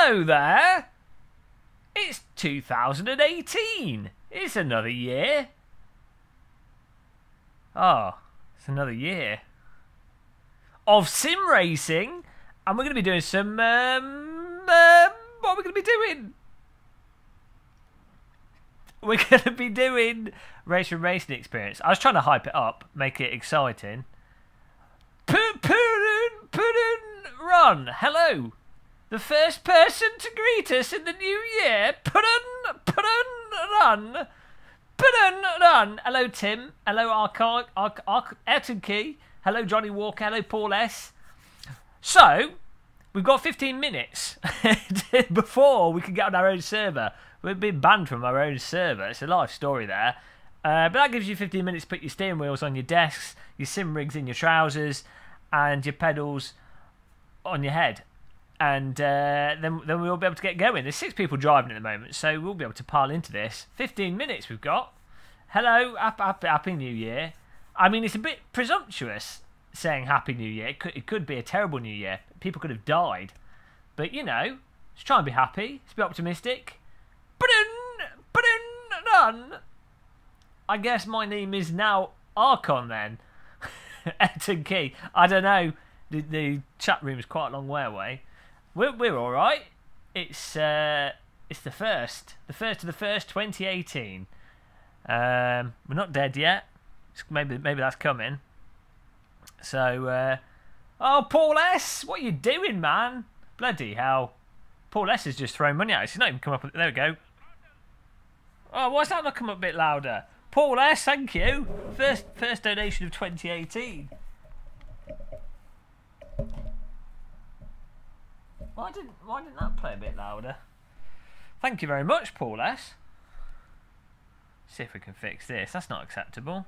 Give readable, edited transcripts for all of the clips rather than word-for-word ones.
Hello there! It's 2018. It's another year. Oh, it's another year of sim racing, and we're going to be doing some. What are we going to be doing? We're going to be doing racing experience. I was trying to hype it up, make it exciting. Run! Hello! The first person to greet us in the new year! Run! Run! Hello, Tim. Hello, Ayrton Key. Hello, Johnny Walker. Hello, Paul S. So, we've got 15 minutes before we can get on our own server. We've been banned from our own server. It's a life story there. But that gives you 15 minutes to put your steering wheels on your desks, your sim rigs in your trousers, and your pedals on your head. And then we'll be able to get going. There's 6 people driving at the moment, so we'll be able to pile into this. 15 minutes we've got. Hello, Happy New Year. I mean, it's a bit presumptuous saying Happy New Year. It could be a terrible New Year. People could have died. But, you know, let's try and be happy. Let's be optimistic. Run! I guess my name is now Archon then. Ayrton Key. I don't know. The chat room is quite a long way away. We're all right. It's the first of the first 2018. We're not dead yet. Maybe that's coming. So, oh, Paul S, what are you doing, man? Bloody hell! Paul S has just thrown money at us. He's not even come up. There we go. Oh, why's that not come up a bit louder? Paul S, thank you. First donation of 2018. Why didn't that play a bit louder? Thank you very much, Paul S. See if we can fix this. That's not acceptable.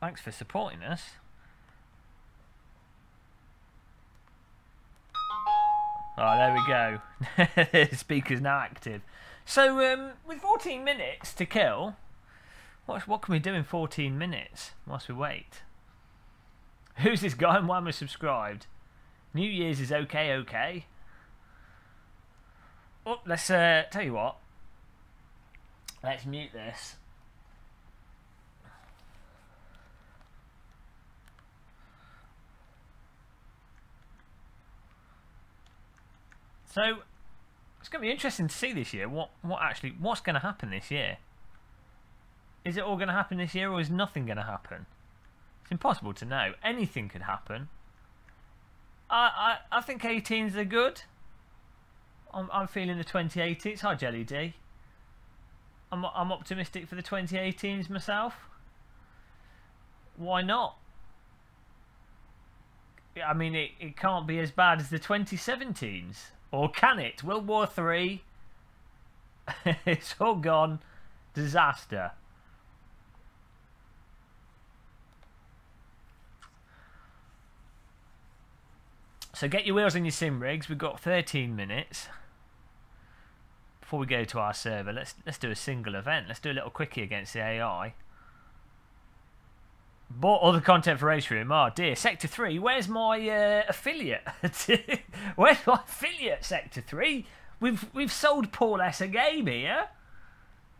Thanks for supporting us. Oh, there we go. The speaker's now active. So, with 14 minutes to kill, what can we do in 14 minutes whilst we wait? Who's this guy and why am I subscribed? New Year's is okay. Oh, let's tell you what. Let's mute this. So it's going to be interesting to see this year what's going to happen this year. Is it all going to happen this year, or is nothing going to happen? It's impossible to know. Anything could happen. I think 18s are good. I'm feeling the 2018s. Hi, Jelly D. I'm optimistic for the 2018s myself. Why not? I mean, it can't be as bad as the 2017s. Or can it? World War III. It's all gone. Disaster. So get your wheels on your sim rigs. We've got 13 minutes before we go to our server. Let's do a single event. Let's do a little quickie against the AI. Bought all the content for Race Room. Oh dear, Sector 3. Where's my affiliate? Where's my affiliate? Sector 3. We've sold Paul S a game here.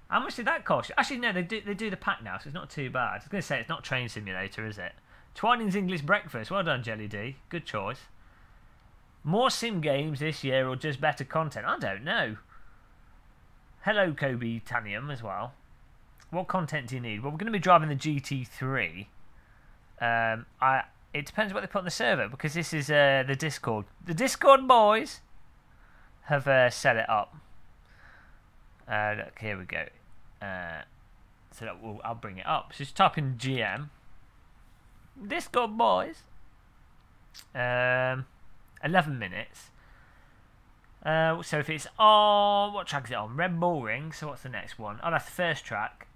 How much did that cost? Actually, no, they do the pack now, so it's not too bad. I was going to say it's not Train Simulator, is it? Twining's English Breakfast. Well done, Jelly D. Good choice. More sim games this year or just better content? I don't know. Hello, Kobe Tanium as well. What content do you need? Well, we're going to be driving the GT3. It depends what they put on the server, because this is the Discord. The Discord boys have set it up. Look, here we go. So I'll bring it up. So just type in GM. Discord boys. 11 minutes. So if it's on, what track is it on? Red Bull Ring. So what's the next one? Oh, that's the first track.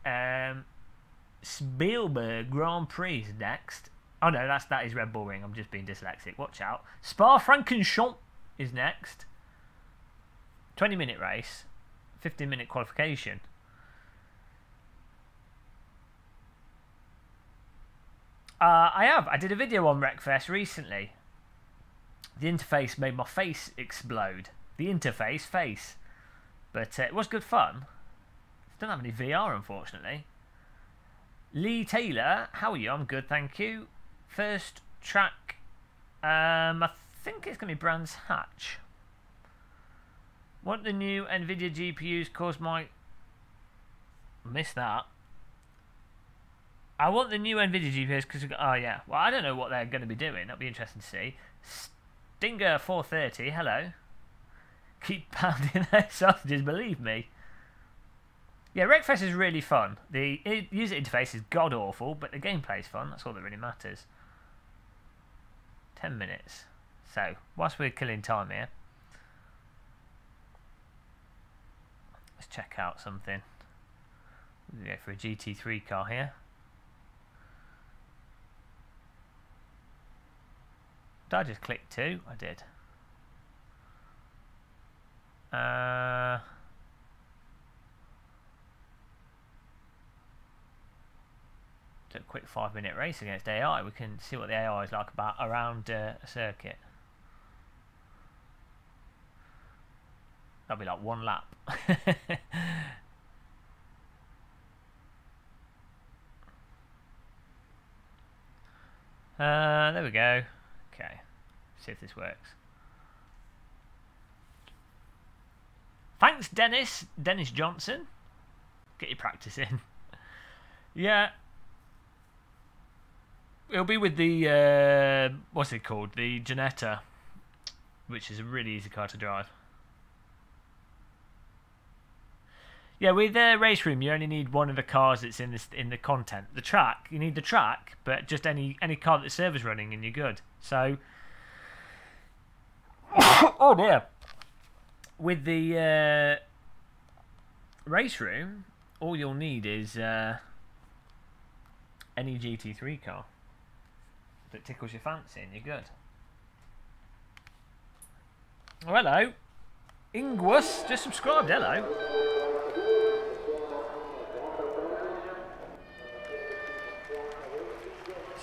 Spielberg Grand Prix is next. Oh no, that is Red Bull Ring. I'm just being dyslexic. Watch out. Spa-Francorchamps is next. 20-minute race. 15-minute qualification. I have. I did a video on Wreckfest recently. The interface made my face explode. The interface face. But it was good fun. Don't have any VR, unfortunately. Lee Taylor, how are you? I'm good, thank you. First track, I think it's going to be Brands Hatch. Want the new NVIDIA GPUs cause my... Missed that. I want the new NVIDIA GPUs because... Oh, yeah. Well, I don't know what they're going to be doing. That'll be interesting to see. Stinger 430, hello. Keep pounding those sausages, believe me. Yeah, Wreckfest is really fun. The user interface is god-awful, but the gameplay is fun. That's all that really matters. 10 minutes. So, whilst we're killing time here, let's check out something. We're going to go for a GT3 car here. Did I just click 2? I did. A quick 5-minute race against AI. We can see what the AI is like around a circuit. That'll be like 1 lap. There we go. Okay, see if this works. Thanks, Dennis Johnson. Get your practice in. Yeah. It'll be with the, what's it called? The Janetta, which is a really easy car to drive. Yeah, with the race room, you only need one of the cars that's in the content. The track, you need the track, but just any car that the server's running and you're good. So, oh dear. With the race room, all you'll need is any GT3 car that tickles your fancy and you're good. Oh, hello. Ingwas, just subscribed, hello.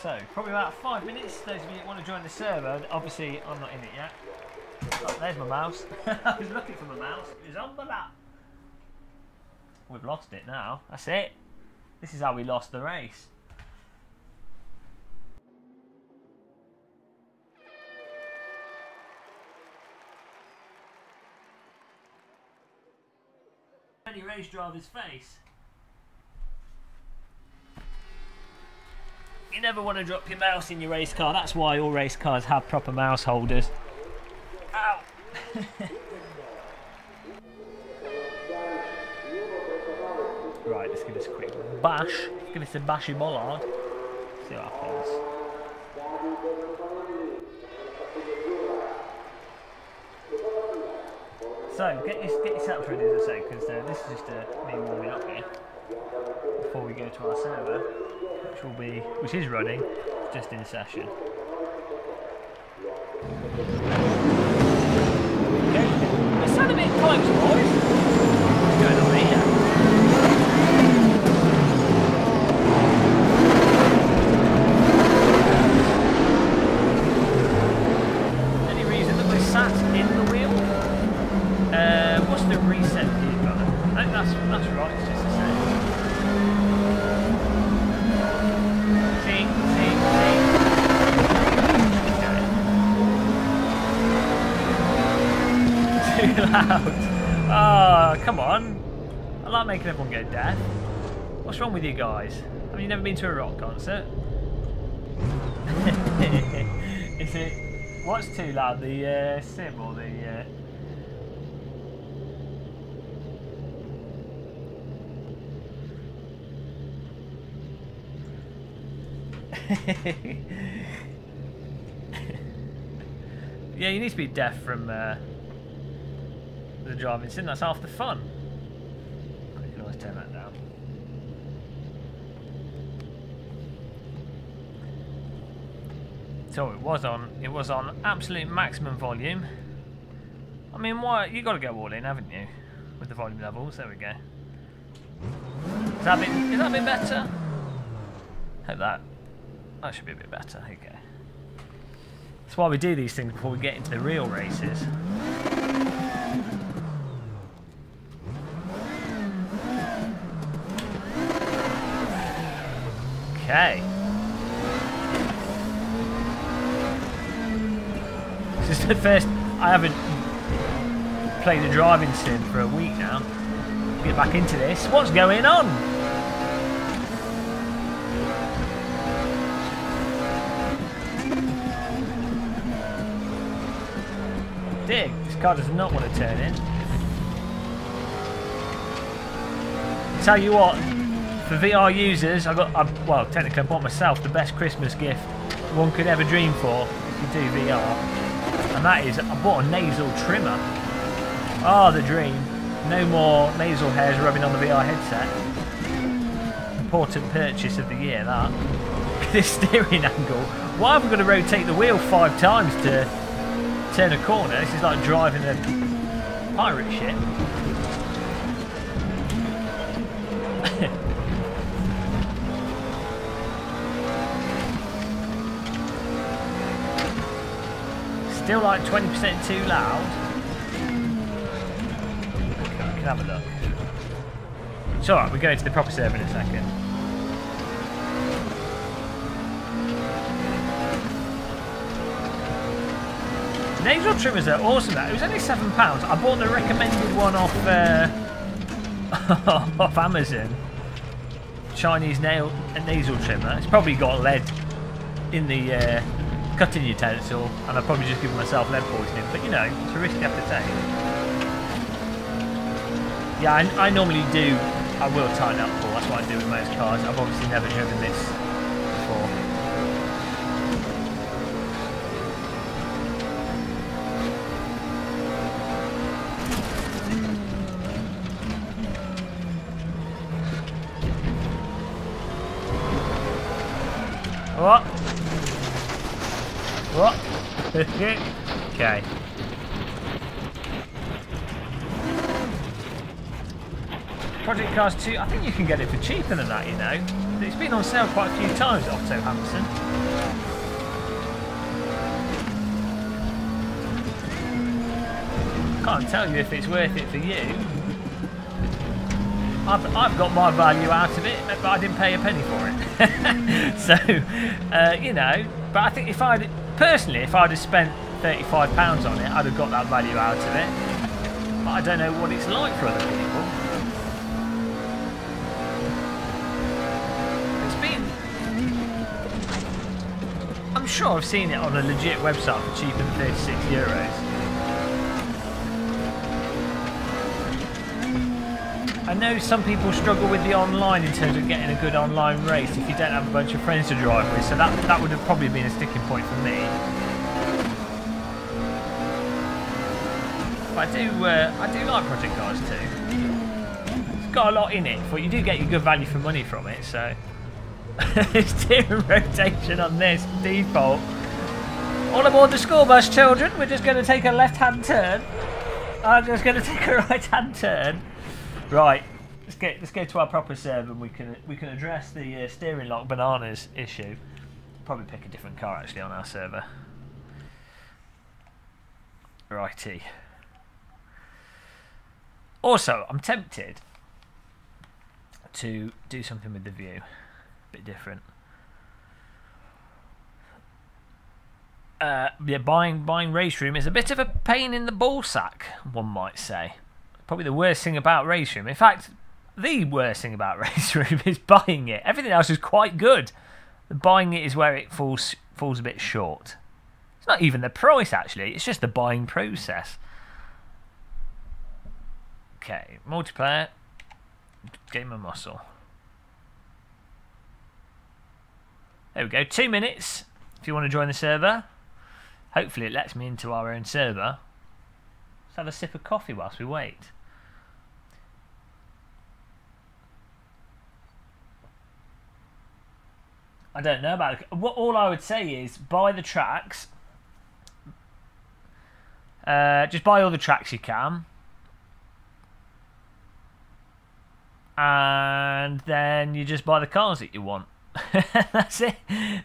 So, probably about 5 minutes, those of you that want to join the server. Obviously, I'm not in it yet. Oh, there's my mouse. I was looking for my mouse. It was on the lap. We've lost it now. That's it. This is how we lost the race. Any race driver's face. You never want to drop your mouse in your race car. That's why all race cars have proper mouse holders. Ow! Right, let's give this a quick bash. Give this a bashy bollard. See what happens. So, get your setup ready as I say, because this is just me warming up here before we go to our server, which is running, just in session. Okay, we sound a bit close, boys. What's going on here? Any reason that we're sat in the wheel? What's the reset key button? I think that's right, it's just the same. See? Okay. Too loud. Oh, come on. I like making everyone go deaf. What's wrong with you guys? Have you never been to a rock concert? Is it... What's too loud? The sim or the... Yeah, you need to be deaf from the driving sim. That's half the fun. You can always turn that down. So it was on absolute maximum volume. I mean, why you got to go all in, haven't you? With the volume levels. There we go. Is that a bit better? Hope that That should be a bit better. There you go. That's why we do these things before we get into the real races. Okay. This is the first... I haven't played a driving sim for a week now. Get back into this. What's going on? Dig. This car does not want to turn in. Tell you what, for VR users, well, technically I bought myself the best Christmas gift one could ever dream for if you do VR. And that is, I bought a nasal trimmer. Oh, the dream. No more nasal hairs rubbing on the VR headset. Important purchase of the year, that. Look at this steering angle. Why have we got to rotate the wheel 5 times to turn a corner? This is like driving a pirate ship. Still like 20% too loud. Okay, we can have a look. It's alright, we're going to the proper server in a second. Nasal trimmers are awesome. It was only £7. I bought the recommended one off off Amazon. Chinese nasal trimmer. It's probably got lead in the cutting utensil, and I've probably just given myself lead poisoning. But you know, it's a risk you have to take. Yeah, I normally do. I will tighten up for. That's what I do with most cars. I've obviously never driven this before. What? What? Okay. Project Cars 2, I think you can get it for cheaper than that, you know. It's been on sale quite a few times, Otto Hampson. Can't tell you if it's worth it for you. I've got my value out of it, but I didn't pay a penny for it. So, you know, but I think if I'd have spent £35 on it, I'd have got that value out of it. But I don't know what it's like for other people. It's been... I'm sure I've seen it on a legit website for cheaper than €36. I know some people struggle with the online in terms of getting a good online race if you don't have a bunch of friends to drive with, so that would have probably been a sticking point for me. But I do like Project Cars 2. It's got a lot in it, but you do get your good value for money from it, so... Steering rotation on this, default. All aboard the school bus, children. We're just going to take a left-hand turn. I'm just going to take a right-hand turn. Right, let's go to our proper server and we can address the steering lock bananas issue. Probably pick a different car actually on our server. Righty. Also, I'm tempted to do something with the view, a bit different. Yeah, buying race room is a bit of a pain in the ballsack, one might say. Probably the worst thing about race room. In fact, the worst thing about race room is buying it. Everything else is quite good. The buying it is where it falls a bit short. It's not even the price actually. It's just the buying process. Okay, multiplayer, game of muscle. There we go. 2 minutes. If you want to join the server, hopefully it lets me into our own server. Let's have a sip of coffee whilst we wait. I don't know about it. All I would say is buy the tracks. Just buy all the tracks you can. And then you just buy the cars that you want. That's it.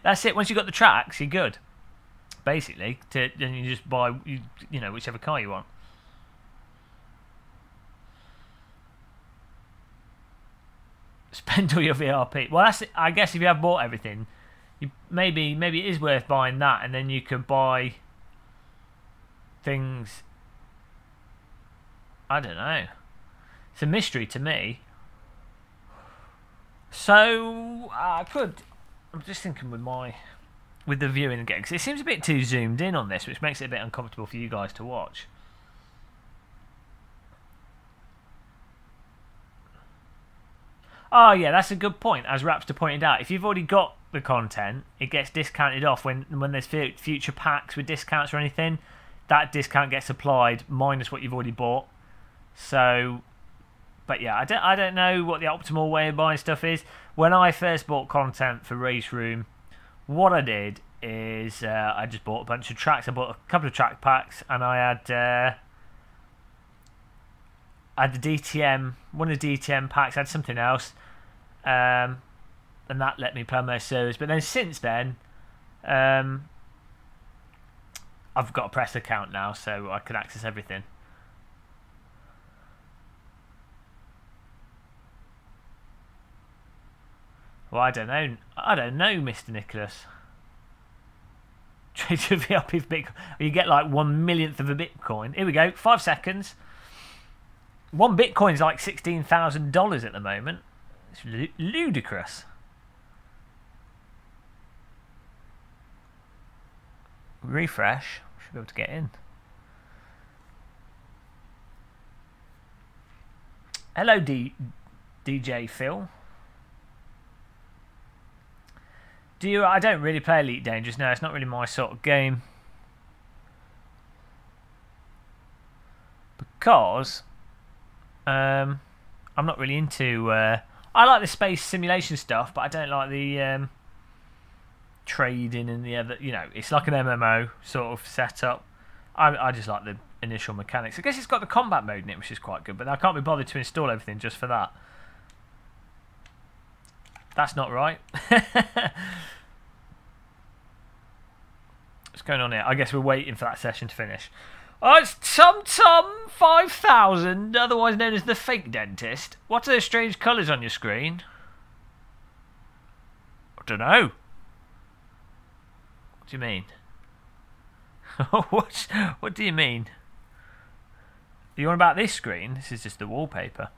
That's it. Once you've got the tracks, you're good. Basically, then you just buy you know whichever car you want. Spend all your VRP. Well, that's it. I guess if you have bought everything, maybe it is worth buying that, and then you could buy things. I don't know. It's a mystery to me. So I could. I'm just thinking with the viewing again, because it seems a bit too zoomed in on this, which makes it a bit uncomfortable for you guys to watch. Oh yeah, that's a good point. As Rapster pointed out, if you've already got the content, it gets discounted off when there's future packs with discounts or anything. That discount gets applied minus what you've already bought. So, but yeah, I don't know what the optimal way of buying stuff is. When I first bought content for Race Room, what I did is I just bought a bunch of tracks. I bought a couple of track packs, and I had the DTM, one of the DTM packs. I had something else, and that let me play on those servers. But then since then, I've got a press account now, so I can access everything. Well, I don't know, Mr. Nicholas. Trade your VRP for Bitcoin. You get like 1/1,000,000th of a Bitcoin. Here we go. 5 seconds. One Bitcoin is like $16,000 at the moment. It's ludicrous. Refresh. Should be able to get in. Hello, DJ Phil. I don't really play Elite Dangerous. No, it's not really my sort of game. Because I'm not really into... I like the space simulation stuff, but I don't like the trading and the other... You know, it's like an MMO sort of setup. I just like the initial mechanics. I guess it's got the combat mode in it, which is quite good, but I can't be bothered to install everything just for that. That's not right. What's going on here? I guess we're waiting for that session to finish. Oh, it's TumTum5000, otherwise known as the fake dentist. What are those strange colours on your screen? I don't know. What do you mean? What do you mean? Are you on about this screen? This is just the wallpaper.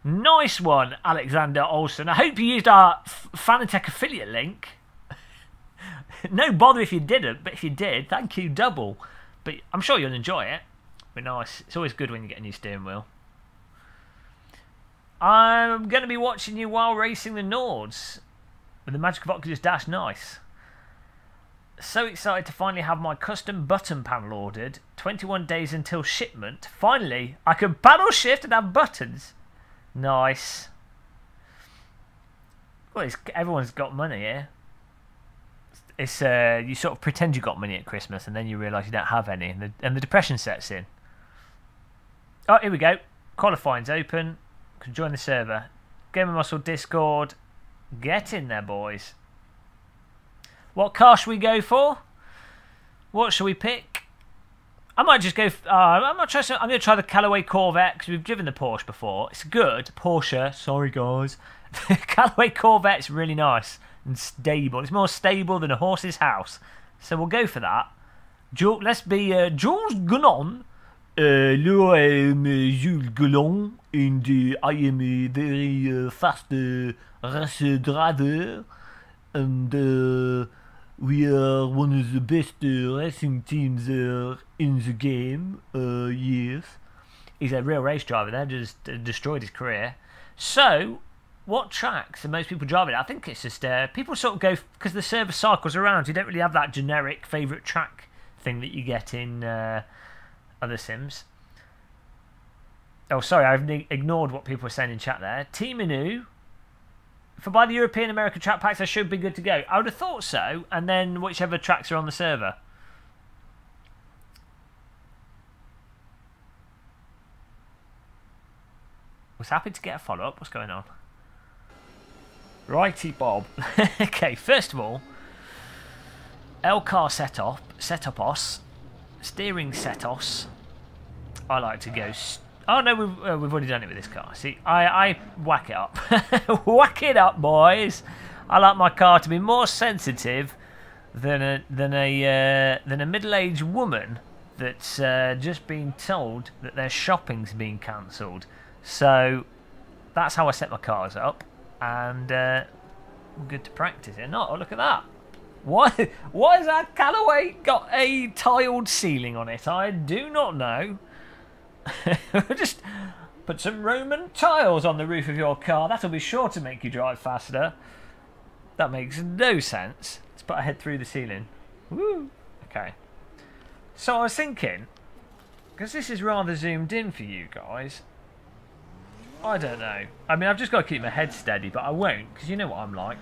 Nice one, Alexander Olsen. I hope you used our Fanatec affiliate link. No bother if you didn't, but if you did, thank you double. But I'm sure you'll enjoy it. But nice. It's always good when you get a new steering wheel. I'm going to be watching you while racing the Nords with the Magic of Oculus Dash. Nice. So excited to finally have my custom button panel ordered. 21 days until shipment. Finally, I can paddle shift and have buttons. Nice. Well, everyone's got money here. It's you sort of pretend you got money at Christmas, and then you realise you don't have any, and the depression sets in. Oh, here we go. Qualifying's open. Can join the server. Game of Muscle Discord. Get in there, boys. What car should we go for? What shall we pick? I might just go. I'm going to try the Callaway Corvette because we've driven the Porsche before. It's good. Porsche. Sorry, guys. The Callaway Corvette's really nice and stable. It's more stable than a horse's house. So we'll go for that. Let's be Jules Gounon. Hello, I am Jules Gounon, and I am a very fast race driver, and we are one of the best racing teams in the game. Yes, he's a real race driver. That just destroyed his career. So, what tracks are most people driving? I think it's just people sort of go because the server cycles around. You don't really have that generic favourite track thing that you get in other sims. Oh, sorry, I've ignored what people were saying in chat there. Team Inu. If I buy the European American track packs, I should be good to go. I would have thought so, and then whichever tracks are on the server. Was happy to get a follow-up. What's going on? Righty Bob. Okay, first of all, L car setupos, steering setos. I like to go. Oh no, we've already done it with this car. See, I whack it up, whack it up, boys. I like my car to be more sensitive than a middle-aged woman that's just been told that their shopping's been cancelled. So that's how I set my cars up, and I'm good to practice it. No, oh, look at that. Why has that Callaway got a tiled ceiling on it? I do not know. Just put some Roman tiles on the roof of your car. That'll be sure to make you drive faster. That makes no sense. Let's put our head through the ceiling. Woo! Okay. So I was thinking, because this is rather zoomed in for you guys, I don't know. I mean, I've just got to keep my head steady, but I won't, because you know what I'm like.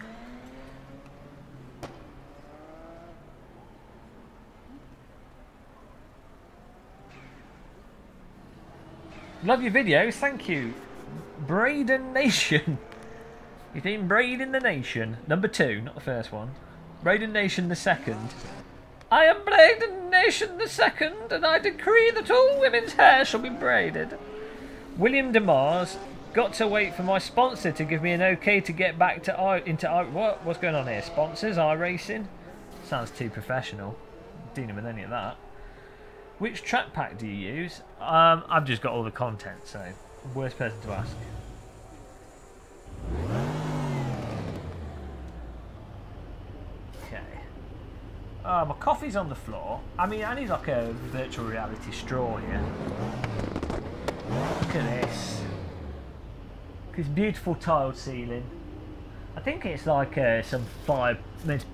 Love your videos, thank you. Braden Nation. You've been Braden the Nation. Number 2, not the first one. Braden Nation the second. I am Braden Nation the second, and I decree that all women's hair shall be braided. William DeMars. Got to wait for my sponsor to give me an okay to get back to what's going on here? Sponsors, iRacing? Sounds too professional. Dealing with any of that. Which track pack do you use? I've just got all the content, so worst person to ask. Okay. My coffee's on the floor. I mean, I need like a virtual reality straw here. Look at this. This beautiful tiled ceiling. I think it's like some fire,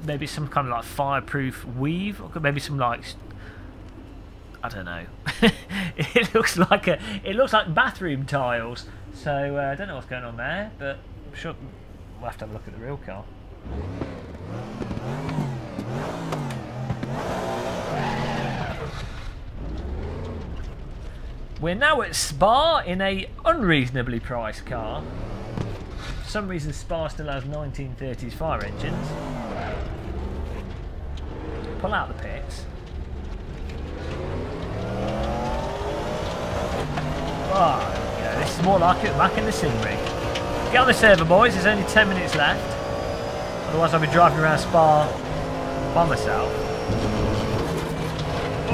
maybe some kind of like fireproof weave, or maybe some like, I don't know. It looks like bathroom tiles. So I don't know what's going on there, but I'm sure we'll have to have a look at the real car. We're now at Spa in a unreasonably priced car. For some reason Spa still has 1930s fire engines. Pull out the pits. Oh, yeah, this is more like it back in the Simracing. Get on the server, boys, there's only 10 minutes left. Otherwise I'll be driving around Spa by myself.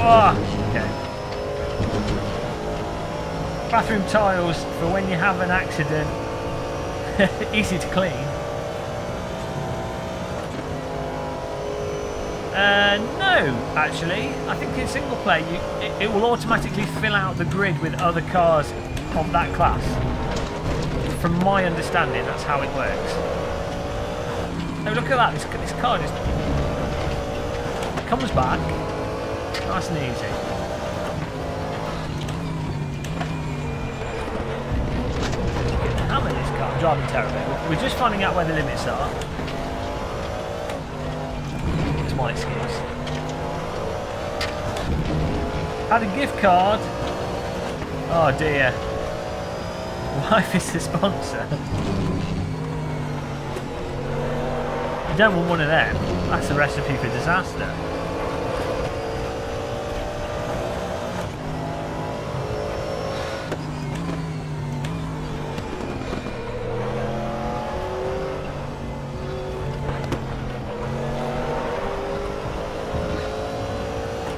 Oh, okay. Bathroom tiles for when you have an accident. Easy to clean. No, actually. I think in single play it will automatically fill out the grid with other cars of that class. From my understanding, that's how it works. Oh, look at that. This car just comes back. Nice and easy. Hammer this car. I'm driving terribly. We're just finding out where the limits are. It's my excuse. Had a gift card. Oh dear. Wife is the sponsor. You don't want one of them. That's a recipe for disaster.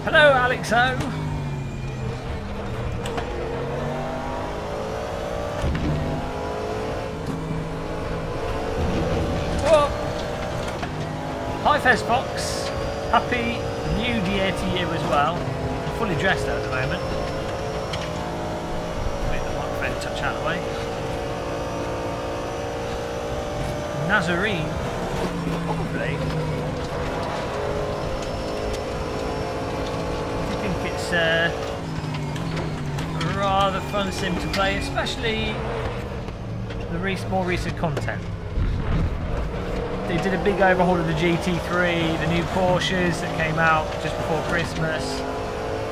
Hello, Alexo. Whoa. Hi, Fez Fox. Happy New Year to you as well. I'm fully dressed at the moment. Make the microphone touch out of the way. Nazarene. Probably. It's a rather fun sim to play, especially the more recent content. They did a big overhaul of the GT3, the new Porsches that came out just before Christmas,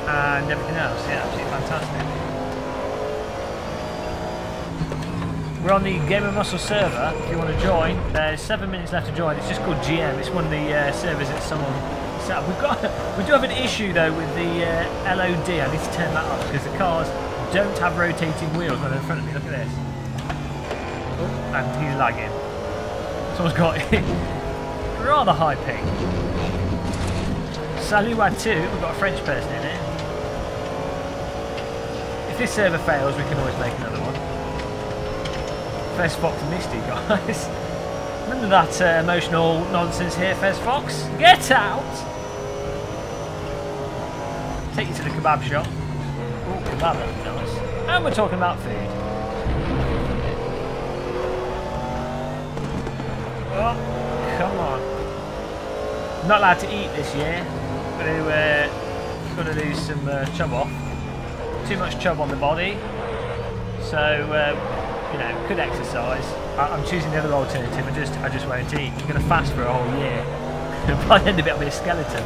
and everything else. Yeah, absolutely fantastic. We're on the Game of Muscle server. If you want to join, there's 7 minutes left to join. It's just called GM. It's one of the servers that someone set up. We do have an issue though with the LOD. I need to turn that up because the cars don't have rotating wheels when they're in front of me. Look at this. Oh, and he's lagging. Someone's got rather high ping. Salut à tous. We've got a French person in it. If this server fails, we can always make another one. Fez Fox Misty, guys. Remember that emotional nonsense here, Fez Fox? Get out! Take you to the kebab shop. Oh, kebab, that'd be nice. And we're talking about food. Oh, come on. I'm not allowed to eat this year. Got to do some chub off. Too much chub on the body. So, you know, could exercise. I'm choosing the other alternative. I just won't eat. I'm going to fast for a whole year. By the end of it, I'll be a skeleton.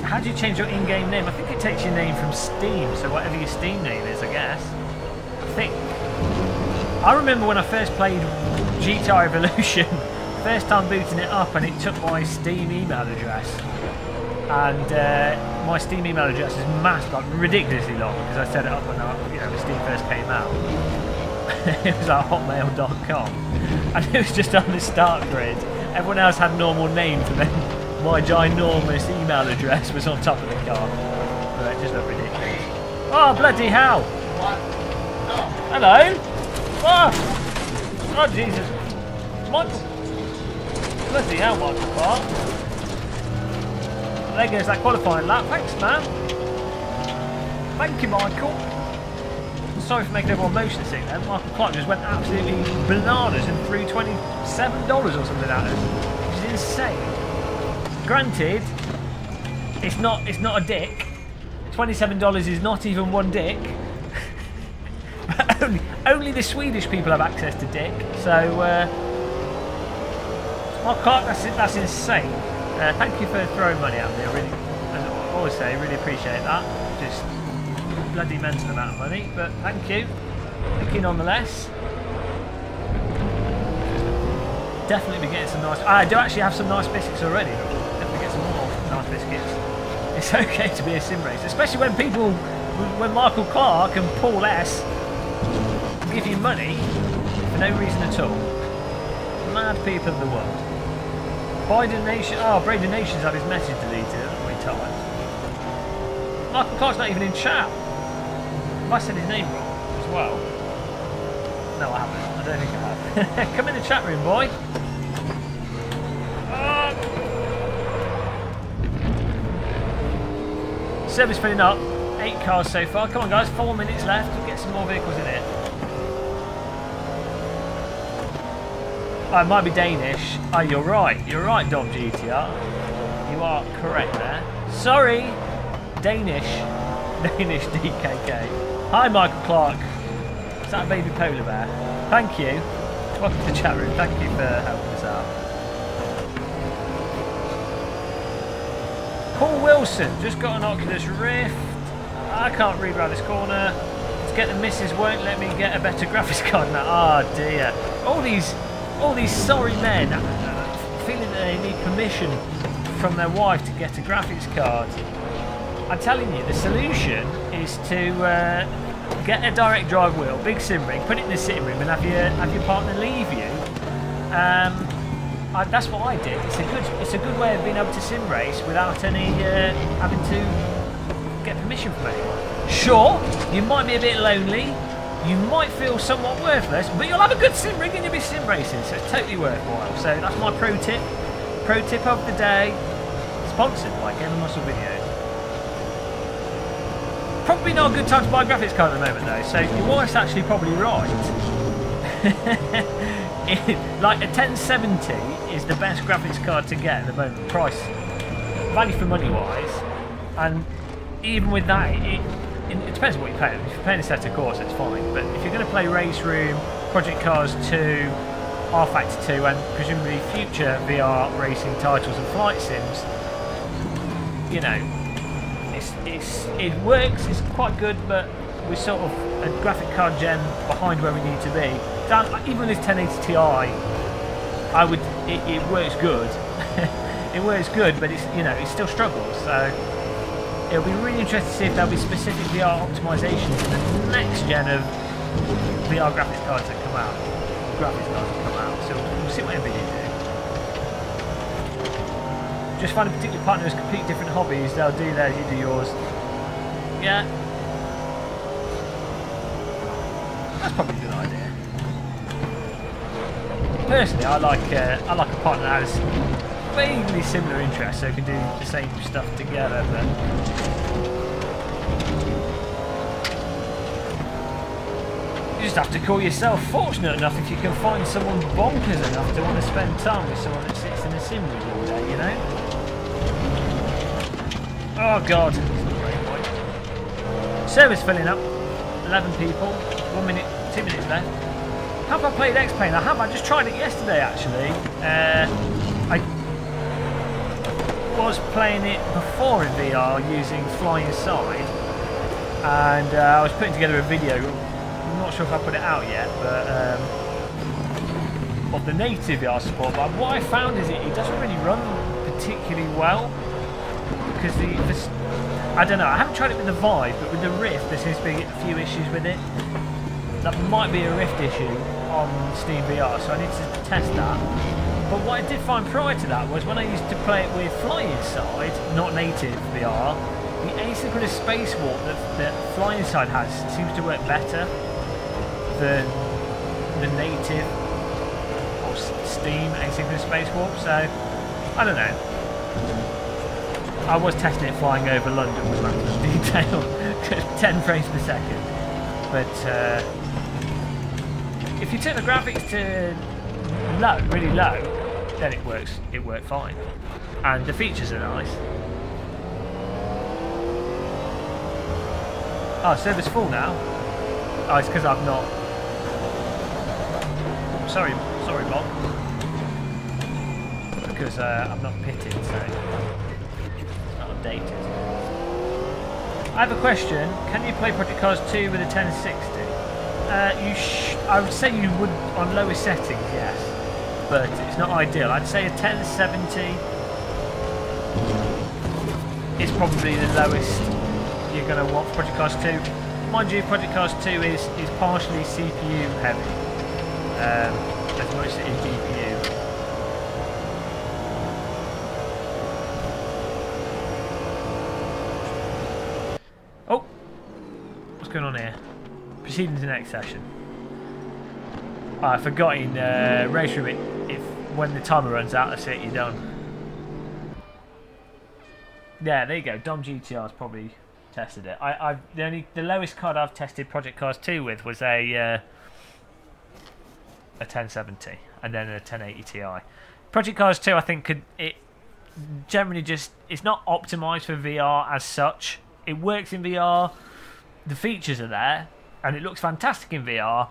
How do you change your in-game name? I think it takes your name from Steam, so whatever your Steam name is, I guess. I think. I remember when I first played GTI Evolution, first time booting it up, and it took my Steam email address. And my Steam email address is massive, like ridiculously long, because I set it up when when Steam first came out. It was at hotmail.com, and it was just on the start grid. Everyone else had normal names, and then my ginormous email address was on top of the car. But it just looked ridiculous. Oh, bloody hell! Hello! Oh, Jesus! Michael! Bloody hell, Michael Clark! There goes that qualifying lap. Thanks, man. Thank you, Michael. I'm sorry for making everyone motion sick then. Michael Clark just went absolutely bananas and threw $27 or something at us, which is insane. Granted, it's not a dick. $27 is not even one dick. But only the Swedish people have access to dick. So, Michael Clark, that's insane. Thank you for throwing money at me. I really, as I always say, really appreciate that. Just bloody mental amount of money, but thank you. Thank you nonetheless. Definitely be getting some nice. I do actually have some nice biscuits already. Definitely get some more nice biscuits. It's okay to be a sim racer, especially when Michael Clark and Paul S give you money for no reason at all. Mad people of the world. Biden Nation. Oh, Braden Nation's had his message deleted. How many times? Michael Clark's not even in chat. Have I said his name wrong as well? No, I haven't. I don't think I have. Come in the chat room, boy. Service filling up. 8 cars so far. Come on, guys. 4 minutes left. We'll get some more vehicles in it. Oh, it might be Danish. Oh, you're right. You're right, Dom GTR. You are correct there. Sorry. Danish. Danish DKK. Hi, Michael Clark. Is that a baby polar bear? Thank you. Welcome to the chat room. Thank you for helping us out. Paul Wilson. Just got an Oculus Rift. I can't read around this corner. To get the missus won't let me get a better graphics card now. Oh, dear. All these sorry men feeling that they need permission from their wife to get a graphics card. I'm telling you, the solution is to get a direct drive wheel, big sim rig, put it in the sitting room, and have your partner leave you. That's what I did. It's a good way of being able to sim race without any having to get permission from anyone. Sure, you might be a bit lonely. You might feel somewhat worthless, but you'll have a good sim rig and you'll be sim racing, so it's totally worthwhile. So that's my pro tip. Pro tip of the day. Sponsored by Game of Muscle Videos. Probably not a good time to buy a graphics card at the moment though, so your wife's actually probably right. Like a 1070 is the best graphics card to get at the moment, price, value for money wise, and even with that, it depends on what you're paying. If you're paying Assetto Corsa, it's fine. But if you're going to play Race Room, Project Cars 2, R Factor 2, and presumably future VR racing titles and flight sims, you know, it works. It's quite good, but we're sort of a graphic card gen behind where we need to be. Even this 1080 Ti, it works good. It works good, but it still struggles. So it'll be really interesting to see if there'll be specific VR optimizations in the next gen of VR graphics cards that come out. So we'll see what NVIDIA do. Just find a particular partner who has completely different hobbies. They'll do theirs, you do yours. Yeah. That's probably a good idea. Personally, I like a partner that has vaguely similar interests, so we can do the same stuff together. But you just have to call yourself fortunate enough if you can find someone bonkers enough to want to spend time with someone that sits in a sim rig all day, you know? Oh god. Server's filling up. 11 people. 1 minute, 2 minutes left. Have I played X-Plane? I have. I just tried it yesterday, actually. I was playing it before in VR using Flying Side, and I was putting together a video. I'm not sure if I put it out yet, but of the native VR support. But what I found is it doesn't really run particularly well because I don't know. I haven't tried it with the Vive, but with the Rift, there seems to be a few issues with it. That might be a Rift issue on Steam VR, so I need to test that. But what I did find prior to that was when I used to play it with Flying Side, not native VR, the asynchronous spacewalk that Flying Side has seems to work better than the native or Steam asynchronous spacewalk. So I don't know. I was testing it flying over London with maximum detail, 10 frames per second. But if you turn the graphics to low, really low, then it works. It worked fine, and the features are nice. Oh, server's full now. Oh, it's because I've not. Sorry, Bob. Because I've not pitted, so it's not updated. I have a question. Can you play Project Cars 2 with a 1060? I would say you would on lower settings, yes, but it's not ideal. I'd say a 1070 is probably the lowest you're going to want for Project Cars 2. Mind you, Project Cars 2 is partially CPU heavy, as much as it is GPU. Oh, what's going on here? Proceeding to the next session. Oh, I forgot in race room if when the timer runs out, that's it, you're done. Yeah, there you go. Dom GTR's probably tested it. The lowest card I've tested Project Cars 2 with was a 1070 and then a 1080 Ti. Project Cars 2, I think generally it's not optimized for VR as such. It works in VR. The features are there. And it looks fantastic in VR,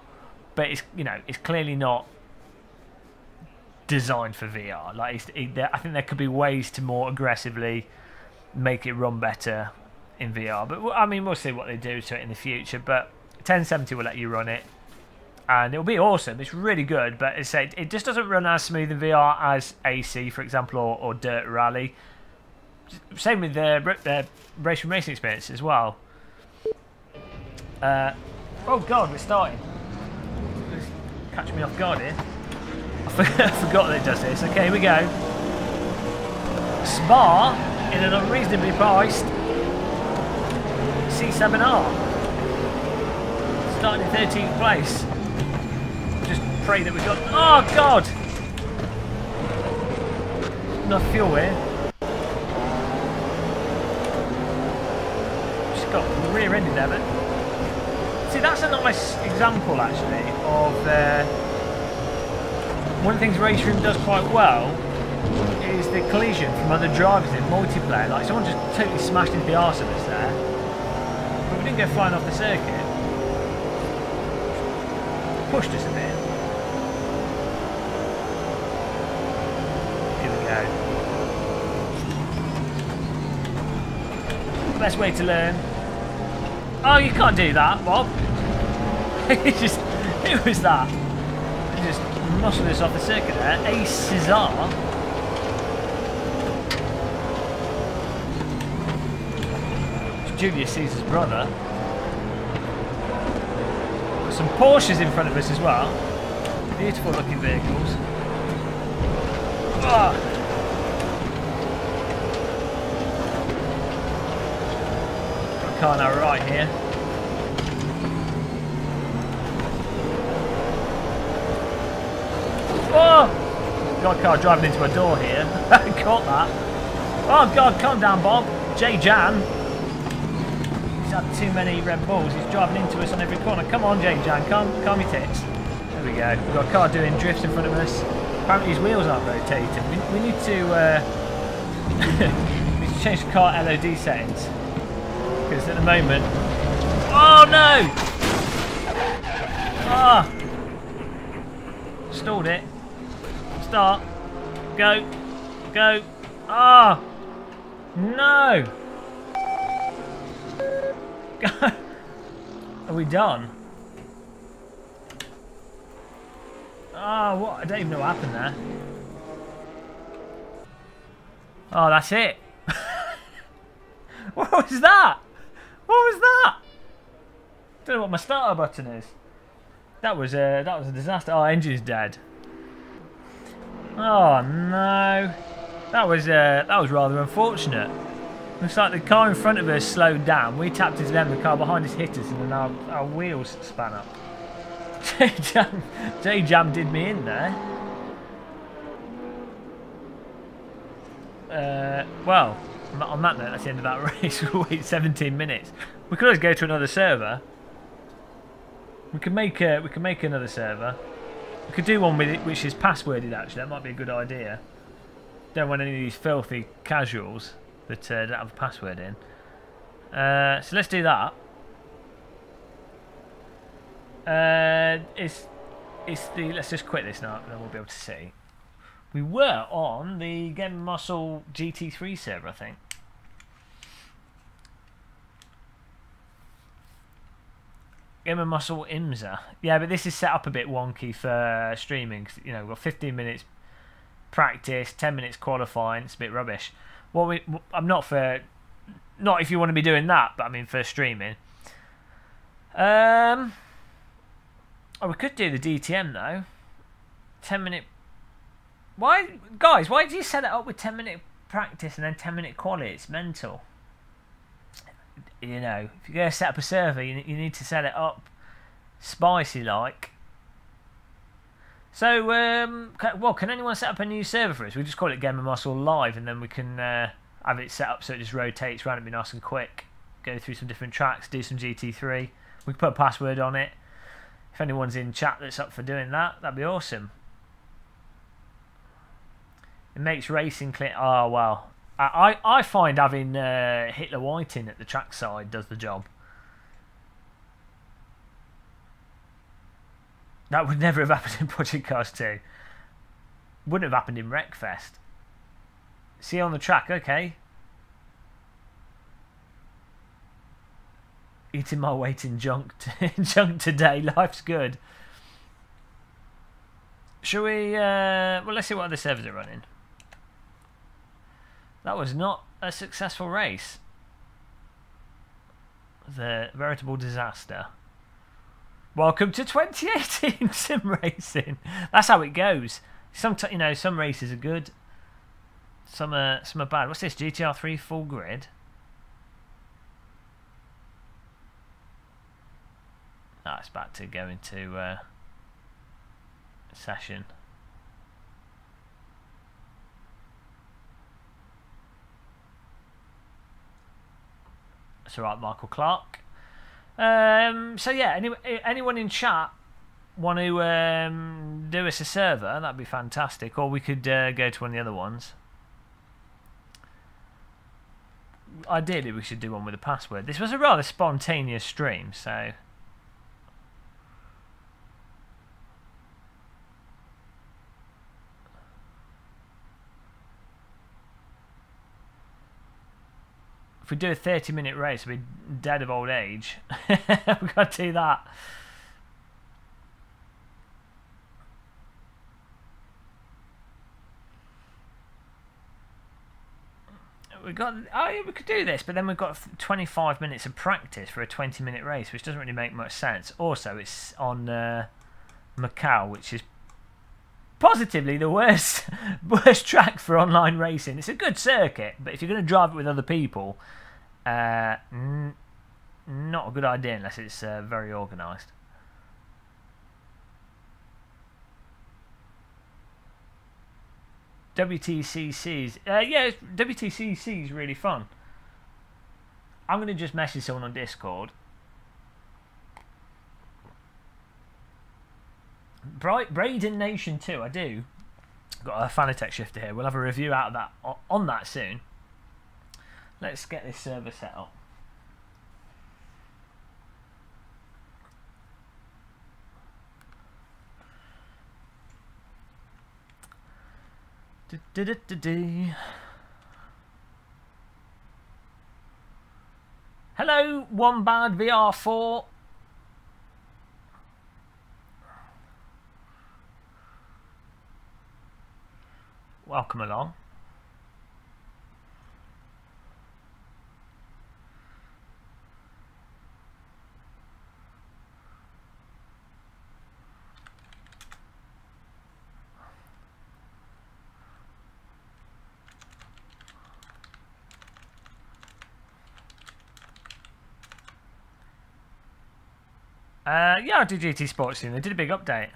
but it's clearly not designed for VR. Like I think there could be ways to more aggressively make it run better in VR. But I mean, we'll see what they do to it in the future. But 1070 will let you run it, and it'll be awesome. It's really good, but it just doesn't run as smooth in VR as AC, for example, or Dirt Rally. Same with the racing experience as well. Oh god, we're starting. It's catching me off guard here. I forgot that it does this. Okay, here we go. Spa in an unreasonably priced C7R. Starting in 13th place. Just pray that we got. Oh god! Enough fuel here. Just got rear-ended there, but. See, that's a nice example, actually, of one of the things Race Room does quite well is the collision from other drivers in multiplayer. Like, someone just totally smashed into the arse of us there, but we didn't go flying off the circuit. Pushed us a bit. Here we go. best way to learn. Oh, you can't do that, Bob. Who was that? He just muscled us off the circuit there. A Cesar. It's Julius Caesar's brother. Got some Porsches in front of us as well. Beautiful looking vehicles. Oh. Got a car now right here. Oh! Got a car driving into a door here. Caught that. Oh god, calm down, Bob. J Jan. He's had too many Red Bulls. He's driving into us on every corner. Come on, J Jan, calm your tits. There we go. We've got a car doing drifts in front of us. Apparently his wheels aren't rotating. We need to we need to change the car LOD settings. Because at the moment... Oh no! Ah! Stalled it. Start. Go. Go. Ah! No! Are we done? Oh, what? I don't even know what happened there. Oh, that's it. What was that? What was that? Don't know what my starter button is. That was a disaster. Oh, engine's dead. Oh no, that was rather unfortunate. Looks like the car in front of us slowed down. We tapped into them. The car behind us hit us, and then our wheels span up. J-Jam did me in there. Well, on that note, that's the end of that race. We'll wait 17 minutes. We could always go to another server. We can make another server. We could do one with it which is passworded. Actually, that might be a good idea. Don't want any of these filthy casuals that don't have a password in. So let's do that. Let's just quit this now, and then we'll be able to see. We were on the Game Muscle GT3 server, I think. Game of Muscle IMSA. Yeah, but this is set up a bit wonky for streaming. You know, we've got 15 minutes practice, 10 minutes qualifying. It's a bit rubbish. I'm not if you want to be doing that, but I mean for streaming. Oh, we could do the DTM though. 10-minute. Why, guys? Why do you set it up with 10-minute practice and then 10-minute quali? It's mental. You know, if you're going to set up a server, you need to set it up spicy like. So, well, can anyone set up a new server for us? We just call it Game of Muscle Live, and then we can have it set up so it just rotates around. It'd be nice and quick. Go through some different tracks, do some GT3. We can put a password on it. If anyone's in chat that's up for doing that, that'd be awesome. It makes racing clear. Oh well. I find having Hitler Whiting at the trackside does the job. That would never have happened in Project Cars 2. Wouldn't have happened in Wreckfest. See you on the track, okay. Eating my weight in junk today. Life's good. Shall we... well, let's see what other servers are running. That was not a successful race. The veritable disaster. Welcome to 2018 sim racing. That's how it goes. Some races are good. Some are bad. What's this? GTR 3 full grid. Oh, it's about to go into a session. That's alright, Michael Clark. So yeah, anyone in chat want to do us a server? That'd be fantastic. Or we could go to one of the other ones. Ideally, we should do one with a password. This was a rather spontaneous stream, so. If we do a 30-minute race, we'll be dead of old age. We've got to do that. We've got, oh yeah, we could do this, but then we've got 25 minutes of practice for a 20-minute race, which doesn't really make much sense. Also, it's on Macau, which is positively the worst track for online racing. It's a good circuit, but if you're going to drive it with other people, not a good idea unless it's very organised. WTCC's, yeah, WTCC is really fun. I'm going to just message someone on Discord. Braden Nation 2, I do. Got a Fanatec shifter here. We'll have a review out of that on that soon. Let's get this server set up. Hello, One Bad VR4. Welcome along. Yeah, I did GT Sports soon. They did a big update.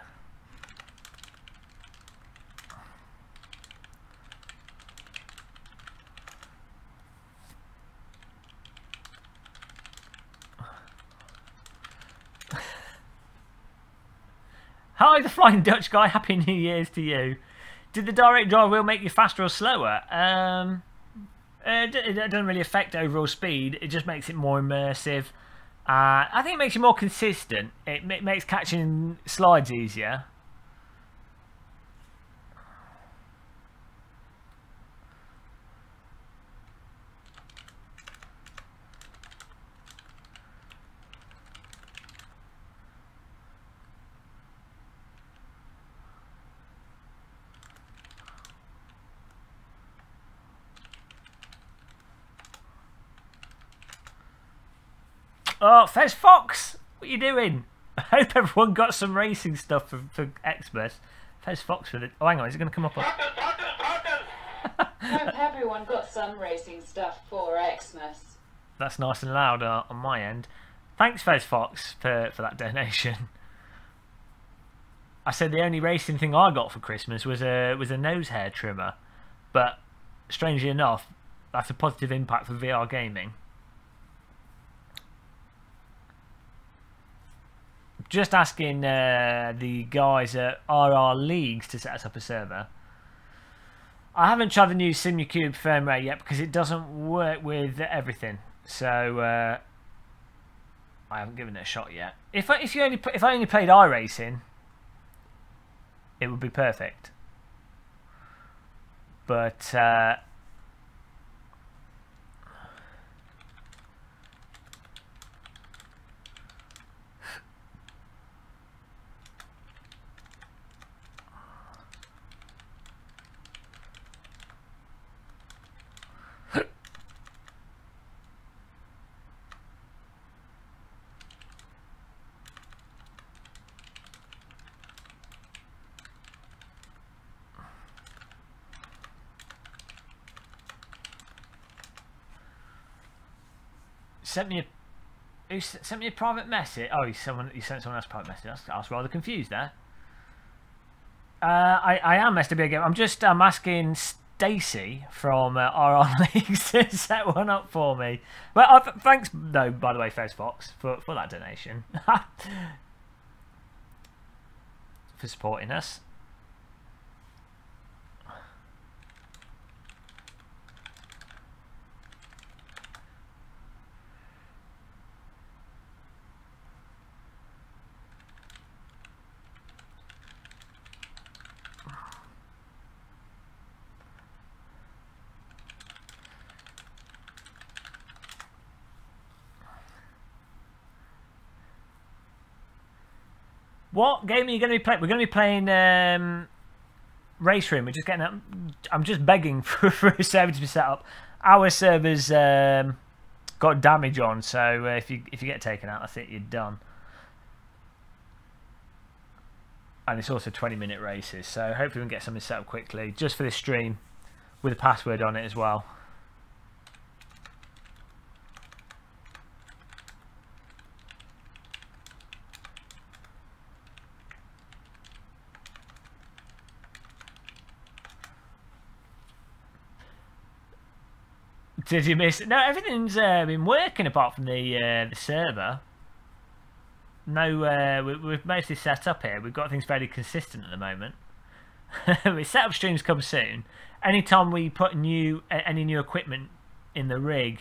Hi, the Flying Dutch guy. Happy New Year's to you. Did the direct drive wheel make you faster or slower? It doesn't really affect overall speed. It just makes it more immersive. I think it makes you more consistent. It makes catching slides easier. Oh, Fez Fox, what are you doing? I hope everyone got some racing stuff for Xmas. Fez Fox for the... Oh, hang on, is it going to come up on... Hope everyone got some racing stuff for Xmas. That's nice and loud on my end. Thanks, Fez Fox, for that donation. I said the only racing thing I got for Christmas was a nose hair trimmer. But, strangely enough, that's a positive impact for VR gaming. Just asking the guys at RR Leagues to set us up a server. I haven't tried the new Simracing firmware yet because it doesn't work with everything. So I haven't given it a shot yet. If I only played iRacing, it would be perfect. But who sent me a private message? Oh, he sent someone else a private message. I was rather confused there. I am SWA Game. I'm asking Stacy from RR Leagues to set one up for me. Well, thanks though, by the way, Fez Fox, for that donation. For supporting us. What game are you going to be playing? We're going to be playing Race Room. We're just getting up. I'm just begging for a server to be set up. Our server's got damage on, so if you get taken out, that's it. You're done. And it's also 20-minute races, so hopefully we can get something set up quickly, just for this stream, with a password on it as well. Did you miss it? No, everything's been working apart from the server. No, we've mostly set up here. We've got things fairly consistent at the moment. We set up streams come soon. Anytime we put any new equipment in the rig,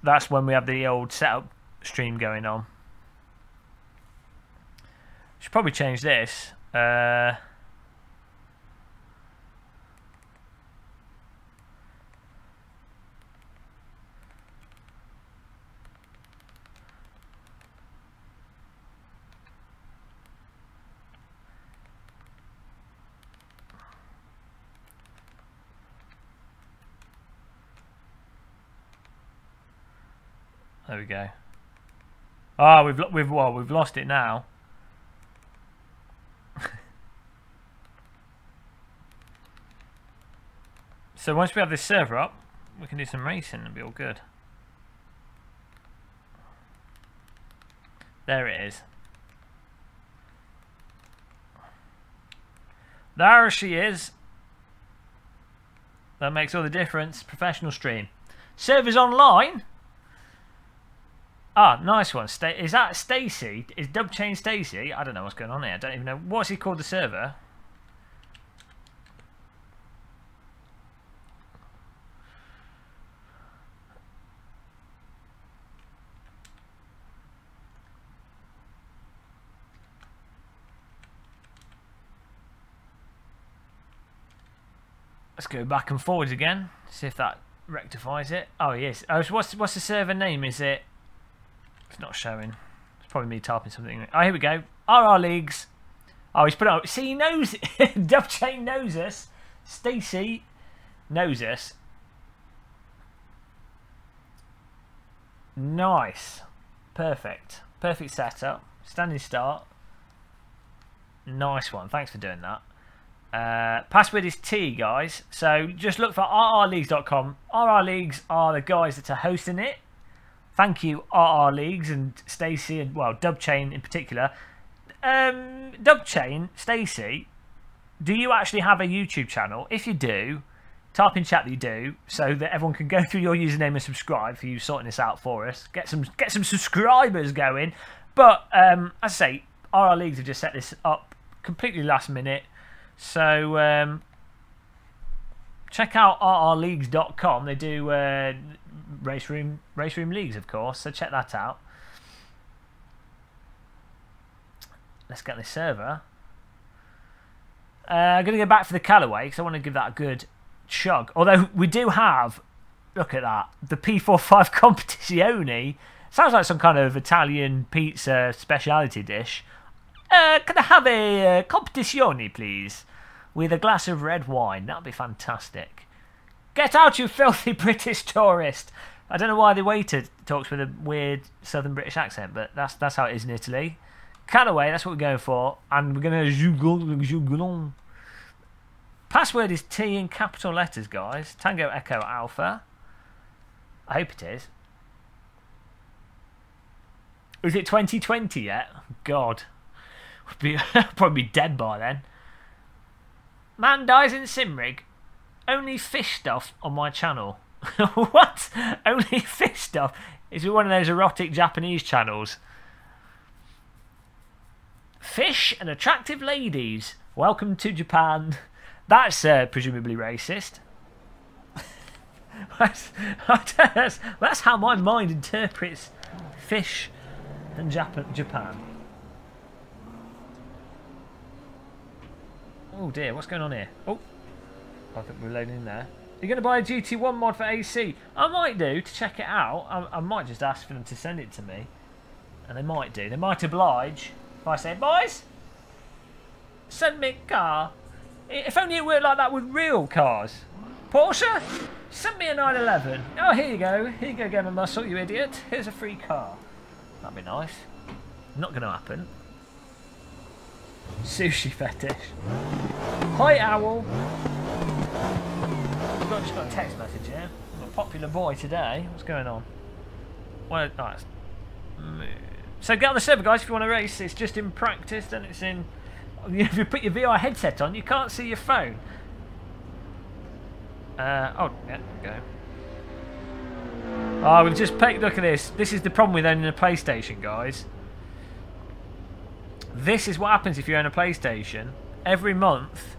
that's when we have the old setup stream going on. Should probably change this. There we go. Oh, we've lost it now. So once we have this server up, we can do some racing and be all good. There it is. There she is. That makes all the difference. Professional stream. Servers online. Ah, nice one. Is that Stacy? Is Dubchain Stacy? I don't know what's going on here. I don't even know. What's he called, the server? Let's go back and forwards again. See if that rectifies it. Oh, yes. Oh, so what's the server name? Is it... It's not showing. It's probably me typing something. Oh, here we go. RR Leagues. Oh, he's put it up. See, he knows it. Dubchain knows us. Stacy knows us. Nice. Perfect. Perfect setup. Standing start. Nice one. Thanks for doing that. Password is T, guys. So just look for rrleagues.com. RR Leagues are the guys that are hosting it. Thank you, RR Leagues and Stacey, and well, Dubchain in particular. Dubchain, Stacey, do you actually have a YouTube channel? If you do, type in chat that you do, so that everyone can go through your username and subscribe for you sorting this out for us. Get some subscribers going. But as I say, RR Leagues have just set this up completely last minute. So check out rrleagues.com. They do race room leagues, of course, so check that out. Let's get this server. I'm going to go back for the Callaway because I want to give that a good chug. Although we do have, look at that, the P45 Competizione. Sounds like some kind of Italian pizza speciality dish. Can I have a Competizione, please? With a glass of red wine. That would be fantastic. Get out, you filthy British tourist! I don't know why the waiter talks with a weird southern British accent, but that's how it is in Italy. Callaway, that's what we're going for. And we're going to juglon. Password is T in capital letters, guys. Tango Echo Alpha. I hope it is. Is it 2020 yet? God. Probably be dead by then. Man dies in Simrig. Only fish stuff on my channel. What? Only fish stuff? Is it one of those erotic Japanese channels? Fish and attractive ladies. Welcome to Japan. That's presumably racist. That's how my mind interprets fish and Japan. Oh dear, what's going on here? Oh, I think we're loading in there. You're going to buy a GT1 mod for AC? I might do, to check it out. I might just ask for them to send it to me. And they might do. They might oblige. If I say, boys, send me a car. If only it worked like that with real cars. Porsche, send me a 911. Oh, here you go. Here you go, Gamer Muscle, you idiot. Here's a free car. That'd be nice. Not going to happen. Sushi fetish. Hi, Owl. I've just got a text message here. I'm a popular boy today. What's going on? Well, oh, so get on the server, guys, if you want to race. It's just in practice, then it's in... If you put your VR headset on, you can't see your phone. Oh, yeah, there we go. Oh, we've just picked... Look at this. This is the problem with owning a PlayStation, guys. This is what happens if you own a PlayStation. Every month,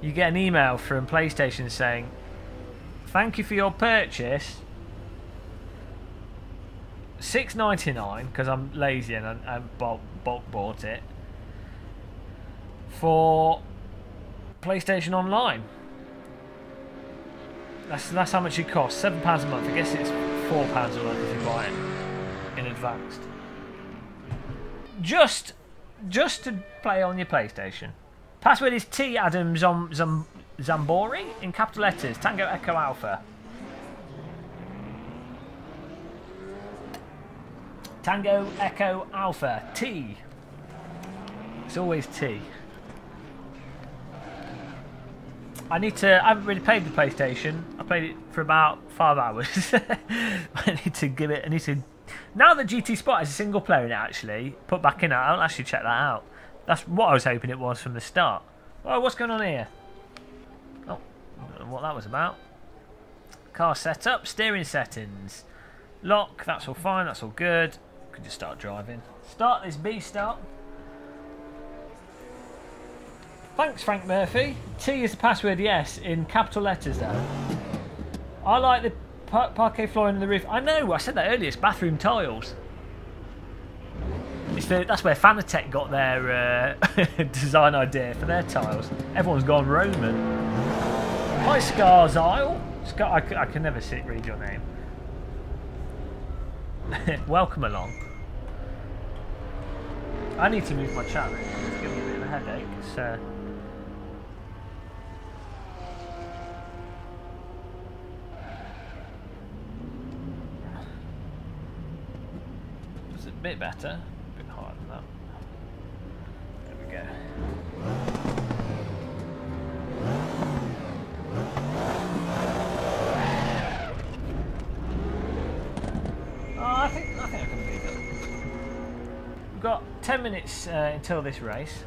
you get an email from PlayStation saying, thank you for your purchase. $6.99, because I'm lazy and I bulk bought it, for PlayStation Online. That's how much it costs. £7 a month. I guess it's £4 a month if you buy it in advance. Just to play on your PlayStation. Password is T Adam Zambori in capital letters. Tango Echo Alpha. Tango Echo Alpha. T. It's always T. I haven't really played the PlayStation. I played it for about 5 hours. I need to now that GT Sport has a single player in it, actually, put back in it, I'll actually check that out. That's what I was hoping it was from the start. Oh, what's going on here? Oh, I don't know what that was about. Car setup, steering settings. Lock, that's all fine, that's all good. Could just start driving. Start this beast up. Thanks, Frank Murphy. T is the password, yes, in capital letters though. I like the parquet flooring in the roof. I know, I said that earlier, it's bathroom tiles. That's where Fanatec got their design idea for their tiles. Everyone's gone Roman. Hi, Scars Isle. I can never read your name. Welcome along. I need to move my chat really. It's giving me a bit of a headache. It's a bit better. A bit harder than that. There we go. I think I can beat it. We've got 10 minutes until this race.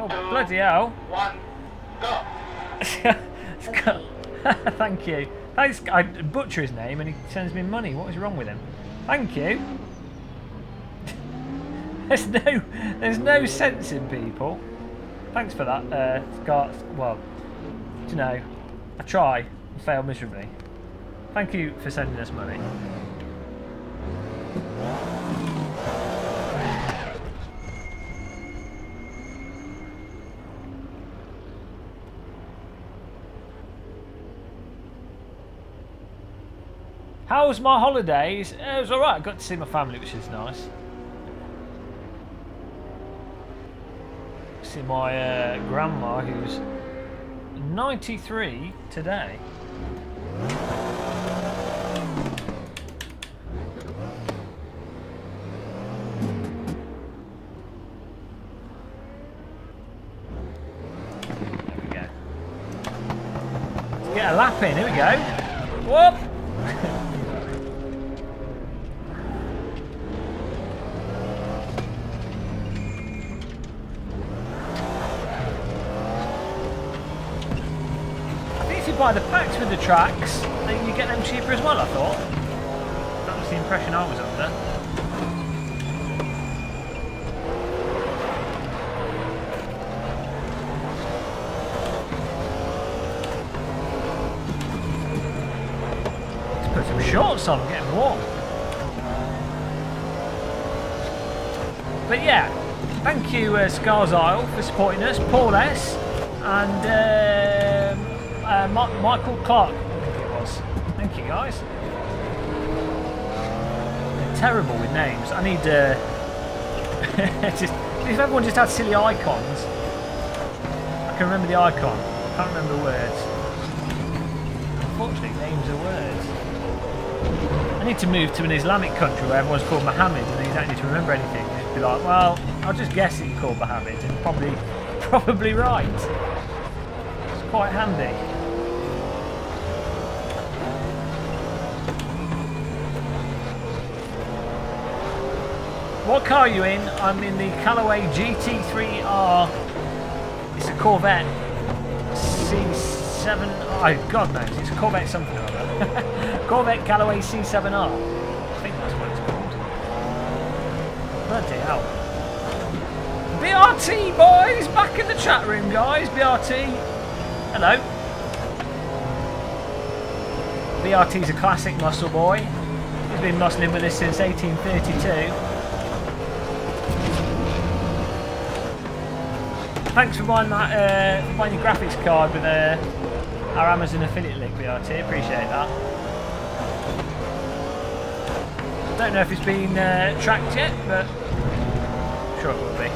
Oh, bloody hell. 1, go! Thank you. Thanks. I butcher his name and he sends me money. What is wrong with him? Thank you. There's no sense in people. Thanks for that, Scott. Well, you know, I try and fail miserably. Thank you for sending us money. How was my holidays? It was alright, I got to see my family, which is nice. See my grandma, who's 93 today. There we go. Let's get a lap in, here we go. Whoop! Buy the packs with the tracks, then you get them cheaper as well, I thought. That was the impression I was under. Let's put some shorts on, get warm. But yeah, thank you Scars Isle for supporting us, Paul S, and Michael Clark, I think it was. Thank you guys. They're terrible with names. I need just if everyone just had silly icons. I can remember the icon. I can't remember the words. Unfortunately, names are words. I need to move to an Islamic country where everyone's called Mohammed and you don't need to remember anything. Just be like, well, I'll just guess that you're called Mohammed, and probably right. It's quite handy. What car are you in? I'm in the Callaway GT3R. It's a Corvette C7. Oh, God knows. It's a Corvette something or other. Corvette Callaway C7R. I think that's what it's called. Bloody hell. BRT, boys! Back in the chat room, guys. BRT. Hello. BRT's a classic muscle boy. He's been muscling with us since 1832. Thanks for buying that, buying your graphics card with our Amazon affiliate link, BRT. Appreciate that. Don't know if it's been tracked yet, but I'm sure it will be.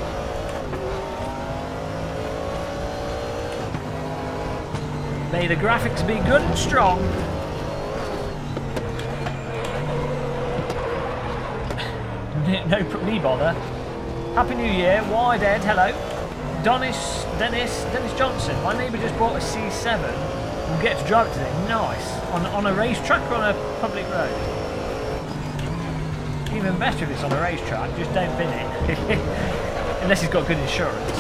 May the graphics be good and strong. No, me bother. Happy New Year. Wide Ed, hello. Dennis Johnson. My neighbour just bought a C7. We'll get to drive it today. Nice. On a racetrack or on a public road? Even better if it's on a racetrack. Just don't bin it. Unless he's got good insurance.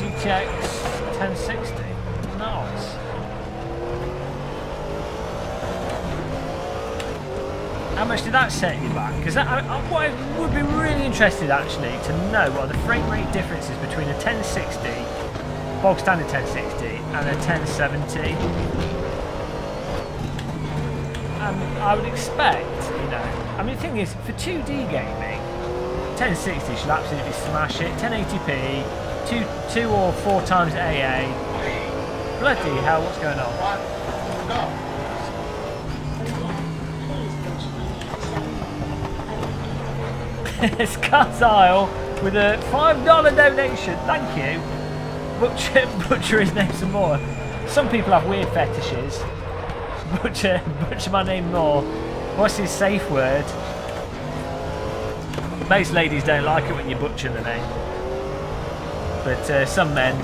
GTX 1060. Nice. How much did that set you back? Because I would be really interested actually to know what are the frame rate differences between a 1060, bog standard 1060, and a 1070. And I would expect, you know, I mean the thing is, for 2D gaming, 1060 should absolutely smash it. 1080p, 2 or 4 times AA. Bloody hell, what's going on? Scars Isle with a $5 donation. Thank you. Butcher his name some more. Some people have weird fetishes. Butcher my name more. What's his safe word? Most ladies don't like it when you butcher the name, but some men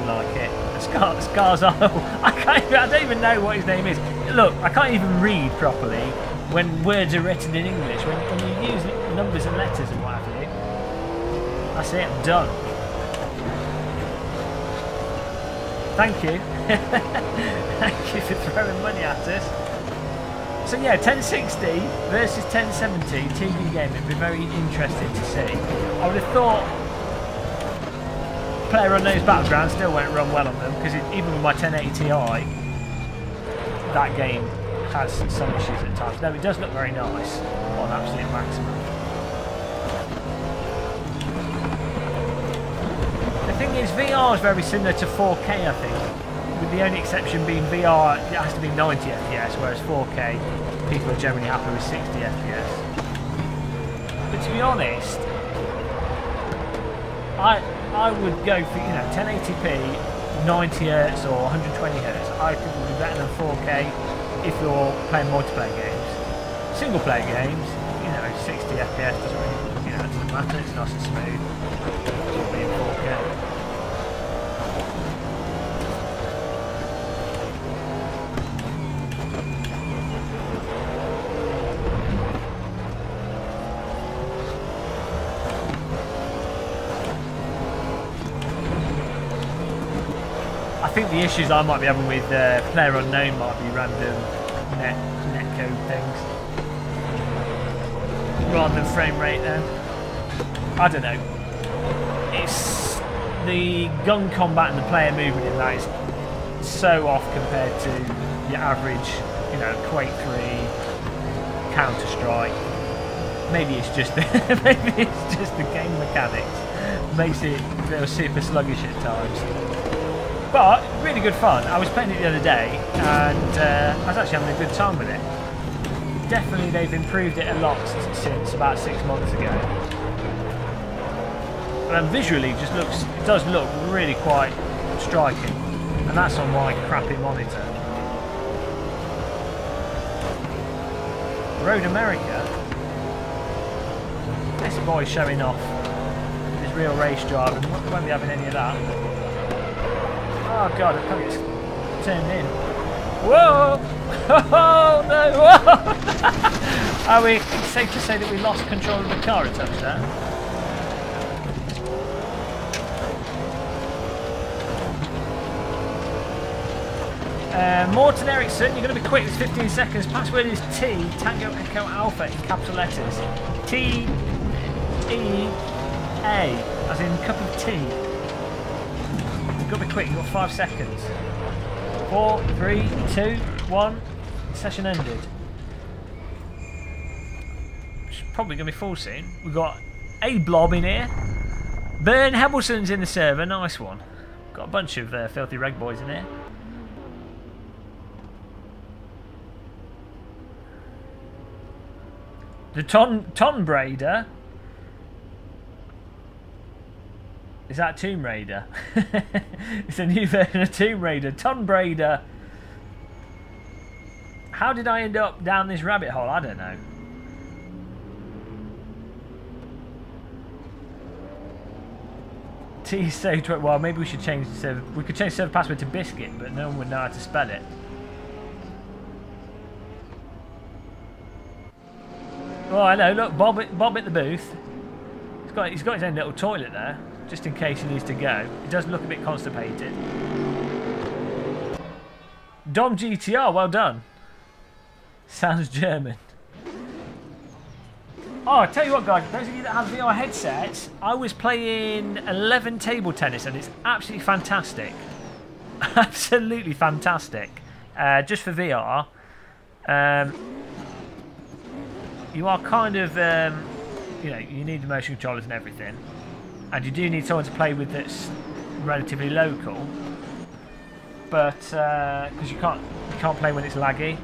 like it. Scars Isle. I don't even know what his name is. Look, I can't even read properly when words are written in English. When you use numbers and letters and what have you. That's it, I'm done. Thank you. Thank you for throwing money at us. So yeah, 1060 versus 1070 TV game. It'd be very interesting to see. I would have thought PlayerUnknown's Battleground still won't run well on them, because even with my 1080 Ti, that game has some issues at times. No, it does look very nice on absolute maximum. The thing is, VR is very similar to 4K, I think, with the only exception being VR, it has to be 90 FPS, whereas 4K, people are generally happy with 60 FPS. But to be honest, I would go for, you know, 1080p, 90Hz or 120Hz. I think would be better than 4K if you're playing multiplayer games. Single player games, you know, 60 FPS doesn't really, you know, it doesn't matter, it's nice and smooth. It'll be in 4K. I think the issues I might be having with PlayerUnknown might be random netcode things rather than frame rate then. I don't know. It's the gun combat and the player movement in that is so off compared to your average, you know, Quake 3, Counter-Strike. Maybe it's just the game mechanics makes it feel super sluggish at times. But really good fun. I was playing it the other day and I was actually having a good time with it. Definitely they've improved it a lot since about 6 months ago. And visually it does look really quite striking. And that's on my crappy monitor. Road America. This boy's showing off his real race driving. Won't be having any of that. Oh god, I can't get turned in. Whoa! Oh no! Whoa! Are we safe to say that we lost control of the car a touch there? Morton Ericsson, you're going to be quick. It's 15 seconds. Password is T Tango Echo Alpha in capital letters. T E A, as in cup of tea. You've got to be quick. You've got 5 seconds. 4, 3, 2, 1. Session ended. It's probably going to be full soon. We've got a blob in here. Bern Hebelson's in the server. Nice one. Got a bunch of filthy reg boys in here. The Tomb Raider. Is that Tomb Raider? It's a new version of Tomb Raider. Tomb Raider. How did I end up down this rabbit hole? I don't know. T so well, maybe we should change the server. We could change the server password to Biscuit, but no one would know how to spell it. Oh, I know. Look, Bob at the booth. He's got his own little toilet there, just in case he needs to go. He does look a bit constipated. Dom GTR, well done. Sounds German. Oh, I tell you what, guys. Those of you that have VR headsets, I was playing 11 table tennis, and it's absolutely fantastic. Absolutely fantastic. Just for VR. You are kind of, you know, you need the motion controllers and everything, and you do need someone to play with that's relatively local. But because you can't play when it's laggy.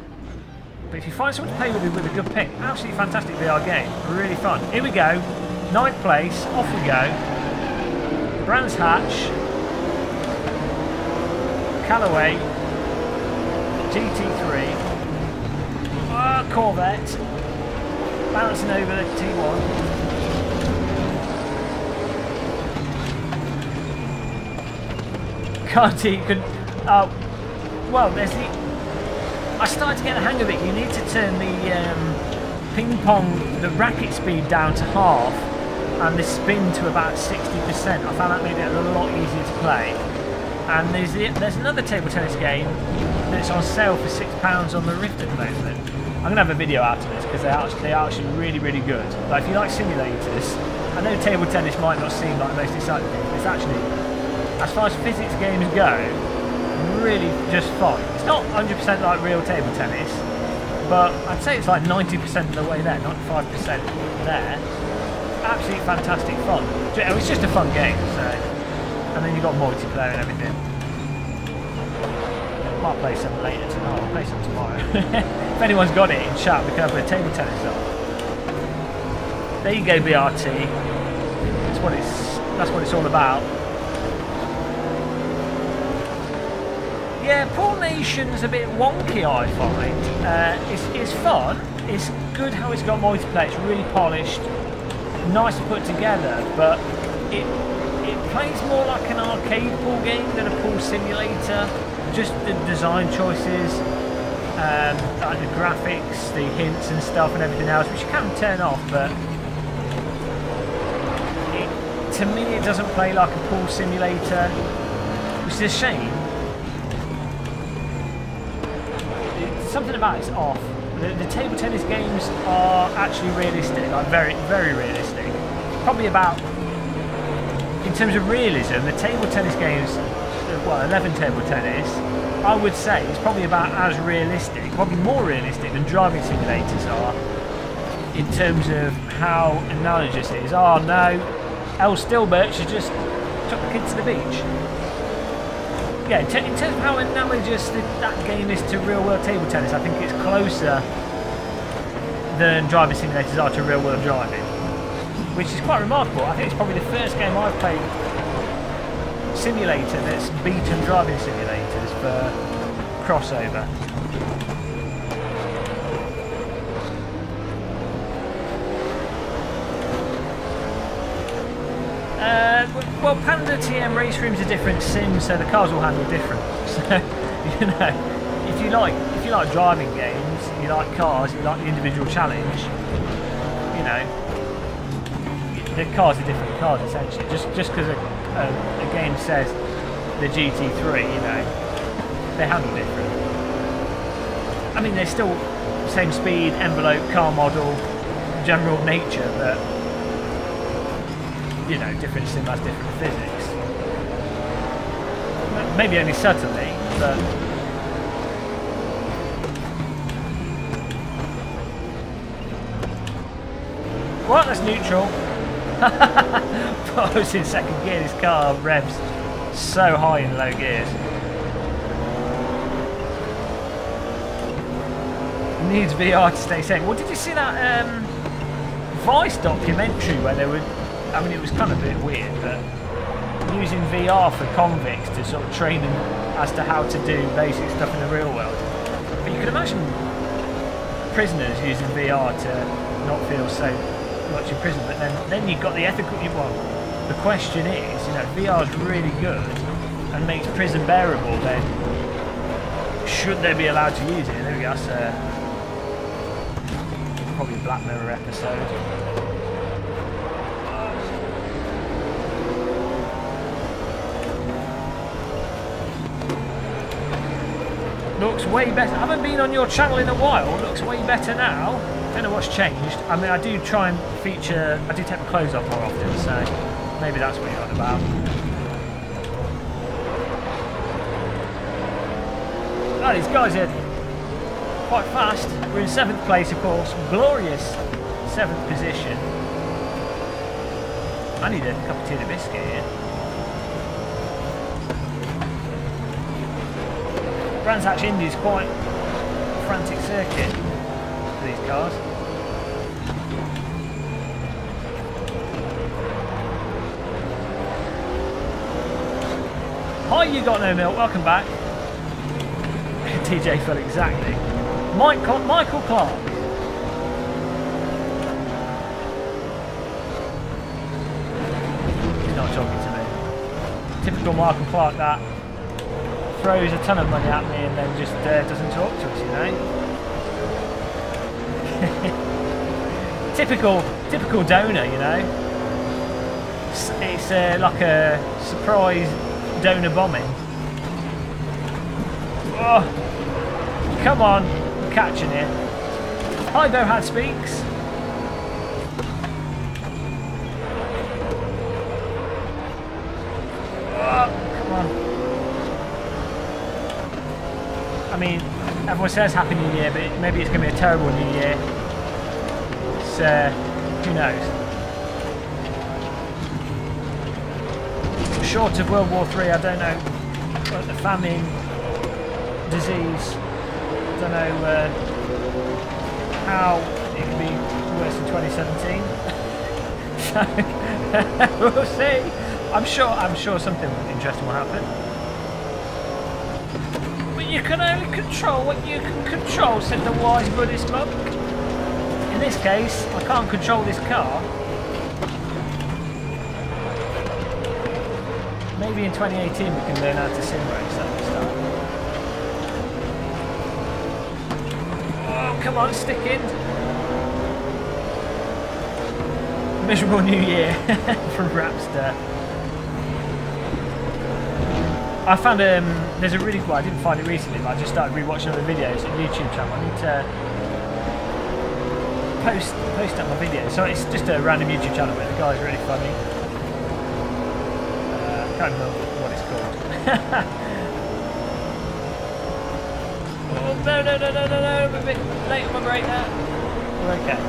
But if you find someone to play with a good pick, absolutely fantastic VR game, really fun. Here we go, 9th place, off we go. Brands Hatch, Callaway, GT3, Corvette. Bouncing over the T1. Can't you can. Well, there's the. I started to get the hang of it. You need to turn the ping pong, the racket speed down to half, and the spin to about 60%. I found that made it a lot easier to play. And there's another table tennis game that's on sale for £6 on the Rift at the moment. I'm going to have a video out of this because they are actually really, really good. Like if you like simulators, I know table tennis might not seem like the most exciting thing, but it's actually, as far as physics games go, really just fine. It's not 100% like real table tennis, but I'd say it's like 90% of the way there, 95% there. Absolutely fantastic fun. It's just a fun game, so. And then you've got multiplayer and everything. Might play some later tonight, I'll play some tomorrow. If anyone's got it in chat, we can have a table tennis on. There you go, BRT. That's what it's all about. Yeah, Pool Nation's a bit wonky, I find. It's fun. It's good how it's got multiplayer. It's really polished, nice to put together, but it plays more like an arcade pool game than a pool simulator. Just the design choices, like the graphics, the hints and stuff and everything else, which you can turn off, but to me it doesn't play like a pool simulator, which is a shame. Something about it's off. The table tennis games are actually realistic, like very, very realistic. Probably about, in terms of realism, the table tennis games, well, 11 table tennis, I would say it's probably about as realistic, probably more realistic than driving simulators are. in terms of how analogous it is. Oh no, El Stilbert, she just took the kids to the beach. Yeah, in terms of how analogous that game is to real-world table tennis, I think it's closer than driving simulators are to real-world driving, which is quite remarkable. I think it's probably the first game I've played simulator that's beaten driving simulators for crossover. Well, Panda TM race rooms are different sims, so the cars will handle different. So, you know, if you like driving games, you like cars, you like the individual challenge, you know, the cars are different cars essentially. Just because a game says the GT3, you know, they handle different. I mean, they're still same speed, envelope, car model, general nature, but you know, different sim has different physics. Maybe only subtly, but what? That's neutral. I was in second gear. This car revs so high in low gears. Needs VR to stay sane. Well, did you see that Vice documentary where they were? I mean, it was kind of a bit weird, but using VR for convicts to sort of train them as to how to do basic stuff in the real world. But you can imagine prisoners using VR to not feel so much in prison. But then you've got the ethical. Well, the question is, you know, VR is really good and makes prison bearable. Then should they be allowed to use it? There we go. That's probably a Black Mirror episode. Looks way better. I haven't been on your channel in a while. Looks way better now. Don't know what's changed. I mean, I do try and feature. I do take my clothes off more often, so maybe that's what you're on about. Oh, these guys are quite fast. We're in 7th place, of course. Glorious 7th position. I need a cup of tea and a biscuit here. Brands Hatch Indy is quite a frantic circuit for these cars. Hi, you got no milk. Welcome back. TJ Phil, exactly. Michael Clark. He's not talking to me. Typical Michael Clark, that. Throws a ton of money at me and then just doesn't talk to us, you know. typical donor, you know. It's like a surprise donor bombing. Oh, come on, I'm catching it. Hi, Bohad Speaks. Oh, come on. I mean, everyone says Happy New Year, but maybe it's going to be a terrible New Year. So, who knows? Short of World War III, I don't know. But the famine, disease, I don't know how it can be worse in 2017. So, we'll see. I'm sure something interesting will happen. You can only control what you can control, said the wise Buddhist monk. In this case, I can't control this car. Maybe in 2018 we can learn how to sim race at the start. Oh, come on, stick in. Miserable New Year from Rapster. I found there's a really well, I didn't find it recently, but I just started rewatching other videos on YouTube channel. I need to post up my videos. So it's just a random YouTube channel, but the guy's really funny. I can't remember what it's called. Oh no! I'm a bit late on my break now. We're okay.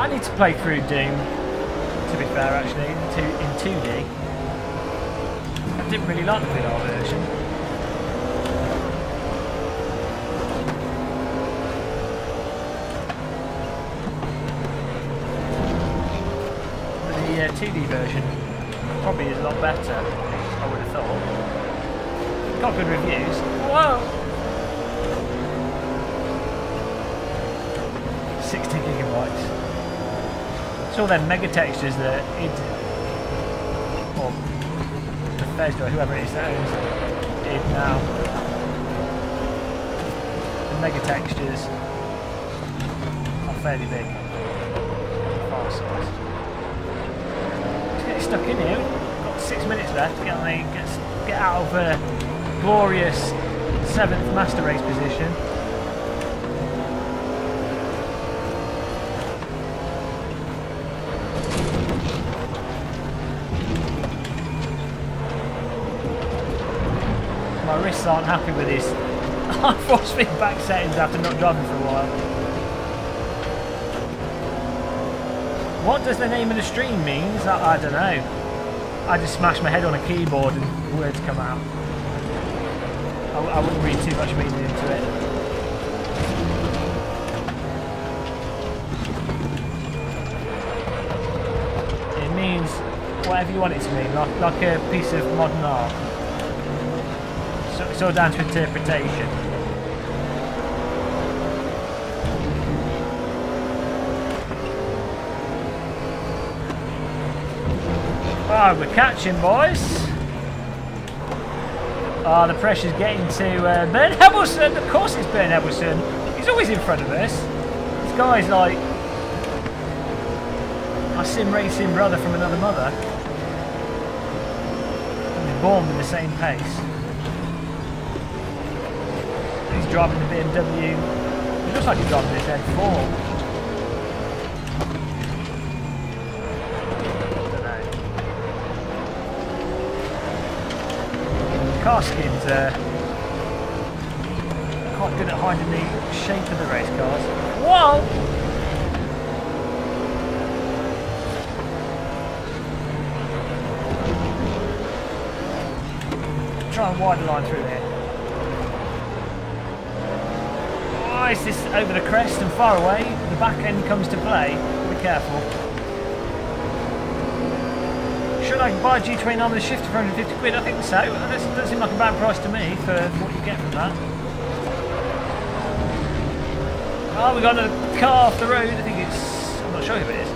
I need to play through Doom, to be fair, actually, in 2D. I didn't really like the VR version. But the 2D version probably is a lot better, I would have thought. Got good reviews. Whoa! 60 gigabytes. It's all them mega textures that it, or Bethesda, or whoever it is that owns it now. The mega textures are fairly big. File size. Let's get stuck in here. Got 6 minutes left to get out of a glorious 7th master race position. My wrists aren't happy with these high force feedback settings after not driving for a while. What does the name of the stream means? I don't know. I just smashed my head on a keyboard and words come out. I wouldn't read too much meaning into it. It means whatever you want it to mean, like a piece of modern art. So it's all down to interpretation. Oh, we're catching, boys. Oh, the pressure's getting to Ben Hebbelson. Of course it's Ben Hebbelson. He's always in front of us. This guy's like my sim racing brother from another mother. We're born with the same pace. He's driving the BMW. It looks like he's driving this M4. Car skins are quite good at hiding the shape of the race cars. Whoa! Try and widen the line through here. Oh, is this over the crest and far away? The back end comes to play. Be careful. Should I buy a G29 with a shifter for 150 quid? I think so. That doesn't seem like a bad price to me for what you get from that. Oh, we got a car off the road. I think it's... I'm not sure who it is.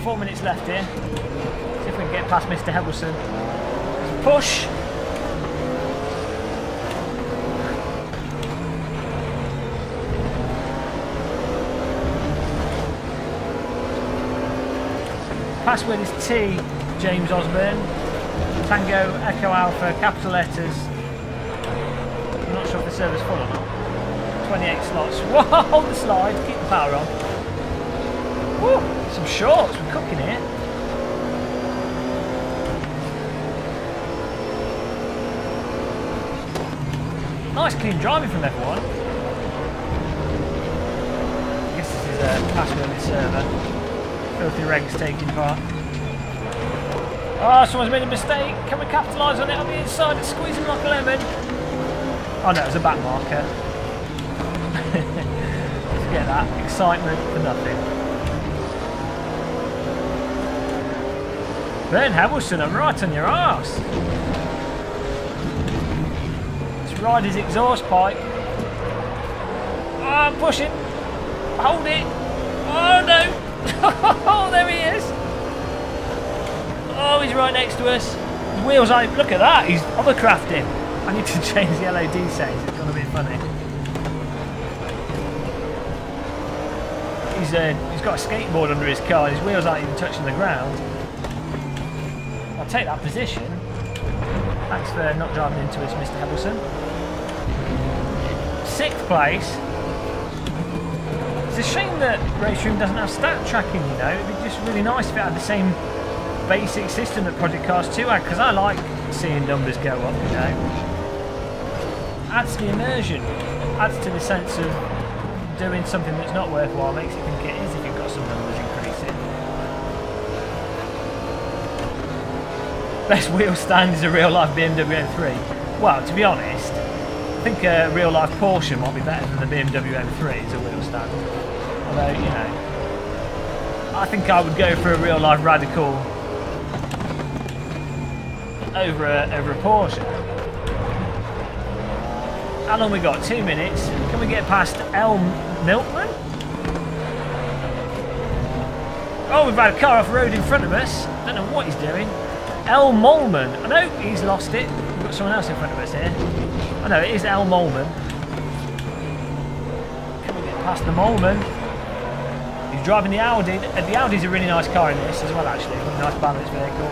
4 minutes left here. See if we can get past Mr. Hebbelson. Push! Password is T, James Osborne. Tango, Echo Alpha, capital letters. I'm not sure if the server's full or not. 28 slots. Whoa, hold the slide, keep the power on. Woo, some shorts, we're cooking here. Nice clean driving from everyone. I guess this is a password in server. Filthy regs taking part. Oh, someone's made a mistake. Can we capitalise on it on the inside and squeeze him like a lemon? Oh no, it was a back marker. Let's get that. Excitement for nothing. Ben Hebbelson, I'm right on your arse. Let's ride his exhaust pipe. Oh, I'm pushing. Hold it. Oh no. Oh, there he is! Oh, he's right next to us. His wheels are... Look at that, he's hovercrafting. I need to change the LOD settings, it's gone a bit funny. He's got a skateboard under his car, his wheels aren't even touching the ground. I'll take that position. Thanks for not driving into us, Mr. Hebbelson. 6th place. It's a shame that Race Room doesn't have stat tracking, you know. It'd be just really nice if it had the same basic system that Project Cars 2 had, because I like seeing numbers go up, you know. Adds to the immersion, adds to the sense of doing something that's not worthwhile, makes it think it is if you Best wheel stand is a real life BMW M3. Well, to be honest, I think a real life Porsche might be better than the BMW M3 as a wheel stand. Although, you know, I think I would go for a real life Radical over a Porsche. How long we got? 2 minutes. Can we get past El Milkman? Oh, we've had a car off the road in front of us. Don't know what he's doing. El Molman. I know he's lost it. We've got someone else in front of us here. I know it is El Molman. Can we get past the Molman? He's driving the Audi. The Audi's a really nice car in this as well, actually. A nice balanced vehicle.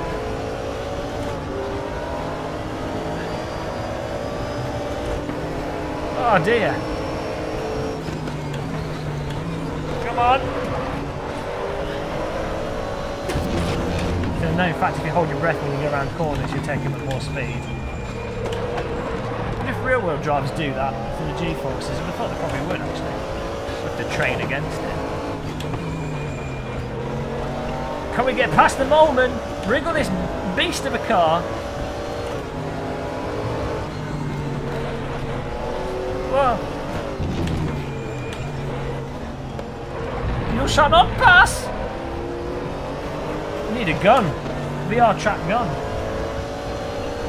Oh dear. Come on. No, in fact, if you hold your breath when you go around corners, you're taking up more speed. But if rear-wheel drives do that for the G-forces, I thought they probably would actually. With the train against it. Can we get past the Molman? Wriggle this beast of a car. Whoa. You shall not pass! We need a gun. VR track gun.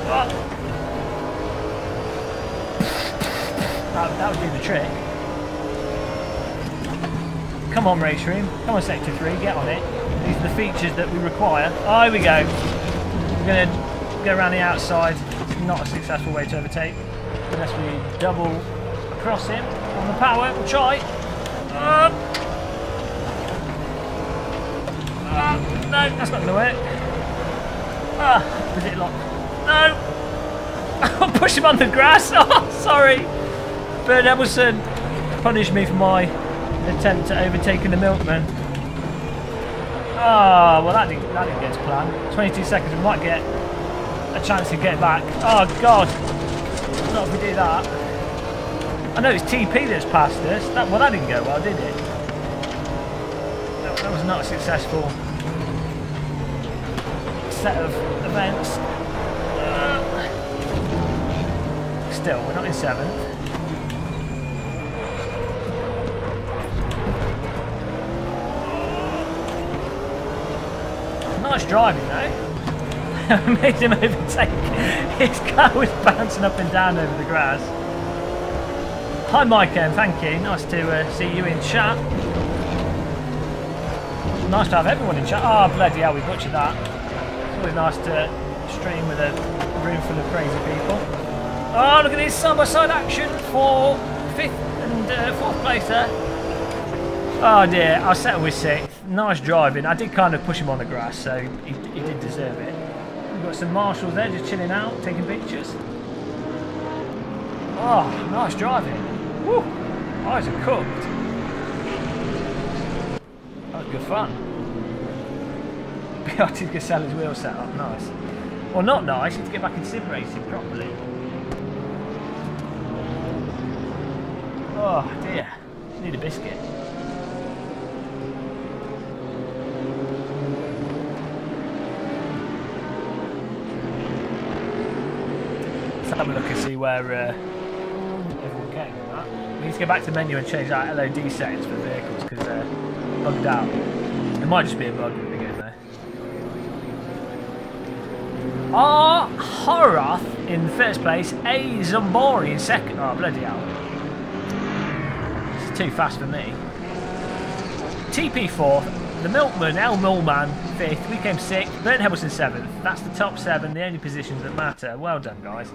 Oh. That would do the trick. Come on, Race Room. Come on, Sector 3. Get on it. These are the features that we require. Oh, here we go. We're going to go around the outside. It's not a successful way to overtake. Unless we double across him on the power. We'll try. No, that's not going to work. Was it locked? No! I'll push him on the grass. Oh, sorry. Bert Emerson punished me for my attempt at overtaking the Milkman. Oh, well that didn't get to plan. 22 seconds, we might get a chance to get back. Oh, God. Not if we do that. I know it's TP that's passed us. That didn't go well, did it? That was not a successful set of events. Still, we're not in 7th. Nice driving though. Made him overtake. His car was bouncing up and down over the grass. Hi Mike M, thank you. Nice to see you in chat. Nice to have everyone in chat. Oh bloody hell, we butchered that. It's always nice to stream with a room full of crazy people. Oh, look at this side-by-side action for 5th and 4th place there. Oh dear, I'll settle with 6th. Nice driving. I did kind of push him on the grass, so he did deserve it. We've got some marshals there just chilling out, taking pictures. Oh, nice driving. Woo! Eyes are cooked. That was good fun. BRT's going to sell his wheel setup. Nice. Well, not nice. You need to get back in sim racing properly. Oh dear. Need a biscuit. Let's have a look and see where everyone's getting on that. We need to go back to the menu and change our LOD settings for the vehicles because they're bugged out. It might just be a bug when we go there. R. Horath in first place, A. Zambori in second. Oh, bloody hell. It's too fast for me. TP 4th, the Milkman, El Mulman 5th, we came 6th, Burnt Hebbleson 7th. That's the top 7, the only positions that matter. Well done, guys.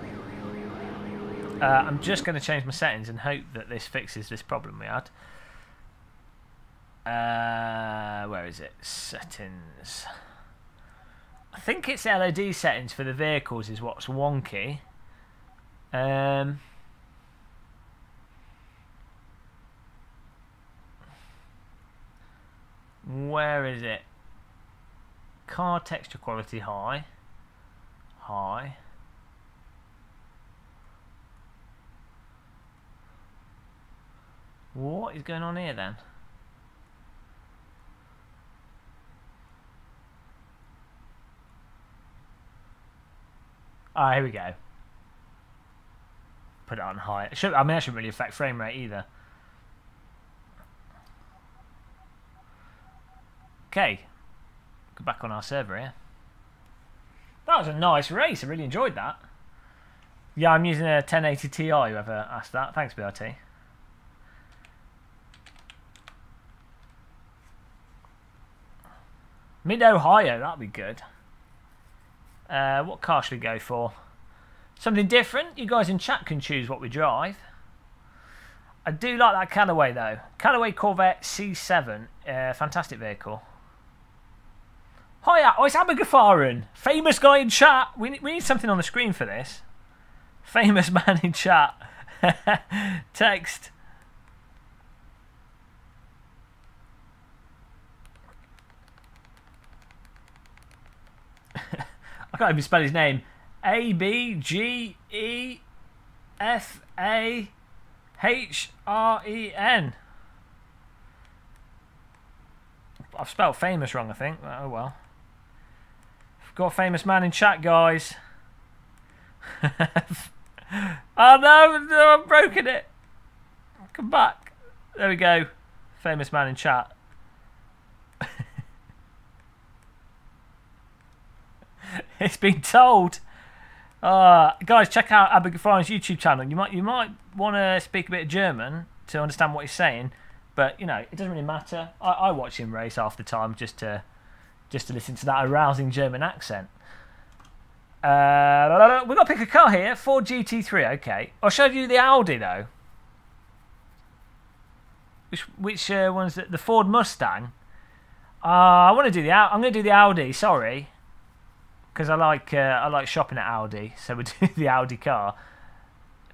I'm just going to change my settings and hope that this fixes this problem we had. Where is it? Settings. I think it's LOD settings for the vehicles is what's wonky. Where is it? Car texture quality high. High. What is going on here then? Oh, here we go. Put it on high. I mean, that shouldn't really affect frame rate either. Okay. Go back on our server here. That was a nice race. I really enjoyed that. Yeah, I'm using a 1080 Ti, whoever asked that. Thanks, BRT. Mid-Ohio, that'd be good. What car should we go for? Something different. You guys in chat can choose what we drive. I do like that Callaway, though. Callaway Corvette C7. Fantastic vehicle. Hiya, it's Abergafarin. Famous guy in chat. We need something on the screen for this. Famous man in chat. Text. I can't even spell his name. Abgefahren. I've spelled famous wrong, I think. Oh well. Got a famous man in chat, guys. Oh no, I've broken it. Come back. There we go. Famous man in chat. It's been told. Guys, check out Abergafarin's YouTube channel. You might want to speak a bit of German to understand what he's saying, but you know it doesn't really matter. I watch him race half the time just to listen to that arousing German accent. We've got to pick a car here. Ford GT3. Okay, I'll show you the Audi though. Which one's the Ford Mustang? I want to do I'm going to do the Audi. Sorry. Because I like shopping at Audi, so we'll do the Audi car.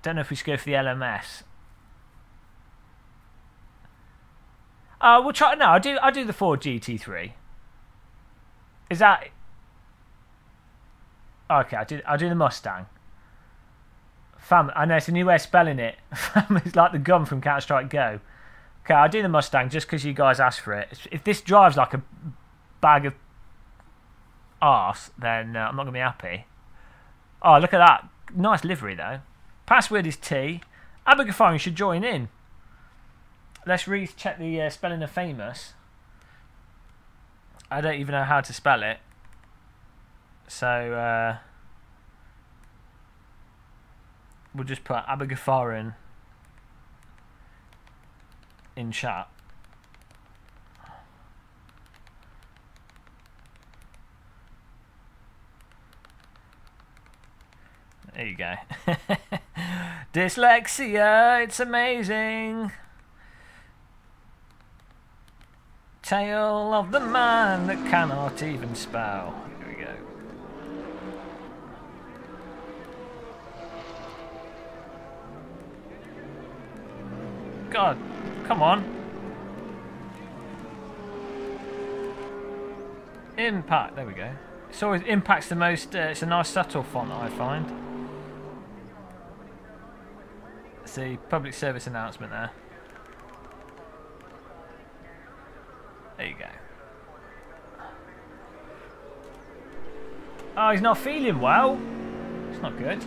Don't know if we should go for the LMS. We'll try. No, I do the Ford GT3. Is that okay? I do the Mustang. I know it's a new way of spelling it. It's like the gun from Counter-Strike Go. Okay, I'll do the Mustang just because you guys asked for it. If this drives like a bag of arse, then I'm not going to be happy. Oh, look at that. Nice livery, though. Password is T. Abergafarin should join in. Let's recheck the spelling of famous. I don't even know how to spell it. So, we'll just put Abergafarin in chat. There you go. Dyslexia, it's amazing. Tale of the man that cannot even spell. Here we go. God, come on. Impact, there we go. It's always Impact's the most, it's a nice subtle font that I find. See, public service announcement there. There you go. Oh, he's not feeling well. It's not good.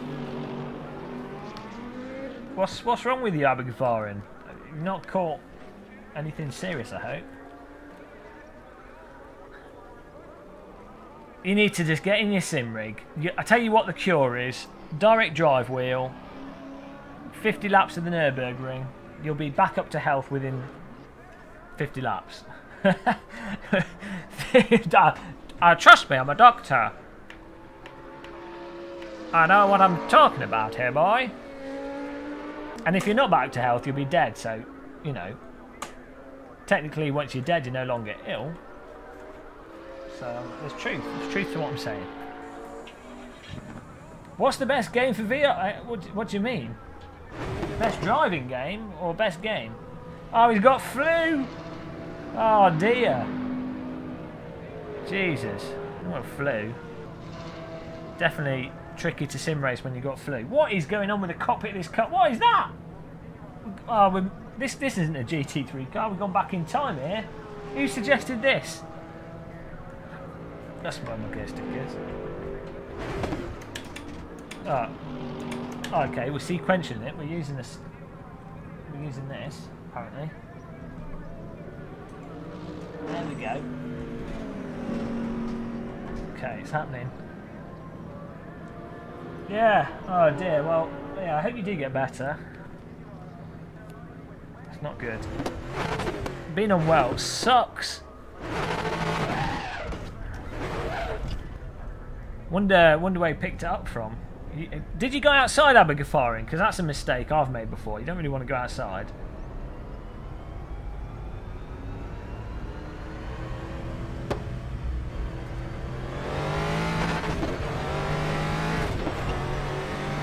What's wrong with you, Abergafarin? You've not caught anything serious, I hope. You need to just get in your sim rig. I tell you what the cure is. Direct drive wheel. 50 laps of the Nürburgring. You'll be back up to health within 50 laps. Trust me, I'm a doctor. I know what I'm talking about here, boy. And if you're not back to health, you'll be dead. So, you know, technically once you're dead, you're no longer ill. So there's truth. There's truth to what I'm saying. What's the best game for VR? What do you mean? Best driving game or best game? Oh, he's got flu. Oh dear. Jesus. What flu? Definitely tricky to sim race when you got flu. What is going on with the cockpit of this car? What is that? Oh, this isn't a GT3 car. We've gone back in time here. Who suggested this? That's where my gear stick is. Oh. Okay, we're sequentially it. We're using this. We're using this apparently. There we go. Okay, it's happening. Yeah. Oh dear. Well, yeah. I hope you do get better. It's not good. Being unwell sucks. Wonder where he picked it up from. Did you go outside Abergafarin? Because that's a mistake I've made before. You don't really want to go outside.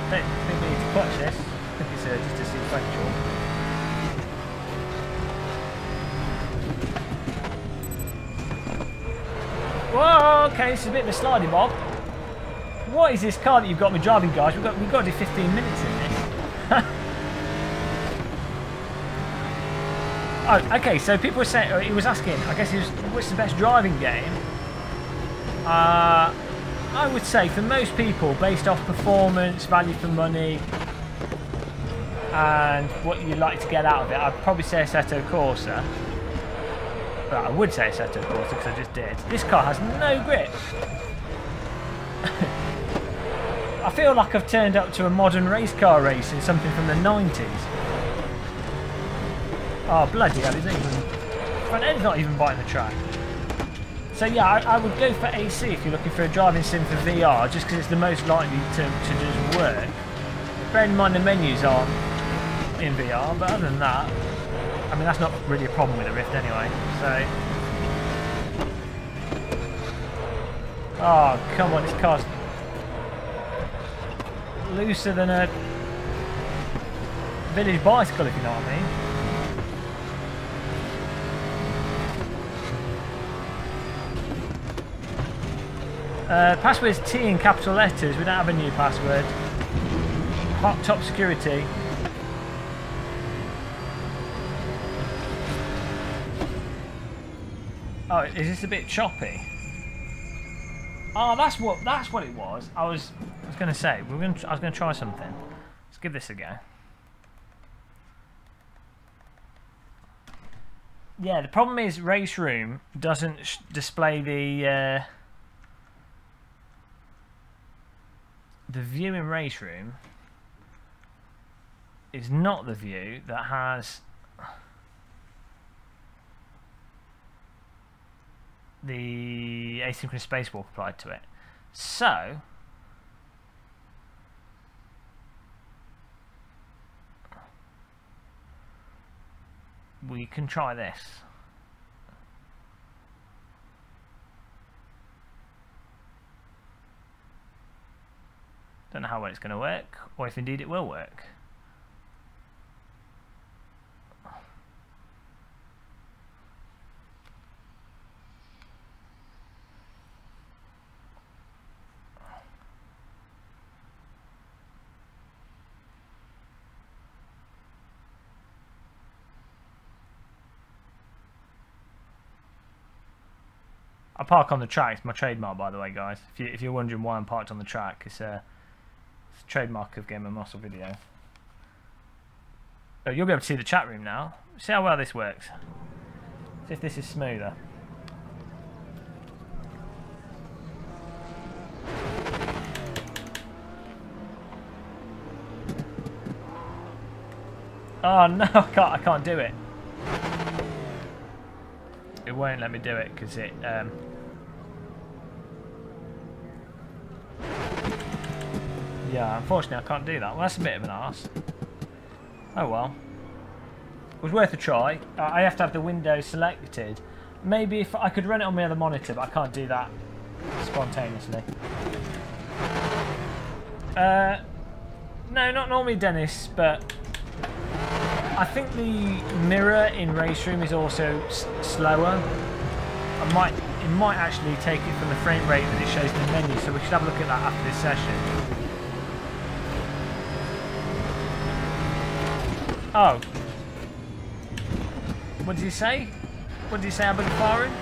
I don't think we need to clutch this. I think it's just a sequential. Whoa, okay, this is a bit of a slidey bob. What is this car that you've got me driving, guys? We've got to do 15 minutes in this. Oh, okay, so people were saying, he was asking, I guess, what's the best driving game? I would say for most people, based off performance, value for money, and what you'd like to get out of it, I'd probably say Assetto Corsa. Well, I would say Assetto Corsa because I just did. This car has no grip. I feel like I've turned up to a modern race car racing, something from the 90s. Oh, bloody hell, it's not even... front end's not even biting the track. So yeah, I would go for AC if you're looking for a driving sim for VR, just because it's the most likely to just work. Bearing in mind the menus aren't in VR, but other than that, I mean, that's not really a problem with the Rift anyway, so... Oh, come on, this car's looser than a village bicycle, if you know what I mean. Password's T in capital letters. We don't have a new password. Hot top security. Oh, is this a bit choppy? Oh, that's what it was. I was going to say I was going to try something. Let's give this a go. Yeah, the problem is Race Room doesn't display the view in Race Room is not the view that has the asynchronous spacewalk applied to it. So we can try this. Don't know how well it's going to work, or if indeed it will work. I park on the track. It's my trademark, by the way, guys. If you're wondering why I'm parked on the track, it's a trademark of Game and Muscle Video. Oh, you'll be able to see the chat room now. See how well this works. See if this is smoother. Oh no, I can't do it. It won't let me do it because it yeah, unfortunately I can't do that. Well, that's a bit of an arse. Oh well. It was worth a try. I have to have the window selected. Maybe if I could run it on my other monitor, but I can't do that spontaneously. No, not normally, Dennis, but I think the mirror in Race Room is also slower. It might actually take it from the frame rate that it shows in the menu, so we should have a look at that after this session. Oh. What did he say? What did he say about the firing?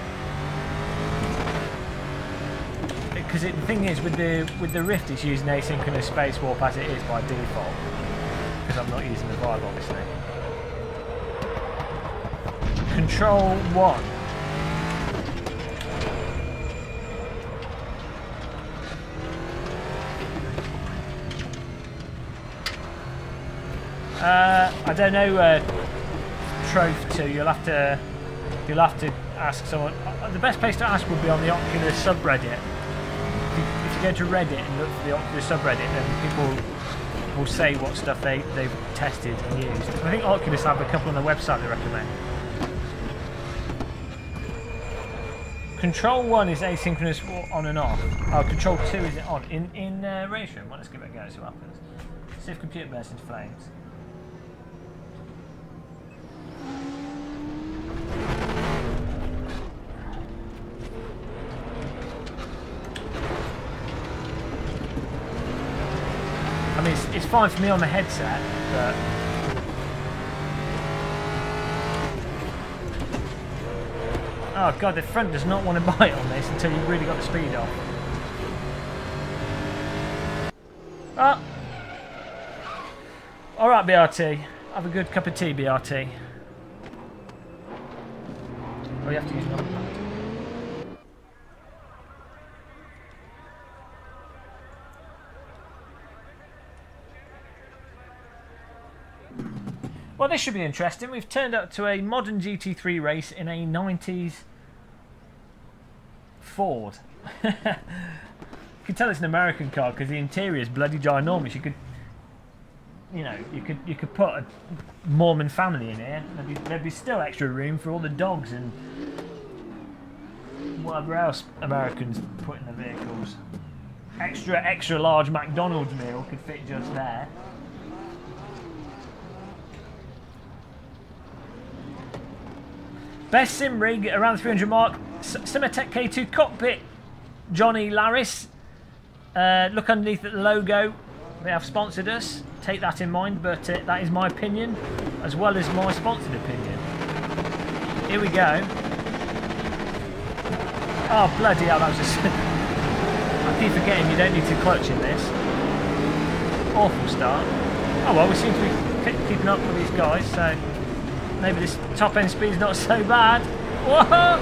because the thing is with the Rift, it's using asynchronous space warp as it is by default. Because I'm not using the Vibe, obviously. Control 1. I don't know, Troph 2. You'll have to ask someone. The best place to ask would be on the Oculus subreddit. If you go to Reddit and look for the Oculus subreddit, then people will say what stuff they've tested and used. I think Oculus have a couple on their website they recommend. Control 1 is asynchronous on and off. Oh, Control 2 is it on in Race Room. Well, let's give it a go. See what happens. See if computer bursts into flames. I mean, it's fine for me on the headset, but oh god, the front does not want to bite on this until you've really got the speed off. Ah! Alright, BRT. Have a good cup of tea, BRT. Oh, you have to use another pad. Well, this should be interesting. We've turned up to a modern GT3 race in a 90s Ford. You can tell it's an American car because the interior is bloody ginormous. You could, you know, you could put a Mormon family in here. There'd be still extra room for all the dogs and whatever else Americans put in their vehicles. Extra large McDonald's meal could fit just there. Best sim rig around the 300 mark. Simracing K2 cockpit. Johnny Laris. Look underneath at the logo. They have sponsored us. Take that in mind, but that is my opinion as well as my sponsored opinion. Here we go. Oh bloody hell! That was just. I keep forgetting you don't need to clutch in this. Awful start. Oh well, we seem to be keeping up with these guys, so. Maybe this top end speed is not so bad. Whoa!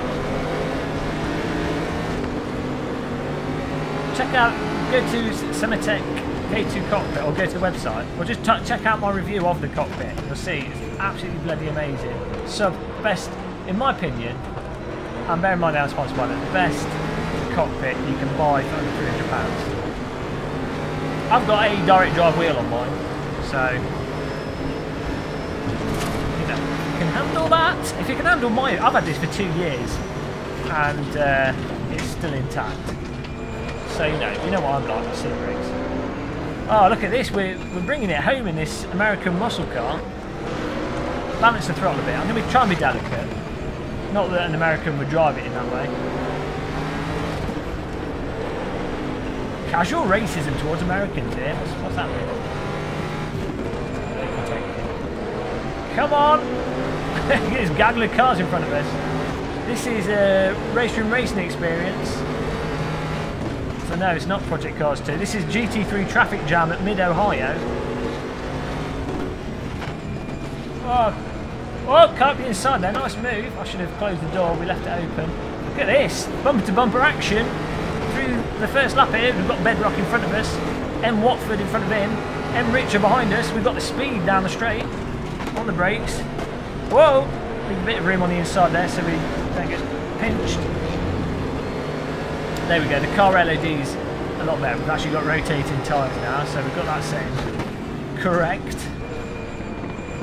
Check out, go to Simracing K2 cockpit or go to the website or just check out my review of the cockpit. You'll see it's absolutely bloody amazing. Best, in my opinion, and bear in mind I'm sponsored by the best cockpit you can buy for under £300. I've got a direct drive wheel on mine, so. Can handle that. If you can handle mine, I've had this for 2 years and it's still intact. So you know what I'm like with sim rigs. Oh look at this, we're bringing it home in this American muscle car. Balance the throttle a bit. I'm going to try and be delicate. Not that an American would drive it in that way. Casual racism towards Americans here. What's that mean? Come on! There's gaggle of cars in front of us. This is a Race Room racing experience. So no, it's not Project Cars 2. This is GT3 traffic jam at Mid-Ohio. Oh, can't be inside there. Nice move. I should have closed the door. We left it open. Look at this. Bumper to bumper action. Through the first lap here, we've got Bedrock in front of us. M. Watford in front of him. M. Richer behind us. We've got the speed down the straight. On the brakes. Whoa! Leave a bit of room on the inside there so we don't get pinched. There we go, the car LED's a lot better. We've actually got rotating tyres now, so we've got that set correct.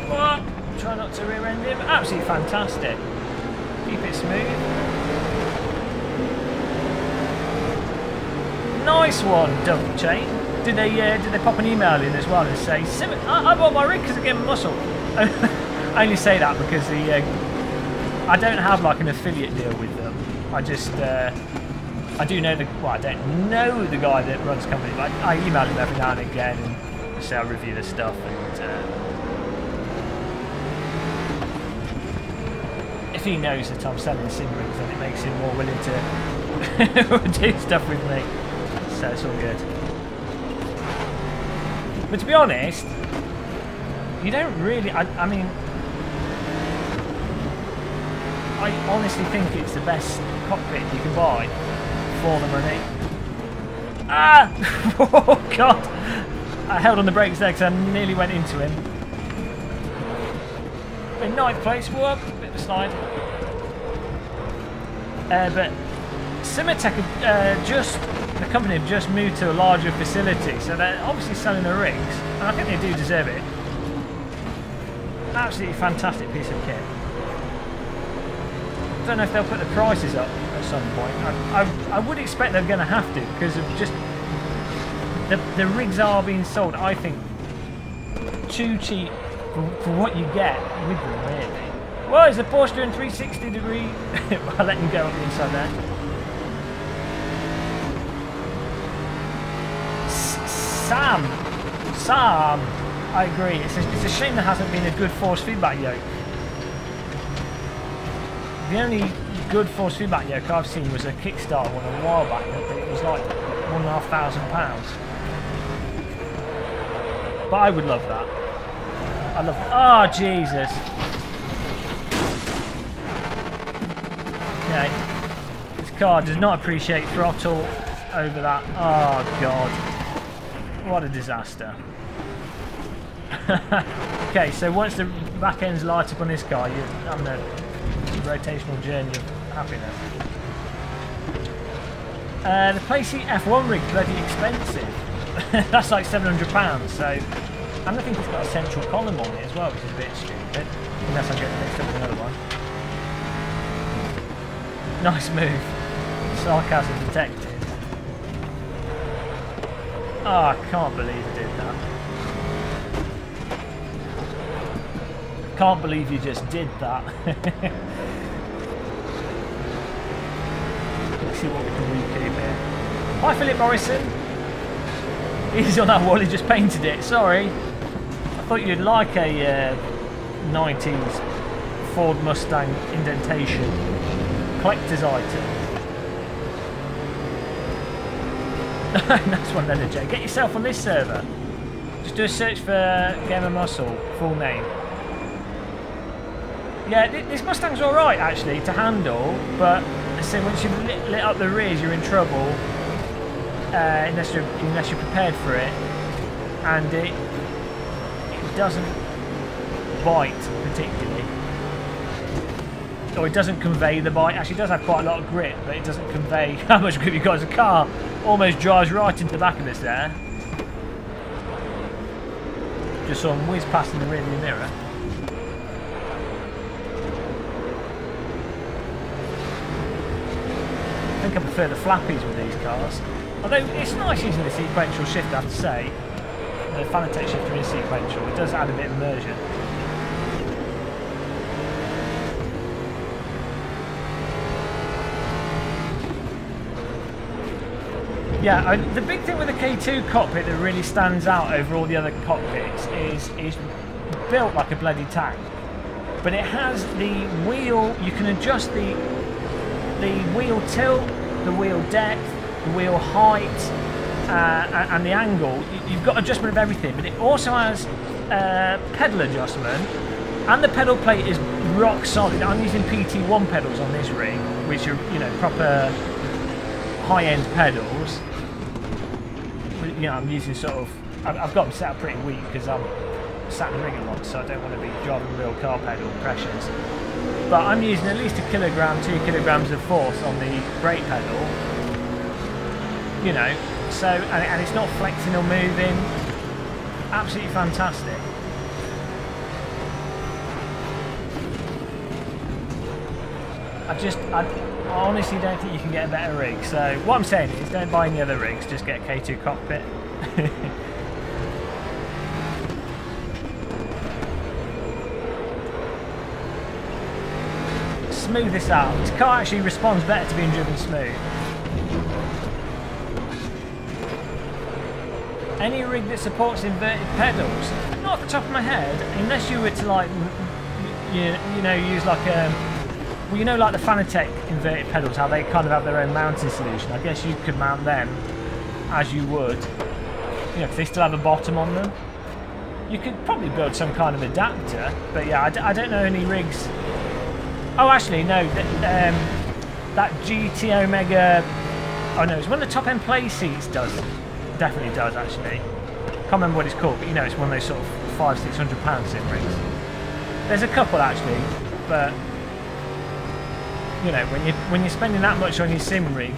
What? Try not to rear end him. Absolutely fantastic. Keep it smooth. Nice one, double chain. Did they pop an email in as well and say, I bought my rig because I get muscle? I only say that because I don't have like an affiliate deal with them. I just I do know I don't know the guy that runs the company, but I email him every now and again and say I review the stuff and if he knows that I'm selling sim rigs, then it makes him more willing to do stuff with me. so it's all good. But to be honest, you don't really, I mean, I honestly think it's the best cockpit you can buy for the money. Ah! Oh god! I held on the brakes there because I nearly went into him. In ninth place, whoop, bit of a slide. But Simracing the company have just moved to a larger facility, so they're obviously selling the rigs, and I think they do deserve it. Absolutely fantastic piece of kit. I don't know if they'll put the prices up at some point. I would expect they're going to have to, because of just the rigs are being sold, I think, too cheap for what you get with them, really. Well, is the Porsche doing 360 degree? I'll let him go on the inside there. Sam, I agree. It's a shame there hasn't been a good force feedback yoke. The only good force feedback yoke I've seen was a Kickstarter one a while back. It was like £1,500. But I would love that. I love that. Oh, Jesus. Okay. This car does not appreciate throttle over that. Oh, God. What a disaster. Okay, so once the back end's light up on this car, you're having a rotational journey of happiness. The Playseat F1 rig's bloody expensive. That's like £700, so... And I think it's got a central column on it as well, which is a bit stupid. Unless I get mixed up with another one. Nice move. Sarcasm detected. Oh, I can't believe I did that. Can't believe you just did that. Let's see what we can recoup here. Hi, Philip Morrison. He's on that wall, he just painted it. Sorry. I thought you'd like a 90s Ford Mustang indentation. Collector's item. Nice one then, Jay. Get yourself on this server. Just do a search for Gamer Muscle, full name. Yeah, this Mustang's alright actually to handle, but I say once you've lit up the rears, you're in trouble. Unless you're prepared for it, and it doesn't bite particularly, or it doesn't convey the bite. Actually, it does have quite a lot of grip, but it doesn't convey how much grip you've got as a car. Almost drives right into the back of us there. Just saw him whiz past in the rearview mirror. I think I prefer the flappies with these cars. Although it's nice using the sequential shift, I have to say. The Fanatec shifter is sequential, it does add a bit of immersion. Yeah, the big thing with the K2 cockpit that really stands out over all the other cockpits is it's built like a bloody tank. But it has the wheel, you can adjust the wheel tilt, the wheel depth, the wheel height, and the angle. You've got adjustment of everything, but it also has pedal adjustment, and the pedal plate is rock solid. I'm using PT1 pedals on this rig, which are, you know, proper high-end pedals. You know, I'm using sort of, I've got them set up pretty weak because I'm sat in the rig a lot, so I don't want to be driving real car pedal pressures. But I'm using at least 1 kilogram, 2 kilograms of force on the brake pedal. You know, so, and it's not flexing or moving. Absolutely fantastic. I honestly don't think you can get a better rig. So what I'm saying is, don't buy any other rigs, just get a K2 cockpit. Smooth this out. This car actually responds better to being driven smooth. Any rig that supports inverted pedals, not off the top of my head, unless you were to like, you know, use like a, well, you know, like the Fanatec inverted pedals, how they kind of have their own mounting solution. I guess you could mount them as you would. You know, 'cause they still have a bottom on them. You could probably build some kind of adapter, but yeah, I don't know any rigs. Oh, actually, no. That GT Omega. Oh no, it's one of the top end play seats does. Definitely does actually. Can't remember what it's called, but you know, it's one of those sort of £500–600 sim rigs. There's a couple actually, but you know, when you're spending that much on your sim rig,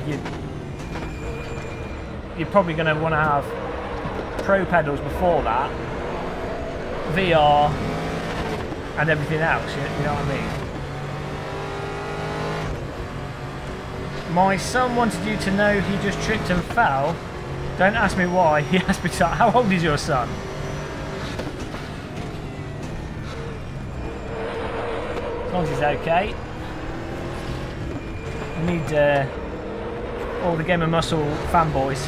you're probably going to want to have pro pedals before that, VR, and everything else. You know what I mean? My son wanted you to know he just tripped and fell. Don't ask me why. He asked me to. How old is your son? As long as he's okay. We need all the Game of Muscle fanboys.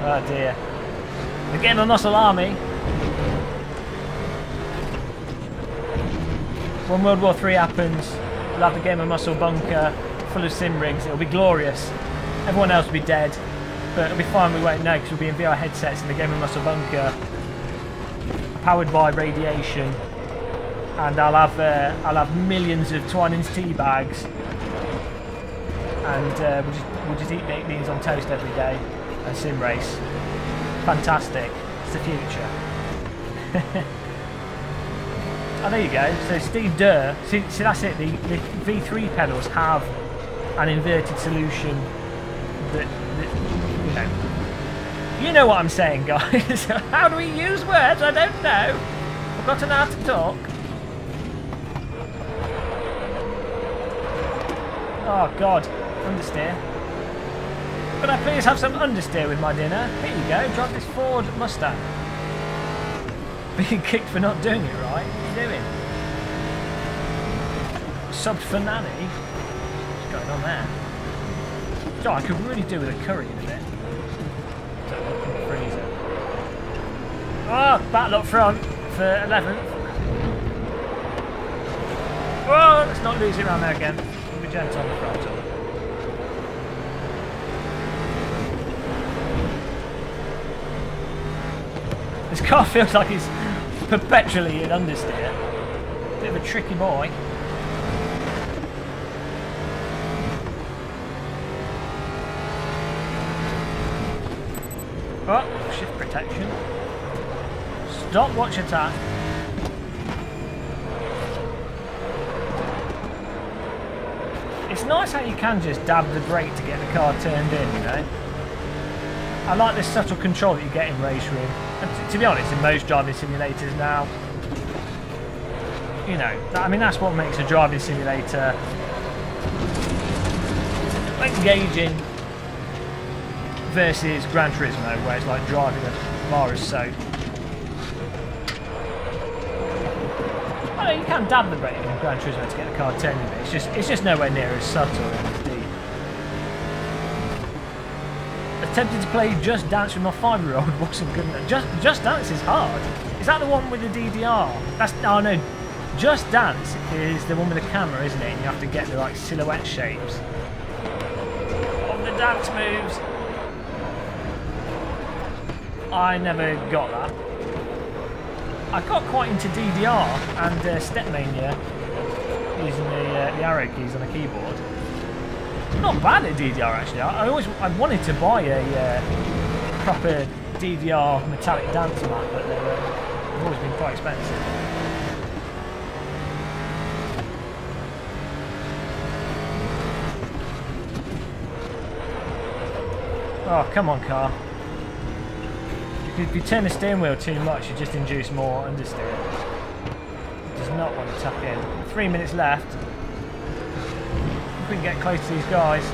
Oh dear. The Game of Muscle army. When World War III happens, we'll have the Game of Muscle bunker full of sim rigs. It'll be glorious. Everyone else will be dead, but it'll be fine. We won't know because we'll be in VR headsets in the Game of Muscle bunker, powered by radiation, and I'll have millions of Twinings tea bags, and we'll just eat baked beans on toast every day and sim race. Fantastic. It's the future. Oh, there you go. So Steve Durr. See that's it. The V3 pedals have an inverted solution that you know what I'm saying, guys. How do we use words? I don't know. I've got to know how to talk. Oh God, understeer. Could I please have some understeer with my dinner? Here you go. Drive this Ford Mustang. Being kicked for not doing it right. What are you doing? Subbed for Nanny. What's going on there? Oh, I could really do with a curry in a bit. Don't look in the freezer. Oh, battle up front for 11th. Whoa, let's not lose it around there again. We'll be gentle on the front. This car feels like it's perpetually in understeer. Bit of a tricky boy. Oh, shift protection. Stop, watch attack. It's nice how you can just dab the brake to get the car turned in, you know. I like this subtle control that you get in Race Room. And to be honest, in most driving simulators now, you know, I mean, that's what makes a driving simulator engaging versus Gran Turismo, where it's like driving a bar of soap. I know you can dab the brake in Gran Turismo to get the car turning, but it's just nowhere near as subtle and as deep. Attempted to play Just Dance with my 5-year-old wasn't good enough. Just Dance is hard. Is that the one with the DDR? Oh no, Just Dance is the one with the camera, isn't it? And you have to get the like silhouette shapes of the dance moves. I never got that. I got quite into DDR and Stepmania using the arrow keys on a keyboard. Not bad at DDR actually. I wanted to buy a proper DDR metallic dance mat, but they've always been quite expensive. Oh, come on, car. If you turn the steering wheel too much, you just induce more understeer. It does not want to tuck in. 3 minutes left. If we can get close to these guys.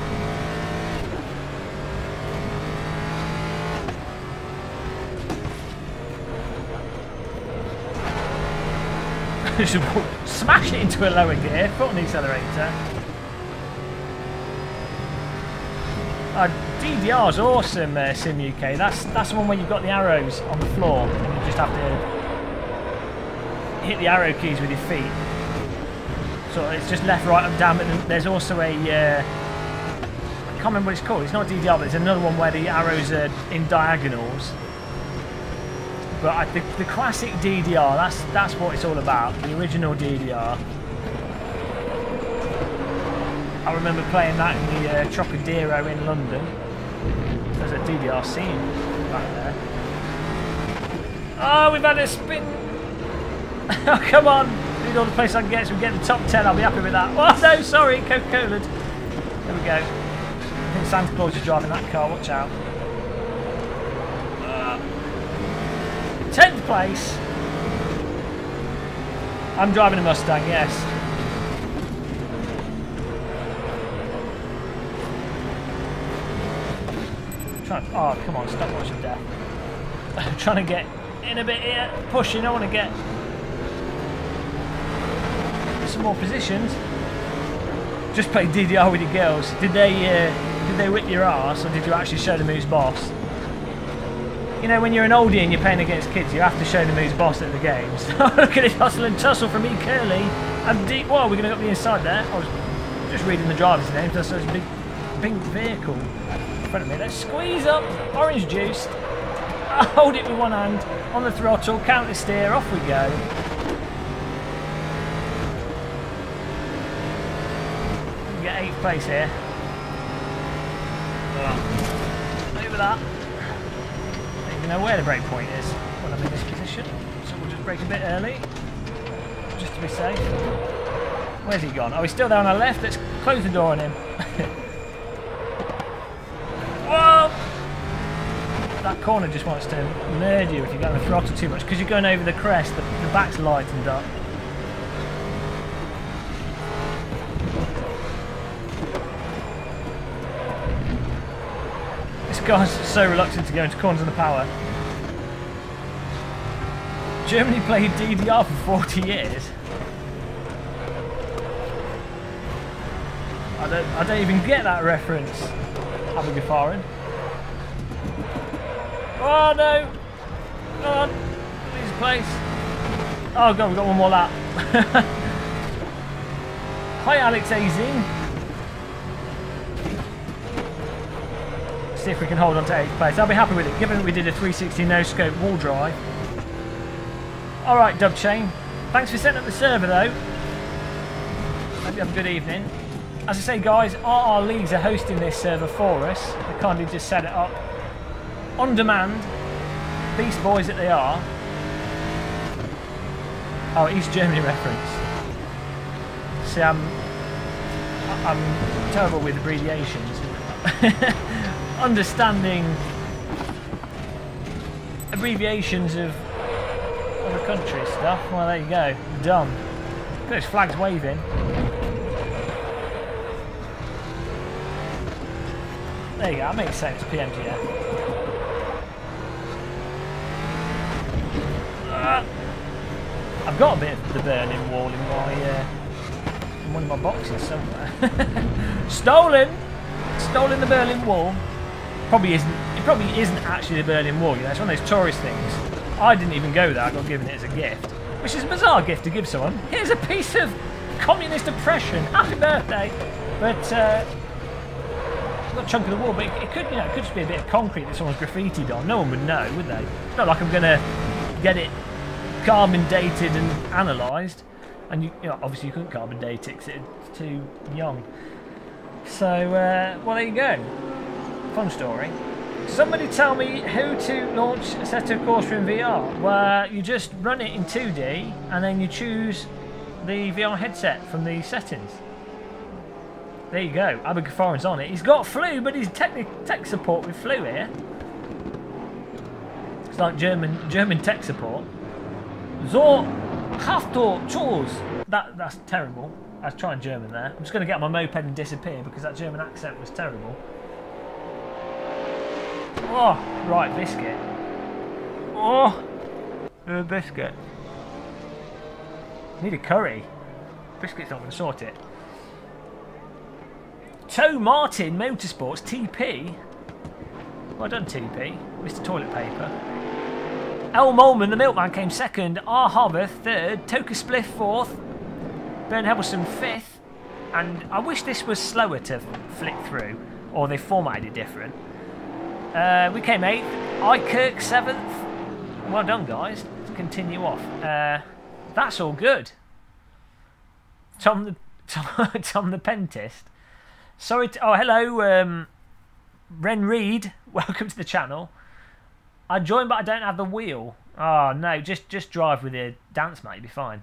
Smash it into a lower gear, foot on the accelerator. DDR's awesome, Sim UK. That's the one where you've got the arrows on the floor and you just have to hit the arrow keys with your feet. So it's just left, right, up, down. But there's also a can't remember what it's called. It's not DDR, but it's another one where the arrows are in diagonals. But the classic DDR, that's what it's all about. The original DDR. I remember playing that in the Trocadero in London. There's a DDR scene back there. Oh, we've had a spin. Oh, come on. Need all the place I can get, so we get the top 10. I'll be happy with that. Oh, no, sorry. Coca-Cola. There we go. I think Santa Claus is driving that car. Watch out. 10th place. I'm driving a Mustang, yes. Oh, come on, stop watching death. I'm trying to get in a bit here. Pushing, I want to get some more positions. Just play DDR with your girls. Did they whip your arse, or did you actually show them who's boss? You know, when you're an oldie and you're playing against kids, you have to show them who's boss at the games. Look at this hustle and tussle from E. Curly and deep. Whoa, we're going to go up the inside there. I was just reading the driver's names. That's such a big pink vehicle in front of me. Let's squeeze up. Orange juiced. Hold it with one hand on the throttle. Counter steer. Off we go. We get 8th place here. Over that. Know where the brake point is when I'm in this position, so we'll just brake a bit early just to be safe. Where's he gone? Oh, he's still there on our left. Let's close the door on him. Whoa! That corner just wants to murder you if you go on the throttle too much, because you're going over the crest. The back's lightened up. Guy's so reluctant to go into corners on the power. Germany played DDR for 40 years. I don't even get that reference. Abigafarin. Oh no! Come on, please place. Oh god, we've got one more lap. Hi Alex Azing. See if we can hold on to 8th place. I'll be happy with it, given that we did a 360 no-scope wall drive. Alright, Dub Chain. Thanks for setting up the server, though. Hope you have a good evening. As I say, guys, RR Leagues are hosting this server for us. They kindly just set it up on demand. Beast boys that they are. Oh, East Germany reference. See, I'm terrible with abbreviations. Understanding abbreviations of other country stuff. Well, there you go. Dumb. Those flags waving. There you go. That makes sense. PMGF. I've got a bit of the Berlin Wall in one of my boxes somewhere. Stolen. Stolen the Berlin Wall. It probably isn't actually the Berlin Wall, you know, it's one of those tourist things. I didn't even go there, I got given it as a gift. Which is a bizarre gift to give someone. Here's a piece of communist oppression. Happy birthday. But not a chunk of the wall, but it could, you know, it could just be a bit of concrete that someone's graffitied on. No one would know, would they? It's not like I'm gonna get it carbon dated and analysed. And you know, obviously you couldn't carbon date it because it's too young. So, well, there you go. Fun story. Somebody tell me how to launch Assetto Corsa in VR. Where you just run it in 2D and then you choose the VR headset from the settings. There you go. Abigafarin's on it. He's got flu, but he's tech support with flu here. It's like German tech support. So, have to choose. That's terrible. I was trying German there. I'm just going to get on my moped and disappear because that German accent was terrible. Oh, right, biscuit. Oh, a biscuit. Need a curry. Biscuit's not going to sort it. Toe Martin Motorsports TP. Well done, TP. Mr. Toilet Paper. El Molman, the milkman, came second. R. Harbour third. Toka Spliff fourth. Ben Hebelson 5th, and I wish this was slower to flick through, or they formatted it different. We came 8th. Ikirk 7th. Well done, guys. Let's continue off. That's all good. Tom the Pentist. Sorry. Oh, hello, Ren Reed. Welcome to the channel. I joined, but I don't have the wheel. Oh no, just drive with the dance mat. You'll be fine.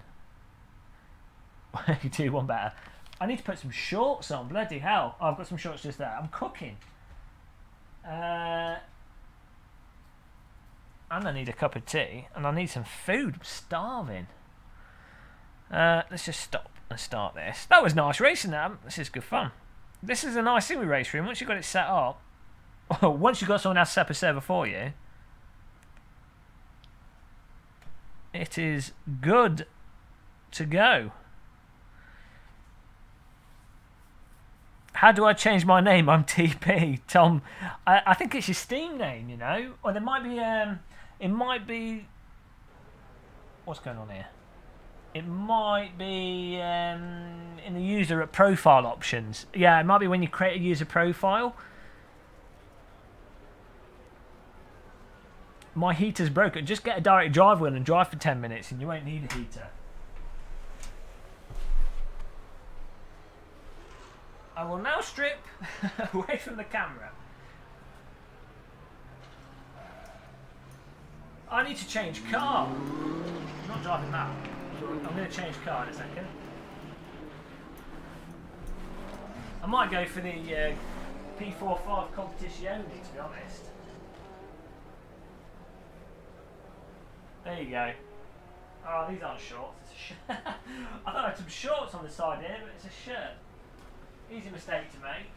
You do one better. I need to put some shorts on. Bloody hell! Oh, I've got some shorts just there. I'm cooking. And I need a cup of tea, and I need some food. I'm starving. Let's just stop and start this. That was nice racing, that. This is good fun. This is a nice thing with race room. Once you've got it set up, once you've got someone else set up a server for you, it is good to go. How do I change my name? I'm TP. Tom, I think it's your Steam name, you know? Or there might be, it might be, what's going on here? It might be in the user profile options. Yeah, it might be when you create a user profile. My heater's broken. Just get a direct drive wheel and drive for 10 minutes and you won't need a heater. I will now strip away from the camera. I need to change car. I'm not driving that. I'm going to change car in a second. I might go for the P45 Competizione, to be honest. There you go. Oh, these aren't shorts. It's a shirt. I thought I had some shorts on the side here, but it's a shirt. Easy mistake to make.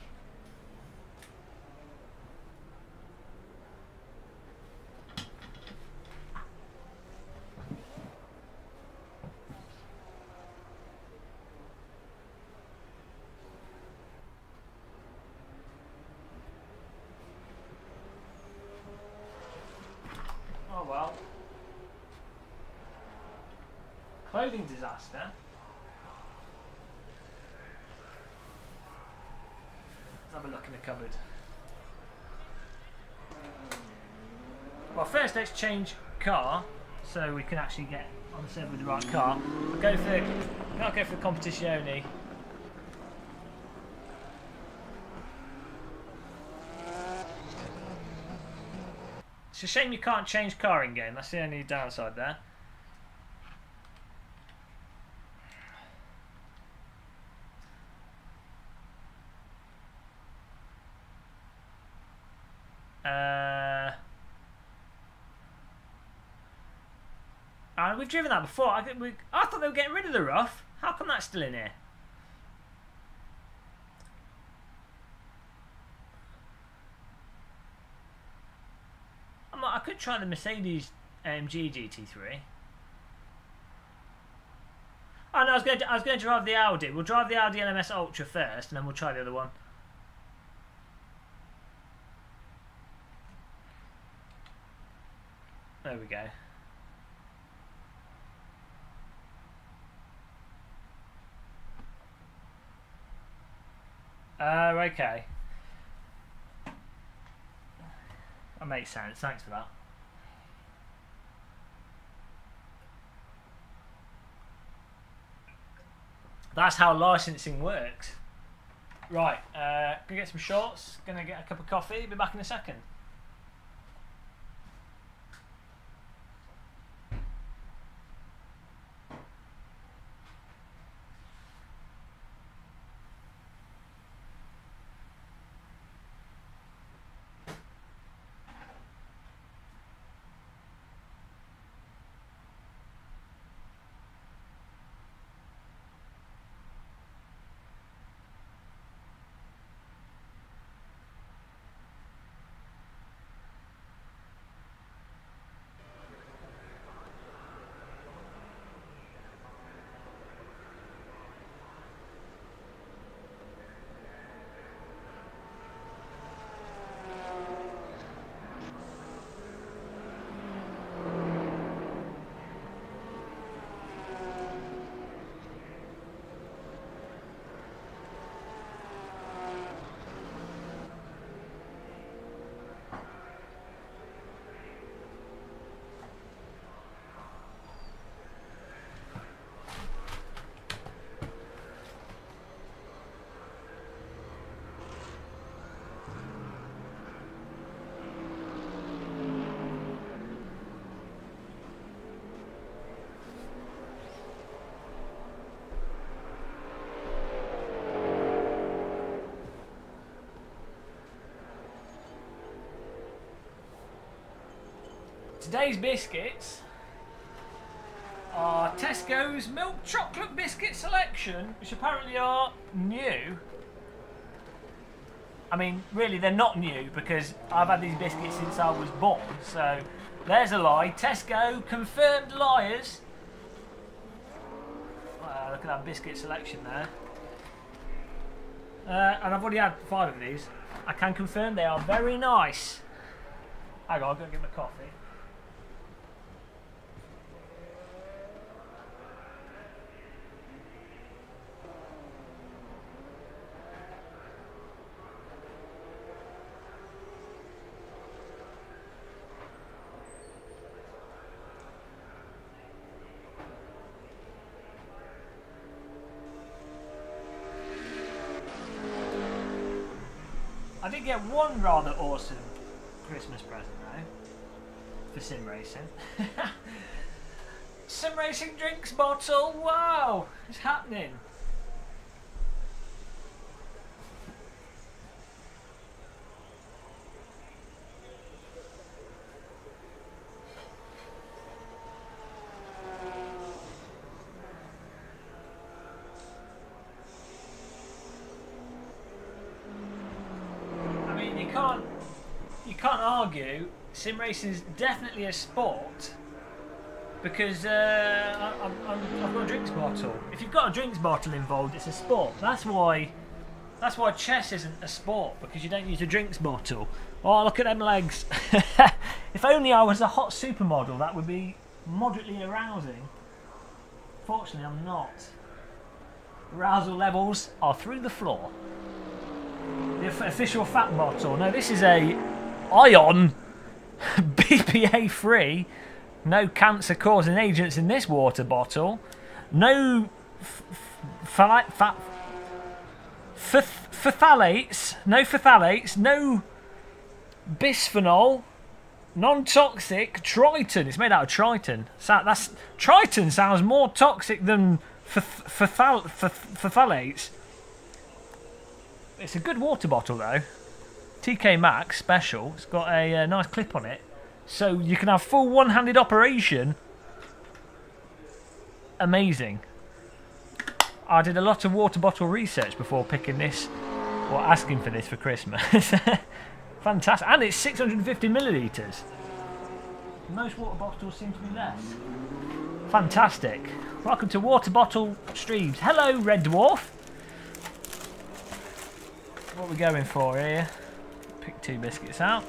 Oh well. Clothing disaster. Let's have a look in the cupboard. Well, first let's change car so we can actually get on the server with the right car. I'll go for Competizione. It's a shame you can't change car in game. That's the only downside there. And we've driven that before. I thought they were getting rid of the rough. How come that's still in here? I could try the Mercedes AMG GT3. Oh no, I was going to drive the Audi. We'll drive the Audi LMS Ultra first, and then we'll try the other one. There we go. Okay. That makes sense. Thanks for that. That's how licensing works. Right, gonna get some shorts, gonna get a cup of coffee, be back in a second. Today's biscuits are Tesco's milk chocolate biscuit selection, which apparently are new. I mean, really, they're not new because I've had these biscuits since I was born. So there's a lie. Tesco confirmed liars. Wow, look at that biscuit selection there. And I've already had 5 of these. I can confirm they are very nice. Hang on, I'll go get my coffee. I did get one rather awesome Christmas present though for sim racing. Sim racing drinks bottle. Wow, it's happening. You can't argue sim racing is definitely a sport because I've got a drinks bottle. If you've got a drinks bottle involved, it's a sport. That's why chess isn't a sport, because you don't use a drinks bottle. Oh, look at them legs. If only I was a hot supermodel, that would be moderately arousing. Fortunately, I'm not. Arousal levels are through the floor. The official fat bottle. No, this is a Ion, BPA free, no cancer causing agents in this water bottle, no phthalates, no bisphenol, non-toxic, Triton. It's made out of Triton. Triton sounds more toxic than phthalates. It's a good water bottle though. TK Maxx special. It's got a nice clip on it, so you can have full one-handed operation. Amazing. I did a lot of water bottle research before picking this or asking for this for Christmas. Fantastic. And it's 650 millilitres. Most water bottles seem to be less. Fantastic. Welcome to Water Bottle Streams. Hello, Red Dwarf. What are we going for here? Pick 2 biscuits out.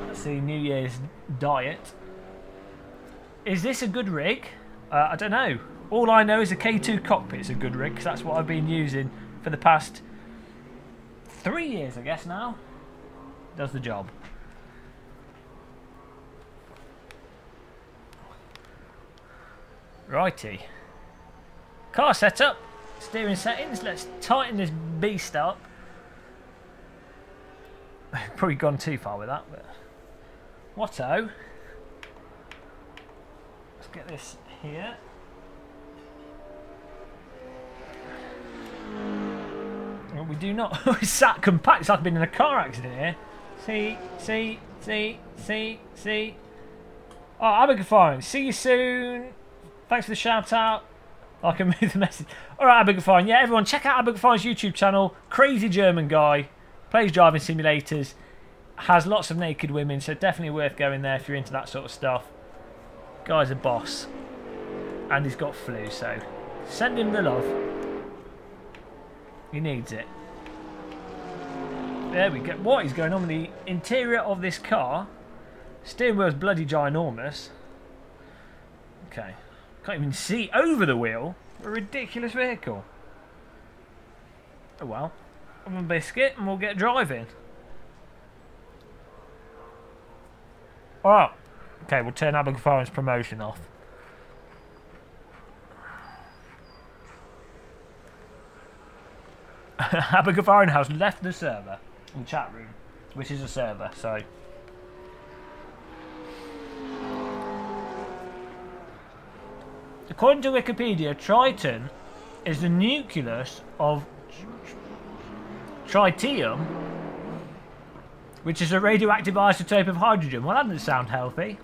Let's see, New Year's diet. Is this a good rig? I don't know. All I know is a K2 cockpit is a good rig, because that's what I've been using for the past 3 years, I guess now. Does the job. Righty. Car setup. Steering settings. Let's tighten this beast up. Probably gone too far with that, but Watto. Let's get this here. Well, we do not. It's sat compact. It's like I've been in a car accident here. See. Oh, Abigail, see you soon. Thanks for the shout out. I can move the message. Alright, Abigail. Yeah, everyone, check out Abigail's YouTube channel. Crazy German guy. Plays driving simulators. Has lots of naked women, so definitely worth going there if you're into that sort of stuff. Guy's a boss. And he's got flu, so send him the love. He needs it. There we go. What is going on with the interior of this car? Steering wheel's bloody ginormous. Okay. Can't even see over the wheel. A ridiculous vehicle. Oh well. Have a biscuit and we'll get driving. Alright. Okay, we'll turn Abigail's promotion off. Abigail has left the server. The chat room. Which is a server, so... According to Wikipedia, Triton is the nucleus of tritium, which is a radioactive isotope of hydrogen. Well, that doesn't sound healthy.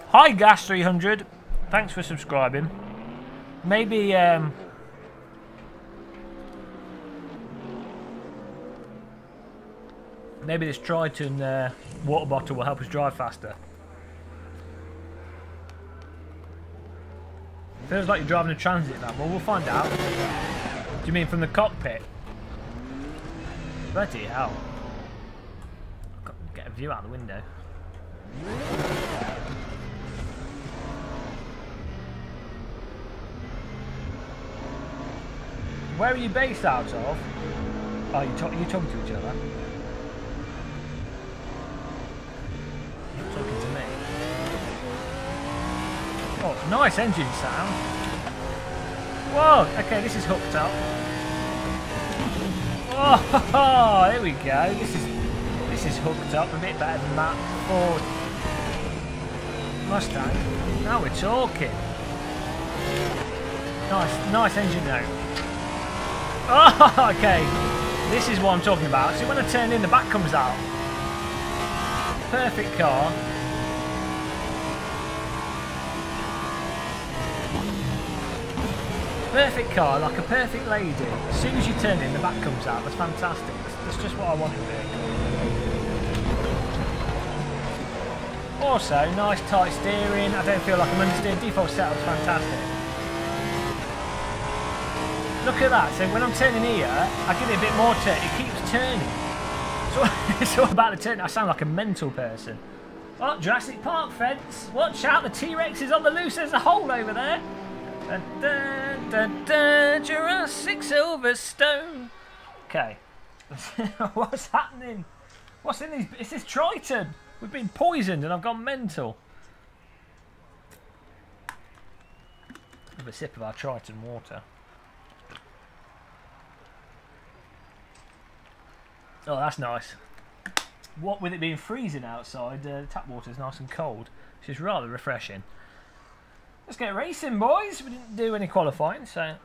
Hi, Gas300. Thanks for subscribing. Maybe, maybe this Triton water bottle will help us drive faster. Feels like you're driving a transit van. Well, we'll find out. Do you mean from the cockpit? Bloody hell. I've got to get a view out the window. Where are you based out of? Oh, you're talking to each other? You're talking to me. Oh, nice engine sound. Whoa, okay, this is hooked up. Oh, here we go. This is hooked up a bit better than that Ford Mustang. Now we're talking. Nice engine note. Oh, okay. This is what I'm talking about. See, when I turn in, the back comes out. Perfect car. Perfect car, like a perfect lady. As soon as you turn in, the back comes out. That's fantastic. That's just what I want in a vehicle. Also, nice tight steering. I don't feel like I'm understeered. Default setup's fantastic. Look at that. So when I'm turning here, I give it a bit more turn. It keeps turning. So it's all about the turn. I sound like a mental person. Oh, Jurassic Park fence. Watch out, the T-Rex is on the loose. There's a hole over there. Dun, dun, dun, dun, Jurassic Silverstone. Okay. What's happening? What's in these? It's this Triton. We've been poisoned and I've gone mental. Have a sip of our Triton water. Oh, that's nice. What with it being freezing outside, the tap water is nice and cold, which is rather refreshing. Let's get racing, boys. We didn't do any qualifying, so.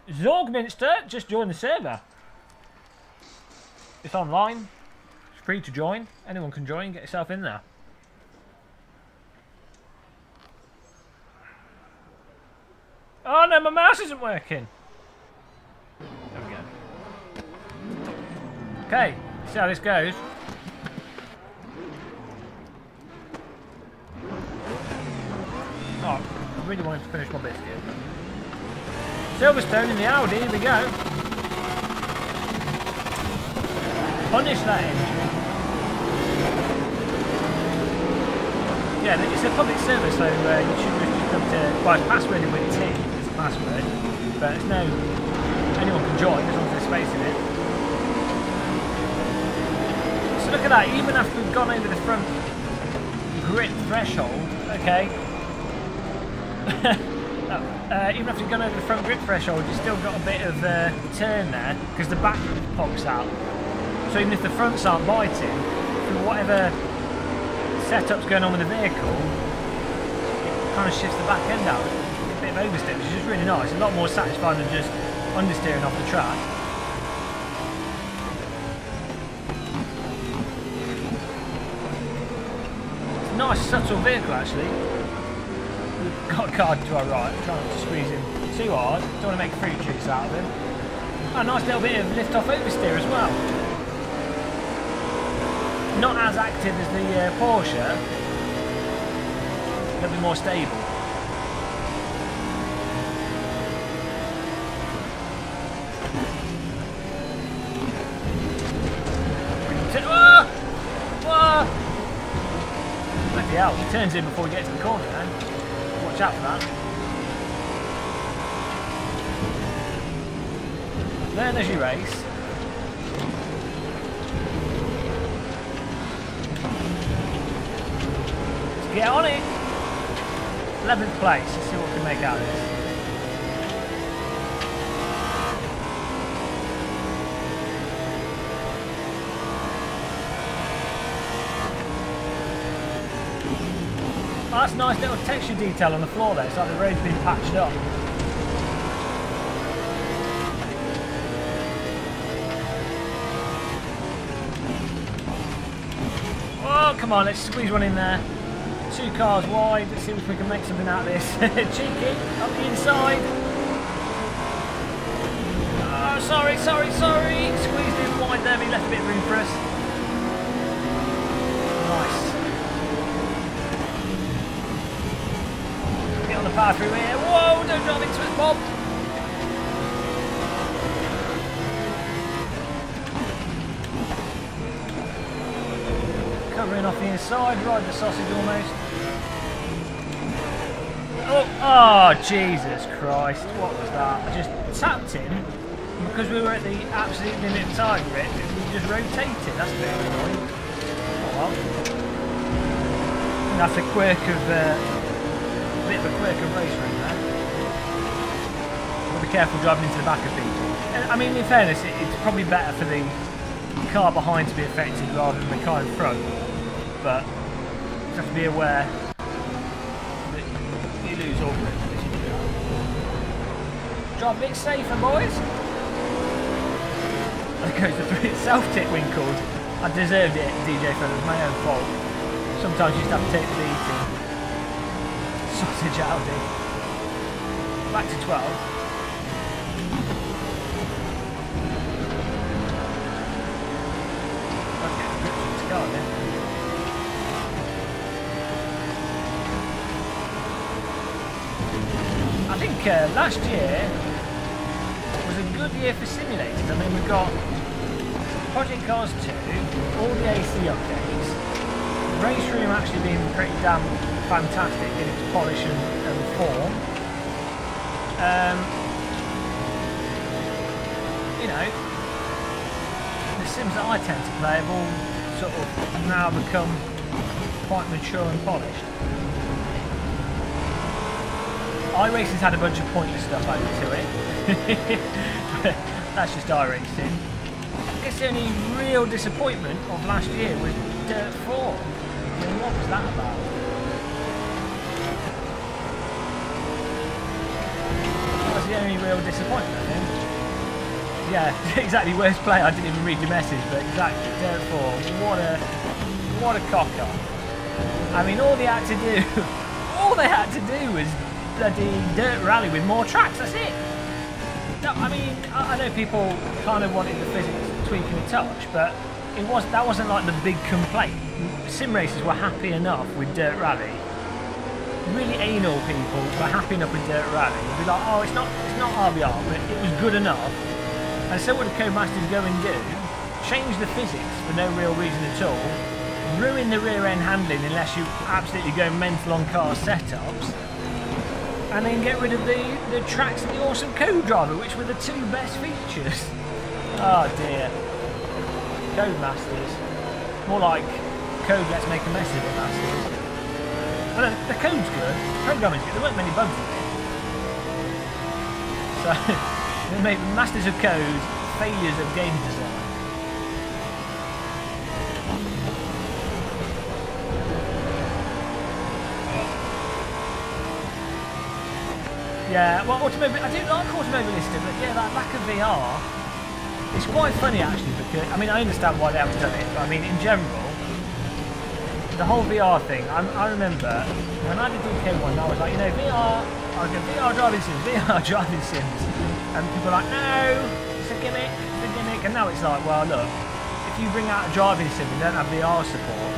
Zorgminster just joined the server. It's online. It's free to join. Anyone can join. Get yourself in there. Oh no, my mouse isn't working. There we go. Okay, see how this goes. Oh, I really wanted to finish my biscuit. Silverstone in the Audi, here we go. Punish that engine. Yeah, it's a public server, so you should just come to, well, it's passworded with T, it's a password, but it's no, anyone can join as long as there's space in it. So look at that, even after we've gone over the front grip threshold, okay, even after you've gone over the front grip threshold, you've still got a bit of turn there, because the back pops out. So even if the fronts aren't biting, through whatever setup's going on with the vehicle, it kind of shifts the back end out. A bit of oversteer, which is just really nice. A lot more satisfying than just understeering off the track. It's a nice, subtle vehicle, actually. We've got a car to our right, trying not to squeeze him too hard. Don't want to make fruit juice out of him. Oh, a nice little bit of lift-off oversteer as well. Not as active as the Porsche, a little bit more stable. Bloody hell, he turns in before he gets to the corner then. Watch out for that. Learn as you race. Get on it! 11th place, let's see what we can make out of this. Oh, that's a nice little texture detail on the floor there, it's like the road's been patched up. come on, let's squeeze one in there. 2 cars wide, let's see if we can make something out of this. Cheeky, up the inside. Oh, sorry. Squeezed in wide there, but he left a bit of room for us. Nice. Get on the power through here. Whoa, don't drive into it, Bob. Covering off the inside, ride the sausage almost. Oh, Jesus Christ, what was that? I just tapped him because we were at the absolute limit of time grip. We just rotated, that's a bit annoying. Oh well. That's a quirk of, a bit of a quirk of race ring there. Got to be careful driving into the back of people. I mean, in fairness, it's probably better for the car behind to be affected rather than the car in front. But you have to be aware that you lose all grip. Drive a bit safer, boys. There goes the self-tip winkled. I deserved it, DJ fellas, my own fault. Sometimes you just have to take the beating. Sausage Audi. Back to 12. I think last year was a good year for simulators. I mean, we got Project Cars 2, all the AC updates, race room actually being pretty damn fantastic in its polish and form. You know, the sims that I tend to play have all sort of now become quite mature and polished. iRacing's had a bunch of pointless stuff added to it. That's just iRacing. I guess the only real disappointment of last year was Dirt 4. I mean, what was that about? That was the only real disappointment, I think. Yeah, exactly, worst play. I didn't even read your message, but exactly, Dirt 4. What a cock-up. I mean, all they had to do was bloody dirt rally with more tracks, that's it. No, I mean, I know people kind of wanted the physics tweaking a touch, but that wasn't like the big complaint. Sim racers were happy enough with dirt rally. Really anal people were happy enough with dirt rally. They'd be like, oh, it's not RBR, but it was good enough. And so what do Codemasters go and do? Change the physics for no real reason at all. Ruin the rear end handling unless you absolutely go mental on car setups. And then get rid of the tracks and the awesome co-driver, which were the 2 best features. Oh dear. Codemasters. More like code let's make a mess of it, masters. Well, the code's good, programming's good, there weren't many bugs in it. So, they made masters of code, failures of game design. Yeah, well, I do like Automobilista, but yeah, that lack of VR, it's quite funny actually, because, I mean, I understand why they haven't done it, but I mean, in general, the whole VR thing, I remember, when I did DK1, I was like, you know, VR, I was going, VR driving sims, and people were like, no, it's a gimmick, and now it's like, well, look, if you bring out a driving sim and don't have VR support,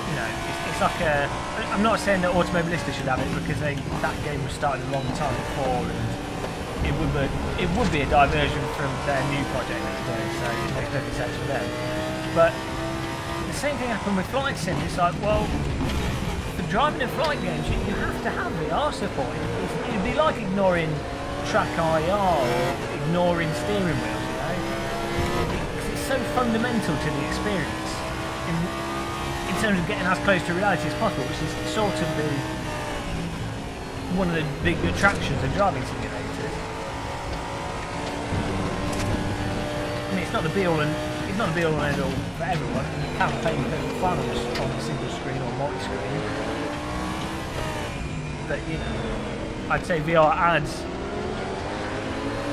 you know, it's like a, I'm not saying that Automobilista should have it because that game was started a long time before and it would be a diversion from their new project that they're doing, so it makes perfect sense for them. But the same thing happened with flight sims. It's like, well, for driving in flight games, you have to have VR support. It'd be like ignoring track IR or ignoring steering wheels, you know? Because it's so fundamental to the experience. In terms of getting as close to reality as possible, which is sort of one of the big attractions of driving simulators. I mean, it's not the be-all and end-all for everyone. You can play perfect fun on a single screen or multi-screen, but you know, I'd say VR adds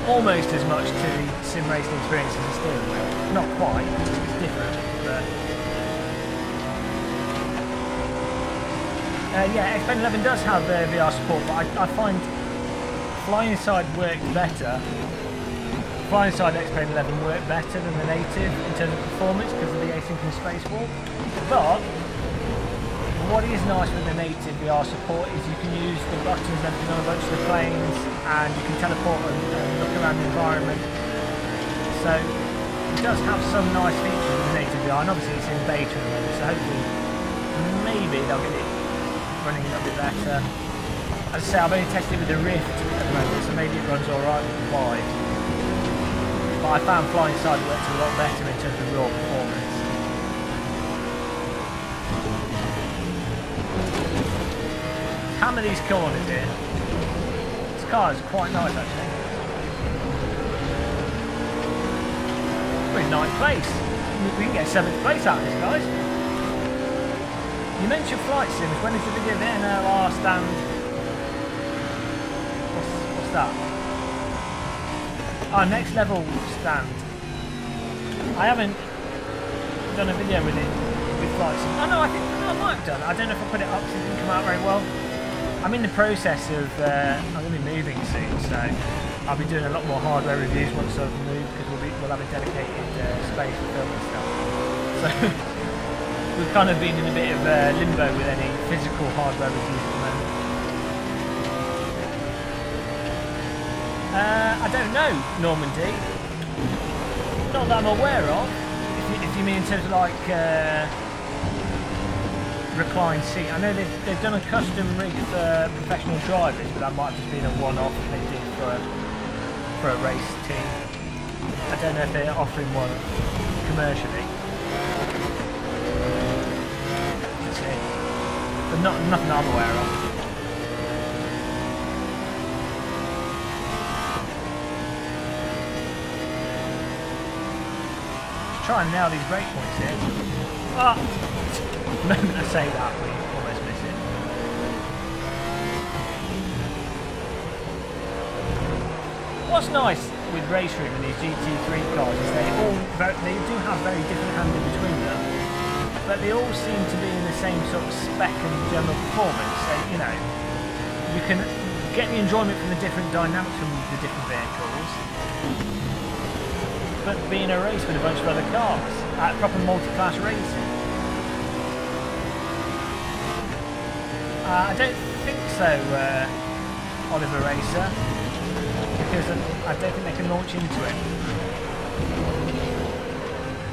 almost as much to the sim racing experience as a steering wheel. Not quite, it's different, but Yeah, X-Plane 11 does have VR support, but I find flying side worked better. Flying side X-Plane 11 worked better than the native in terms of performance because of the asynchronous spacewalk. But what is nice with the native VR support is you can use the buttons and everything on a bunch of the planes, and you can teleport and look around the environment. So it does have some nice features with the native VR, and obviously it's in beta at the moment, so hopefully maybe they'll get it running a little bit better. As I say, I've only tested it with the Rift at the moment, so maybe it runs alright with the Vive. But I found flying side works a lot better in terms of raw performance. Hammer these corners here. This car is quite nice actually. Pretty nice place. We can get 7th place out of this, guys. You mentioned flight sims. When is the video there? NLR stand? What's that? Our next level stand. I haven't done a video with it with flight sim. Oh no, I think I might have done. I don't know if I put it up because it didn't come out very well. I'm in the process of, I'm going to be moving soon, so I'll be doing a lot more hardware reviews once I've moved, because we'll have a dedicated space for filming stuff. So we've kind of been in a bit of limbo with any physical hardware reviews at the moment. I don't know, Normandy. Not that I'm aware of. If you mean in terms of like reclined seat. I know they've done a custom rig for professional drivers, but that might have just been a one-off they did for a race team. I don't know if they're offering one commercially. Let's see. But nothing I'm aware of. Just try and nail these brake points here. Ah! The moment I say that, we almost miss it. What's nice with Race Room and these GT3 cars is they do have very different handling between them, but they all seem to be in the same sort of spec and general performance. So, you know, you can get the enjoyment from the different dynamics from the different vehicles, but be in a race with a bunch of other cars at proper multi-class racing. I don't think so, Oliver Racer, because I don't think they can launch into it.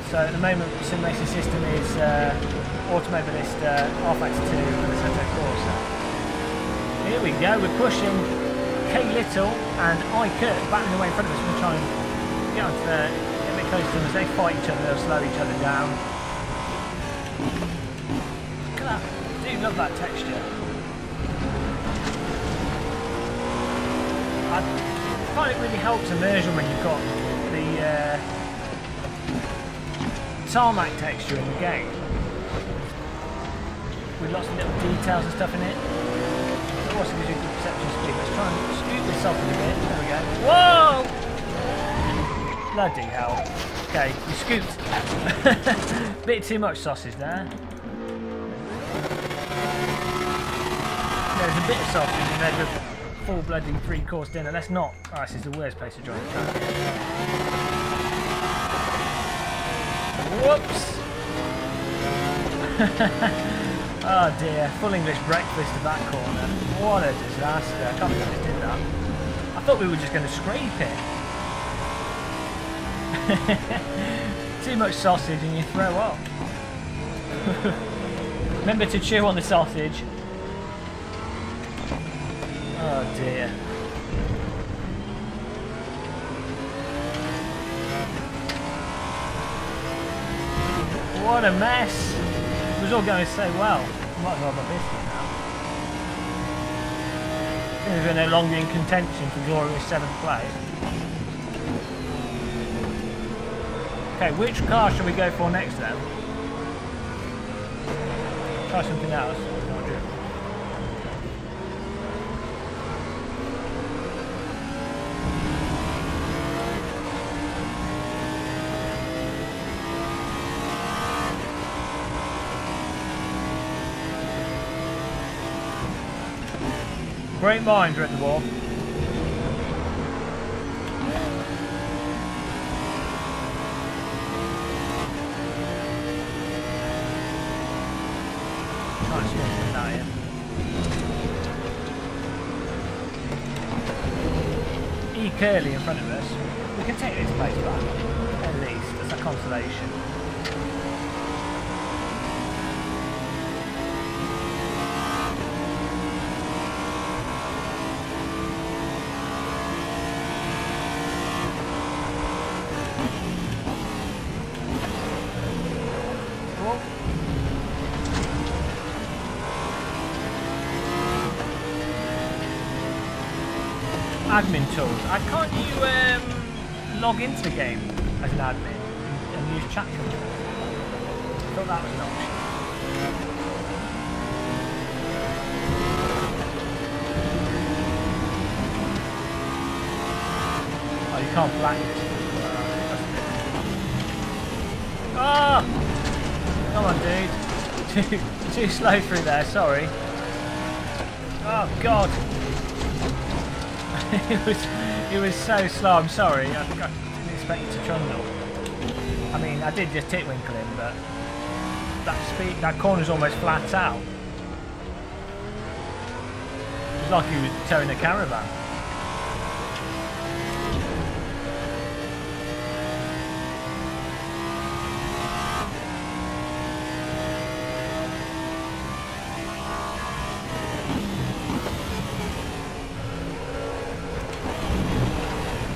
So at the moment the Simracing system is Automobilist, R-Factor 2 and Assetto Corsa. Here we go, we're pushing K Little and I Kurt battling away in front of us. We're going to try and get onto get a bit close to them. As they fight each other, they'll slow each other down. Look at that, I do love that texture. I find it really helps immersion when you've got the tarmac texture in the game, with lots of little details and stuff in it. It also gives you a good perception speed. Let's try and scoot this up a bit. There we go. Whoa! Bloody hell. Okay, you scooped. Bit too much sausage there. There's a bit of sausage in there with full bloody 3-course dinner. Let's not. Oh, this is the worst place to join the track. Whoops! Oh dear, full English breakfast at that corner. What a disaster. I can't believe I just did that. I thought we were just going to scrape it. Too much sausage and you throw up. Remember to chew on the sausage. Oh dear. What a mess! It was all going so well. I might as well have my biscuit now. I think we're no longer in contention for glorious 7th place. Okay, which car should we go for next then? Try something else. Great minds are at the wall. Can't see anything now yet. E Curly in front of us. We can take this place back, at least, as a consolation. Admin tools. Can't you log into the game as an admin and use chat control? I thought that was an option. Oh, you can't blacklist. Ah! Come on, dude. Too slow through there. Sorry. Oh God. It was so slow. I'm sorry. I didn't expect you to trundle. I mean, I did just titwinkle him, but that corner's almost flat out. It was like he was towing a caravan.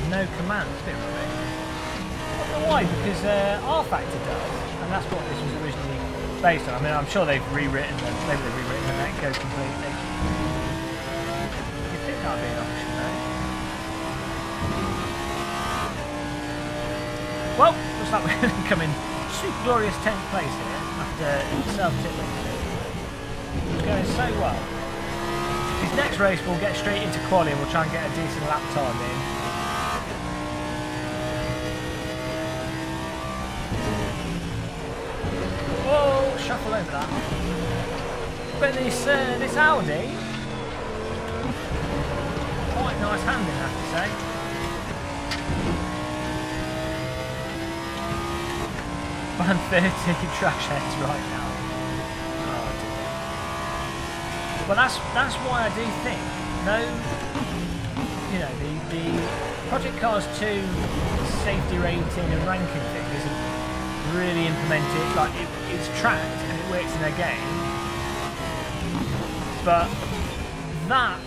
No commands, a bit rubbish. I don't know why, because R Factor does, and that's what this was originally based on. I mean, I'm sure they've rewritten them, maybe they've rewritten the netcode completely. You'd think that would be an option, though. Well, looks like we're going to come in super glorious 10th place here after self-titling. It's going so well. His next race we'll get straight into quali and we'll try and get a decent lap time in. Whoa, shuffle over that. But this Audi, quite nice handling, I have to say. Ban 30 trash heads right now. Oh dear. Well, that's why I do think the Project Cars 2 safety rating and ranking thing isn't really implemented. Like it's tracked and it works in their game, but that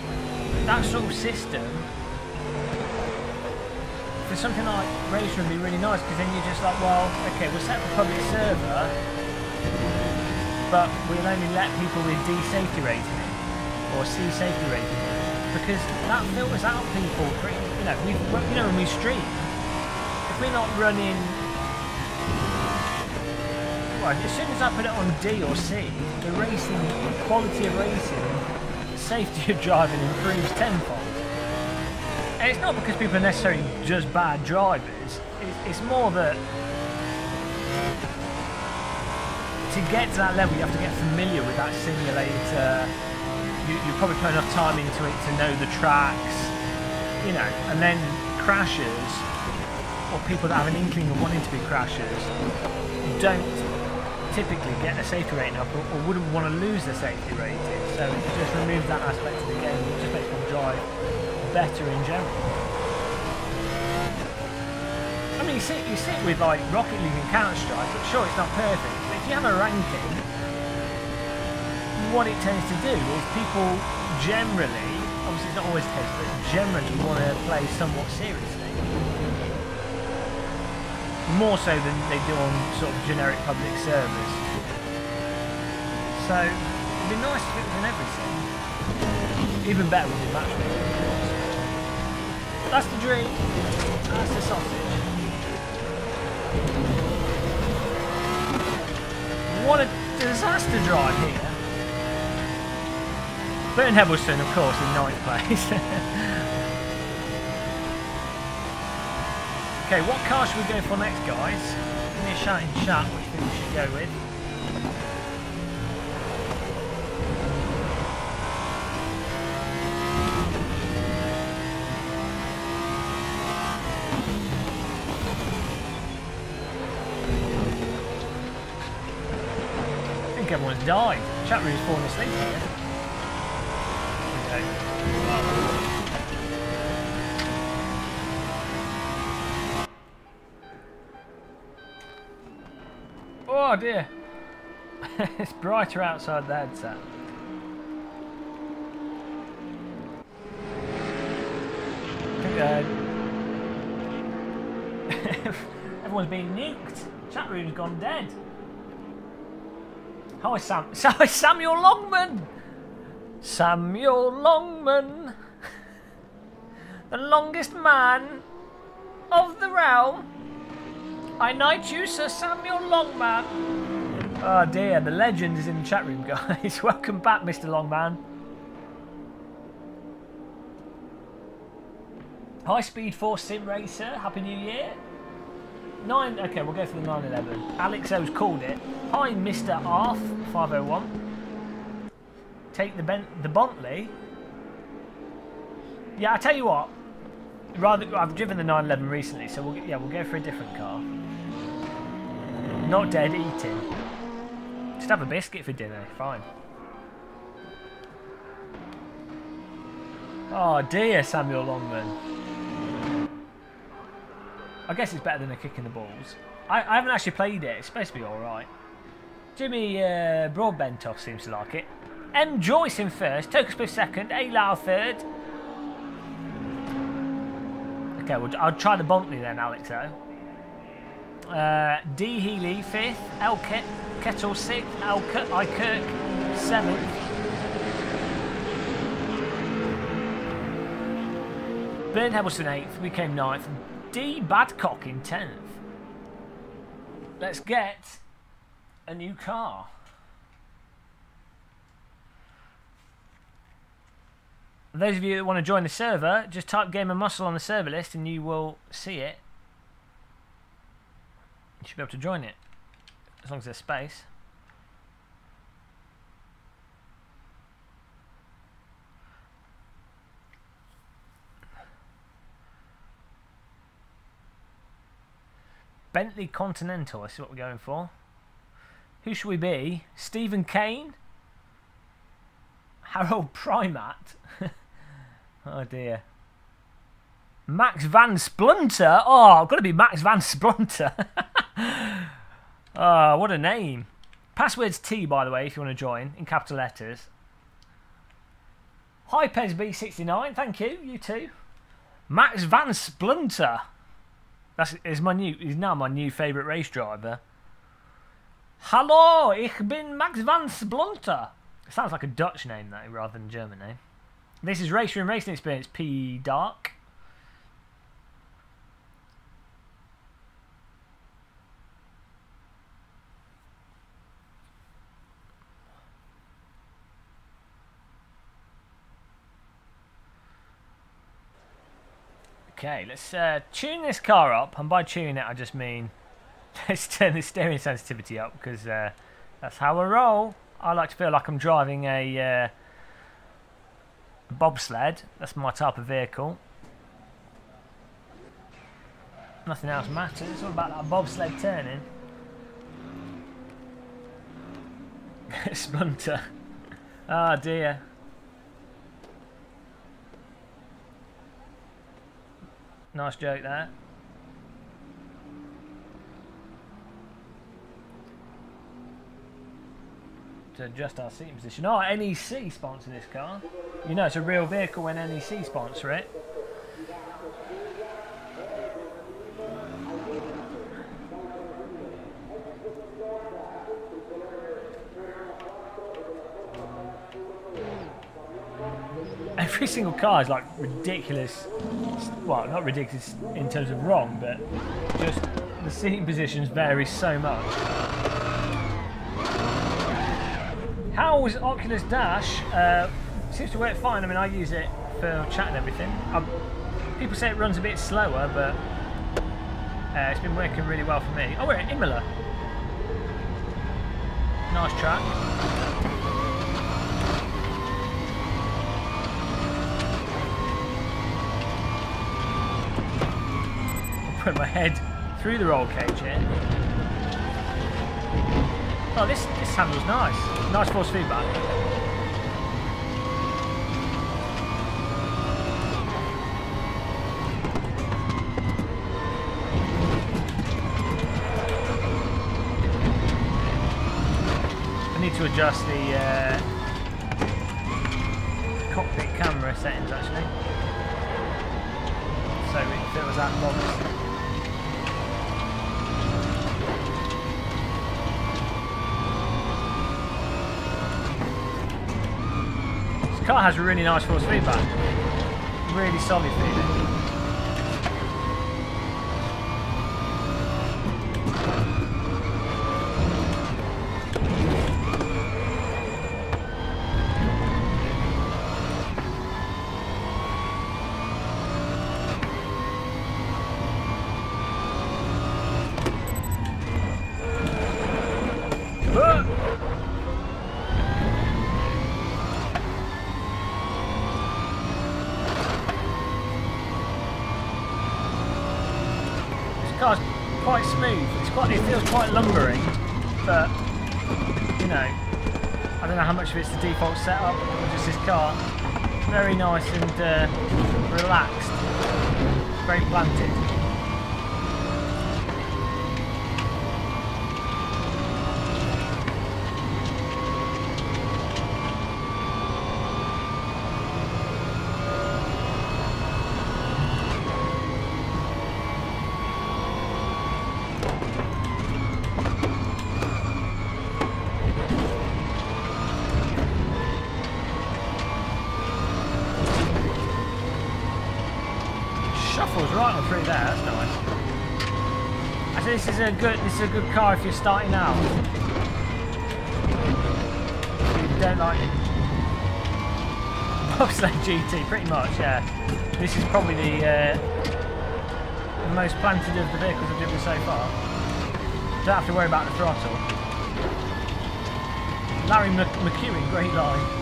sort of system for something like Racer would be really nice, because then you're just like, well, okay, we'll set up a public server, but we'll only let people with D safety rating in or C safety rating in, because that filters out people. When we stream, if we're not running. Well, as soon as I put it on D or C, the quality of racing, safety of driving improves tenfold. And it's not because people are necessarily just bad drivers, it's more that to get to that level you have to get familiar with that simulator. You probably put enough time into it to know the tracks, and then crashers, or people that have an inkling of wanting to be crashers, don't typically get a safety rating up or wouldn't want to lose the safety rating, so it just removes that aspect of the game. It just makes them drive better in general. I mean, you see it with like Rocket League and Counter-Strike, but sure, it's not perfect, but if you have a ranking, what it tends to do is people generally, obviously it's not always the case, but generally want to play somewhat seriously. More so than they do on sort of generic public servers. So it'd be nice if it was in everything. Even better with the matchmaking, of course. That's the dream. That's the sausage. What a disaster drive here. Burton Hebbleston, of course, in 9th place. Okay, what car should we go for next, guys? Give me a shout in chat which thing we should go with. think everyone's died. Chat room's falling asleep here. Okay. Oh dear. It's brighter outside the headset. Everyone's been nuked. Chat room's gone dead. Hi Sam. Samuel Longman. Samuel Longman. The longest man of the realm. I knight you, Sir Samuel Longman. Oh dear, the legend is in the chat room, guys. Welcome back, Mr. Longman. High Speed Force Sim Racer, Happy New Year. Okay, we'll go for the 911. Alex O's called it. Hi, Mr. Arf 501. Take the Bentley. Yeah, I tell you what. I've driven the 911 recently, so we'll go for a different car. Not dead, eating. Just have a biscuit for dinner, fine. Oh dear, Samuel Longman. I guess it's better than a kick in the balls. I haven't actually played it. It's supposed to be alright. Jimmy Broadbentoff seems to like it. M. Joyce in first. Tokuspliff second. A. Lau third. Okay, well, I'll try the Bentley then, Alexo. D. Healy fifth. L. Kettle sixth. I. Kirk seventh. Burn Hebbleson eighth. We came ninth. D. Badcock in 10th. Let's get a new car. Those of you that want to join the server, just type Game of Muscle on the server list and you will see it. You should be able to join it, as long as there's space. Bentley Continental, I see what we're going for. Who should we be? Stephen Kane? Harold Primat? Oh dear. Max Van Splunter? Oh, got to be Max Van Splunter. Oh, what a name. Password's T, by the way, if you want to join, in capital letters. Hi, PesB69, thank you, you too. Max Van Splunter. He's now my new favourite race driver. Hallo, ich bin Max Van Splunter. It sounds like a Dutch name, though, rather than a German name. This is Racer and Racing Experience P. Dark. Okay, let's tune this car up, and by tuning it I just mean let's turn the steering sensitivity up, because that's how I roll. I like to feel like I'm driving a bobsled. That's my type of vehicle. Nothing else matters. It's all about that bobsled turning. Splunter. Oh dear. Nice joke there. To adjust our seating position. Oh, NEC sponsor this car. You know it's a real vehicle when NEC sponsor it. Every single car is like ridiculous. Well, not ridiculous in terms of wrong, but just the seating positions vary so much. How's Oculus Dash? Seems to work fine. I mean, I use it for chat and everything. People say it runs a bit slower, but it's been working really well for me. Oh, we're at Imola. Nice track. Put my head through the roll cage here. Oh, this handle's nice. Nice force feedback. I need to adjust the cockpit camera settings actually, so it fills that box. This car has really nice force feedback, really solid feeling. Car's quite smooth. It feels quite lumbering, but you know, I don't know how much of it's the default setup or just this car. Very nice and relaxed, very planted. Shuffles right on through there. That's nice. I think this is a good car if you're starting out. If you don't like Porsche GT, pretty much, yeah. This is probably the most planted of the vehicles I've driven so far. Don't have to worry about the throttle. Larry McEwen, great line.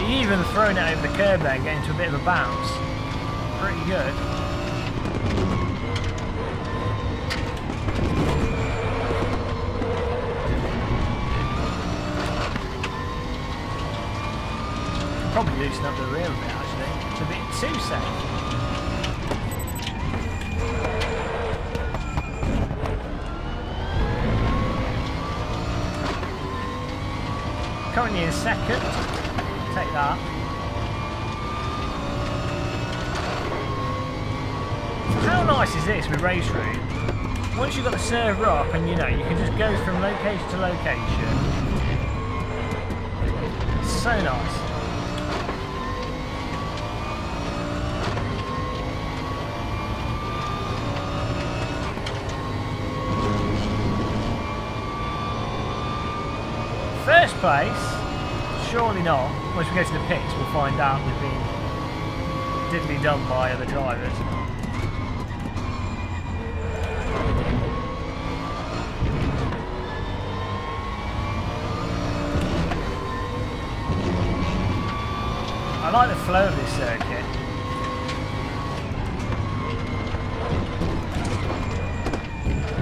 Even throwing it over the curb there, getting to a bit of a bounce. Pretty good. Probably loosen up the rear a bit actually. It's a bit too safe. Currently in second. Take that. How nice is this with race room? Once you've got the server up and you know, you can just go from location to location. It's so nice. First place? Surely not. Once we go to the pits, we'll find out we've been diddly done by other drivers. I like the flow of this circuit.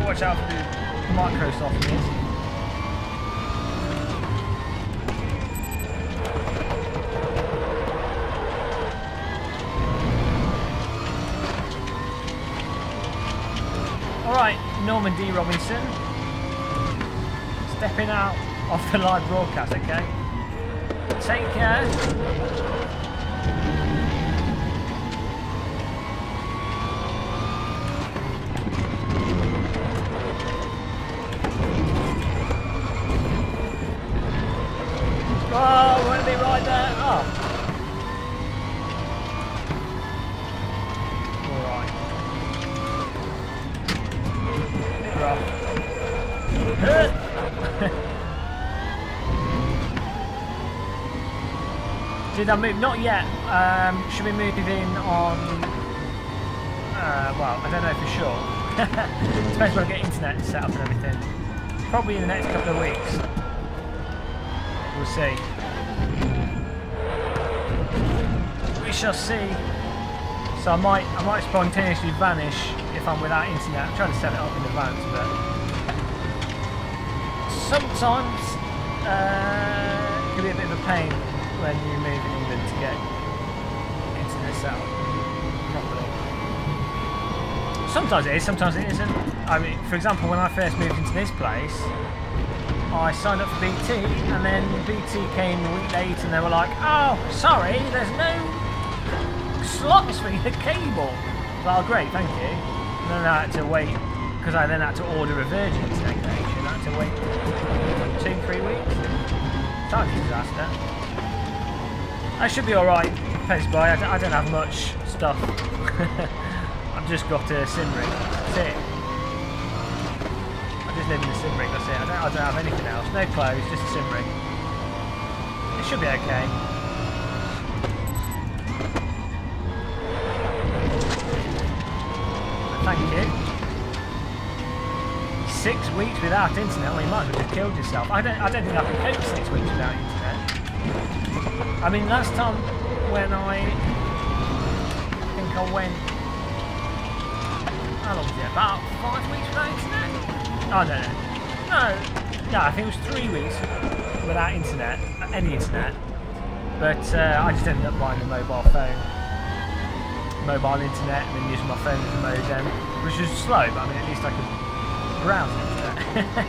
Watch out for the micro softness. Alright, Norman D. Robinson, stepping out of the live broadcast, okay? Take care. Oh, won't be right there. Oh. Did I move? Not yet. Should we move in on... well, I don't know for sure. Depends when I get internet set up and everything. Probably in the next couple of weeks. We'll see. We shall see. So I might spontaneously vanish if I'm without internet. I'm trying to set it up in advance, but sometimes it can be a bit of a pain when you move in England to get internet set up properly. Sometimes it is, sometimes it isn't. I mean, for example, when I first moved into this place, I signed up for BT, and then BT came a week late, and they were like, "Oh, sorry, there's no slots for your cable." Well, great, thank you. And then I had to wait, because I then had to order a Virgin internet connection. I had to wait 2-3 weeks. That was a disaster. I should be alright, pace by. I don't have much stuff. I've just got a Simracing. That's it. I just live in a Simracing. That's it. I don't have anything else. No clothes, just a Simracing. It should be okay. Thank you. 6 weeks without internet. Well, you might have just killed yourself. I don't think I can cope 6 weeks without internet. I mean, last time when I think I went, how long was it? About 5 weeks without internet? Oh no, I think it was 3 weeks without internet, any internet. But I just ended up buying a mobile internet, and then using my phone as a modem, which was slow, but I mean, at least I could browse the internet.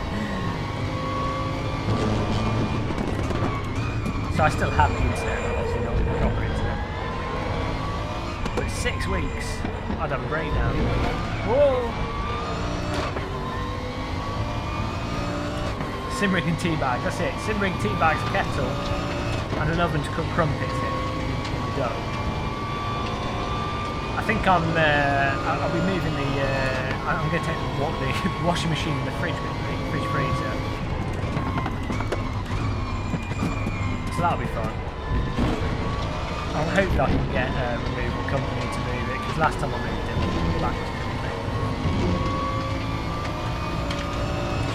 So I still have the internet, obviously not the proper internet. But 6 weeks, I'd have a breakdown. Whoa! Simracing tea bags, that's it. Simracing tea bags, a kettle, and an oven to cook crumpets in the dough. I think I'll be moving the. I'm going to take the washing machine and the fridge with me, fridge freezer. So that'll be fun. I hope that I can get a removal company to move it, because last time I moved it, the back was killing me.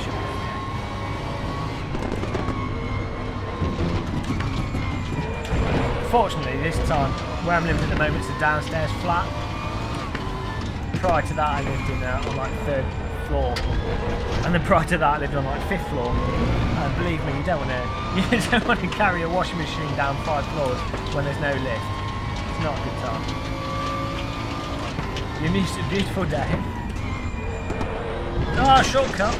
Should be okay. Fortunately, this time, where I'm living at the moment is a downstairs flat. Prior to that, I lived in on like 3rd floor, and then prior to that, I lived on like 5th floor. And believe me, you don't want to carry a washing machine down 5 floors when there's no lift. It's not a good time. You missed a beautiful day. Ah, shortcut.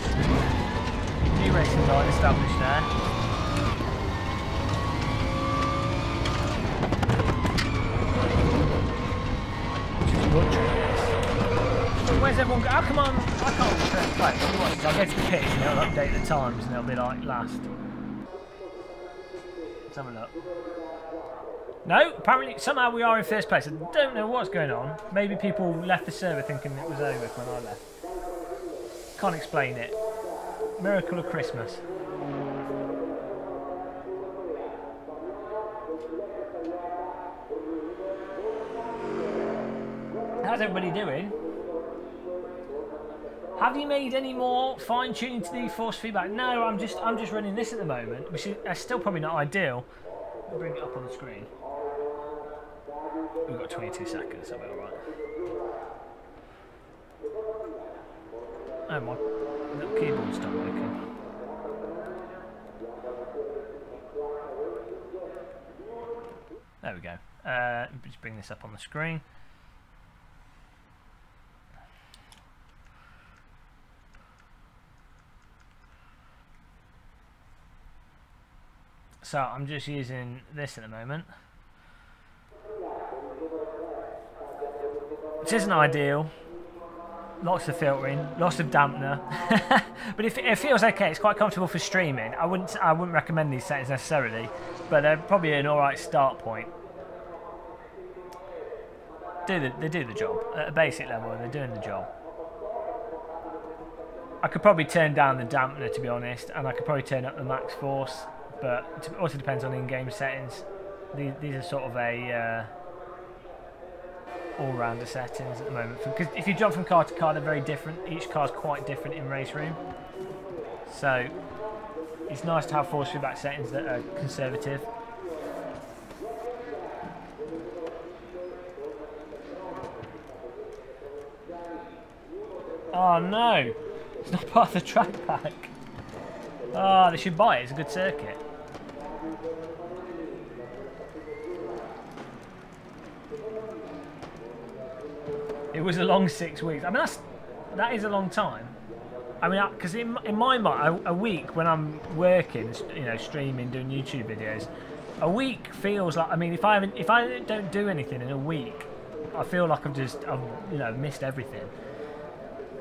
New racing line established there. Where's everyone go? How come I can't be first place? I'll get to the pitch and it'll update the times and it'll be like last. Let's have a look. No, apparently somehow we are in first place. I don't know what's going on. Maybe people left the server thinking it was over when I left. Can't explain it. Miracle of Christmas. How's everybody doing? Have you made any more fine-tuning to the force feedback? No, I'm just running this at the moment, which is still probably not ideal. I'll bring it up on the screen. We've got 22 seconds, so we're alright. Oh, my little keyboard's not working. There we go. Just bring this up on the screen. So I'm just using this at the moment, which isn't ideal. Lots of filtering, lots of dampener, but it feels okay. It's quite comfortable for streaming. I wouldn't recommend these settings necessarily, but they're probably an alright start point. They do the job at a basic level, and they're doing the job. I could probably turn down the dampener, to be honest, and I could probably turn up the max force. But it also depends on in-game settings. These are sort of a all-rounder settings at the moment. Because if you jump from car to car, they're very different. Each car's quite different in race room. So it's nice to have force feedback settings that are conservative. Oh no, it's not part of the track pack. Oh, they should buy it. It's a good circuit. It was a long 6 weeks. I mean, that is a long time. I mean, because in my mind, a week when I'm working, you know, streaming, doing YouTube videos, a week feels like. I mean, if I don't do anything in a week, I feel like I've you know, missed everything.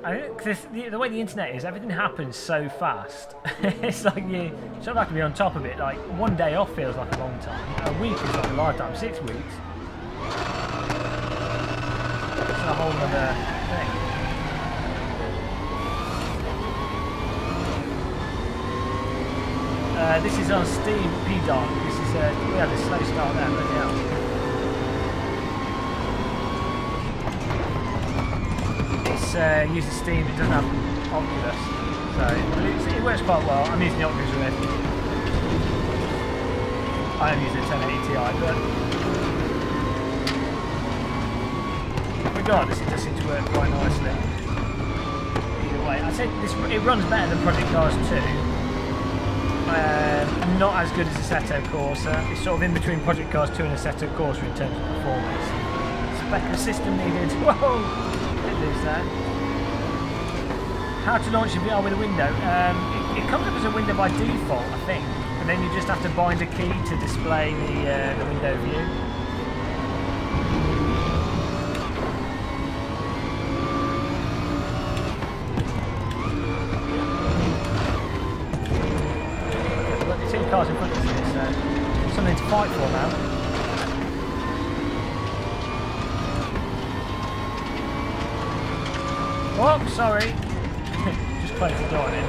Because the way the internet is, everything happens so fast. It's like you sort of have to be on top of it. Like one day off feels like a long time. A week is like a lifetime. 6 weeks. It's a whole other thing. This is on Steam P-Dog. This is we had a slow start there, but yeah. It's uses Steam. It doesn't have Oculus, so it works quite well. I'm using the Oculus Rift. I am using a 1080 Ti, but regardless, it does seem to work quite nicely. Either way, I say it runs better than Project Cars 2. Not as good as Assetto Corsa. It's sort of in between Project Cars 2 and Assetto Corsa in terms of performance. Spec of system needed. Whoa! Didn't lose that. How to launch a VR with a window? It comes up as a window by default, I think, and then you just have to bind a key to display the window view. Cars in front of you, so something to fight for now. Oh, sorry. Just closed the door in.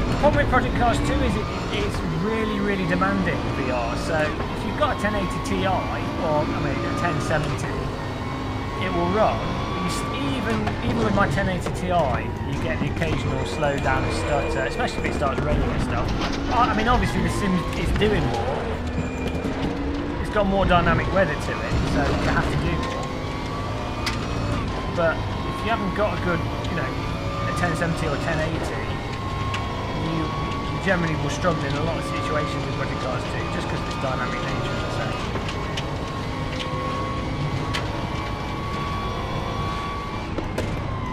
The problem with Project Cars 2 is it's really, really demanding VR. So if you've got a 1080 Ti or I mean a 1070, it will run. Even with my 1080 Ti, you get the occasional slowdown and stutter, especially if it starts raining and stuff. I mean, obviously the sim is doing more. It's got more dynamic weather to it, so you have to do more. But if you haven't got a good, you know, a 1070 or 1080, you generally will struggle in a lot of situations with Project Cars 2, just because of its dynamic nature, as I say.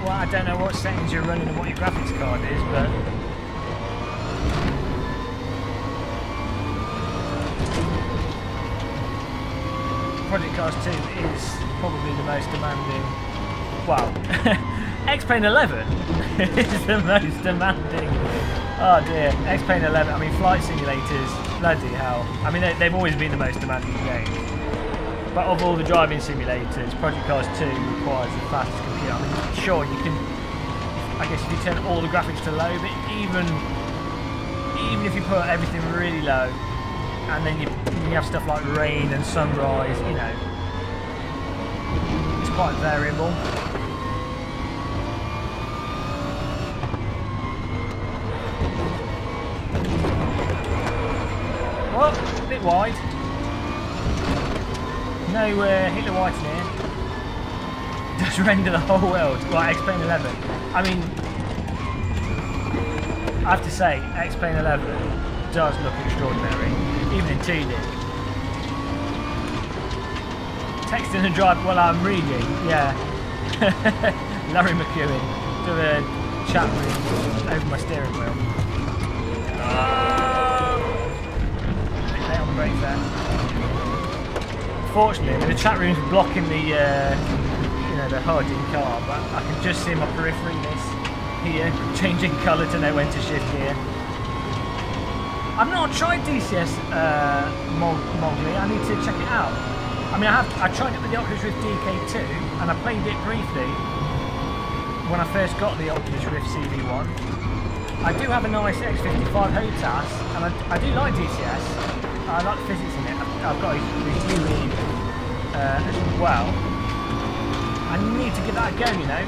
Well, I don't know what settings you're running and what your graphics card is, but Project Cars 2 is probably the most demanding. Wow, X-Plane 11 is the most demanding. Oh dear, X-Plane 11. I mean, flight simulators, bloody hell. I mean, they've always been the most demanding games. But of all the driving simulators, Project Cars 2 requires the fastest computer. I mean, sure, you can, I guess if you turn all the graphics to low, but even if you put everything really low, and then you have stuff like rain and sunrise, you know, it's quite variable. Well, a bit wide. No Hitler White in here. Does render the whole world. Right, X-Plane 11. I mean, I have to say, X-Plane 11 does look extraordinary, even in 2D. Texting and drive while I'm reading, yeah. Larry McEwen to the chat room over my steering wheel. Oh! Lay on the brakes there. Fortunately, the chat room's blocking the, you know, the HUD in car, but I can just see my periphery here, changing colour to know when to shift gear. I've not tried DCS Mowgli. I need to check it out. I mean, I tried it with the Oculus Rift DK2, and I played it briefly when I first got the Oculus Rift CV1. I do have a nice X55 HOTAS, and I do like DCS. I like the physics in it. I've got a review as well. I need to give that a go, you know.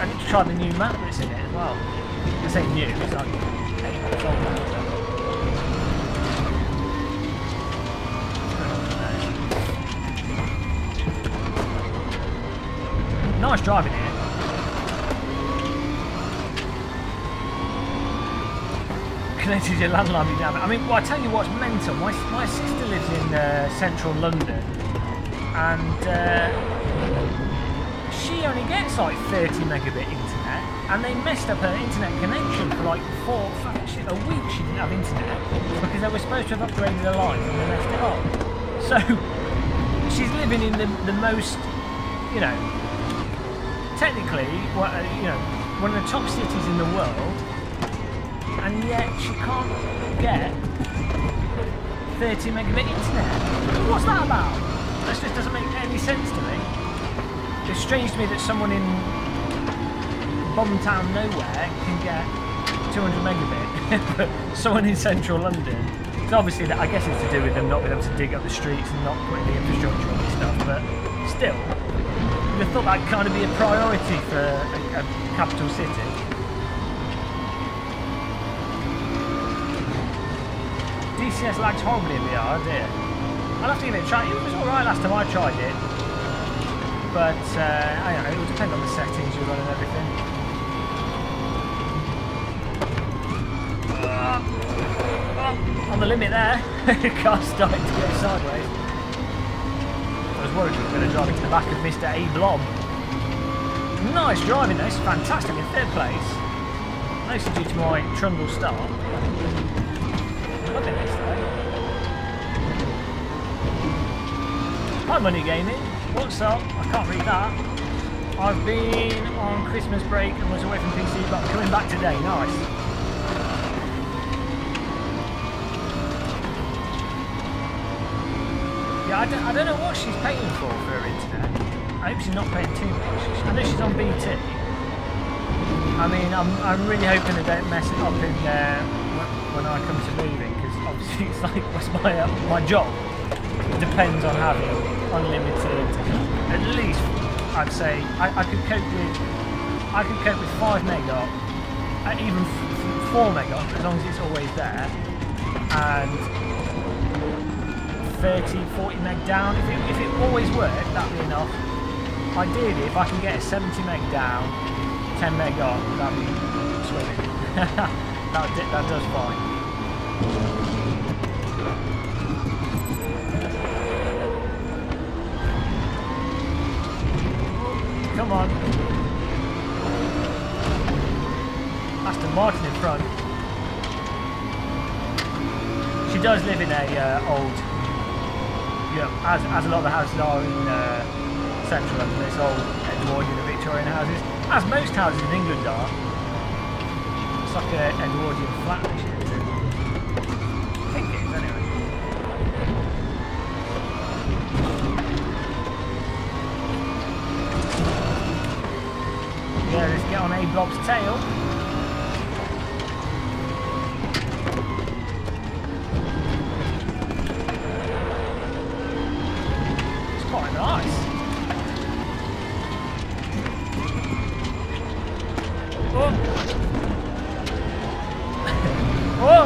I need to try the new map that's in it as well. I say new, it's like 8 months old now. So. nice driving here. Connected to your landline, you damn it. I mean, well, I tell you what's mental. My sister lives in central London, and she only gets like 30 megabit internet, and they messed up her internet connection for like a week. She didn't have internet because they were supposed to have upgraded her line, and they messed it up. So she's living in the most, you know, technically, you know, one of the top cities in the world. And yet she can't get 30 megabit internet. What's that about? That just doesn't make any sense to me. It's strange to me that someone in Bombtown nowhere can get 200 megabit, but someone in central London. So obviously, I guess it's to do with them not being able to dig up the streets and not putting the infrastructure on and stuff. But still, you'd have thought that'd kind of be a priority for a capital city. DCS lags horribly in VR, dear. I'll have to give it a try. It was alright last time I tried it, but I don't know, it will depend on the settings you run and everything. On the limit there. The car's starting to go sideways. I was worried we were going to drive into the back of Mr. A. Blob. Nice driving though, it's fantastic in third place. Mostly due to my trundle start. Look at this though. Hi Money Gaming, what's up? I can't read that. I've been on Christmas break and was away from PC, but I'm coming back today. Nice. Yeah, I don't know what she's paying for her internet. I hope she's not paying too much. I know she's on BT. I mean, I'm really hoping they don't mess it up in there when I come to moving, because obviously it's like my job depends on having unlimited. At least I'd say I could cope with 5 mega, even 4 mega, as long as it's always there, and 30-40 meg down. If it always worked, that'd be enough. Ideally, if I can get a 70 meg down, 10 meg up, that'd be swimming. that does fine. Come on. Aston Martin in front. She does live in a old, as a lot of the houses are in central London, it's old Edwardian and Victorian houses, as most houses in England are. It's like an Edwardian flat and shit, isn't it? I think it is, anyway. Yeah, let's get on A-Blob's tail. It's quite nice. Oh. Whoa!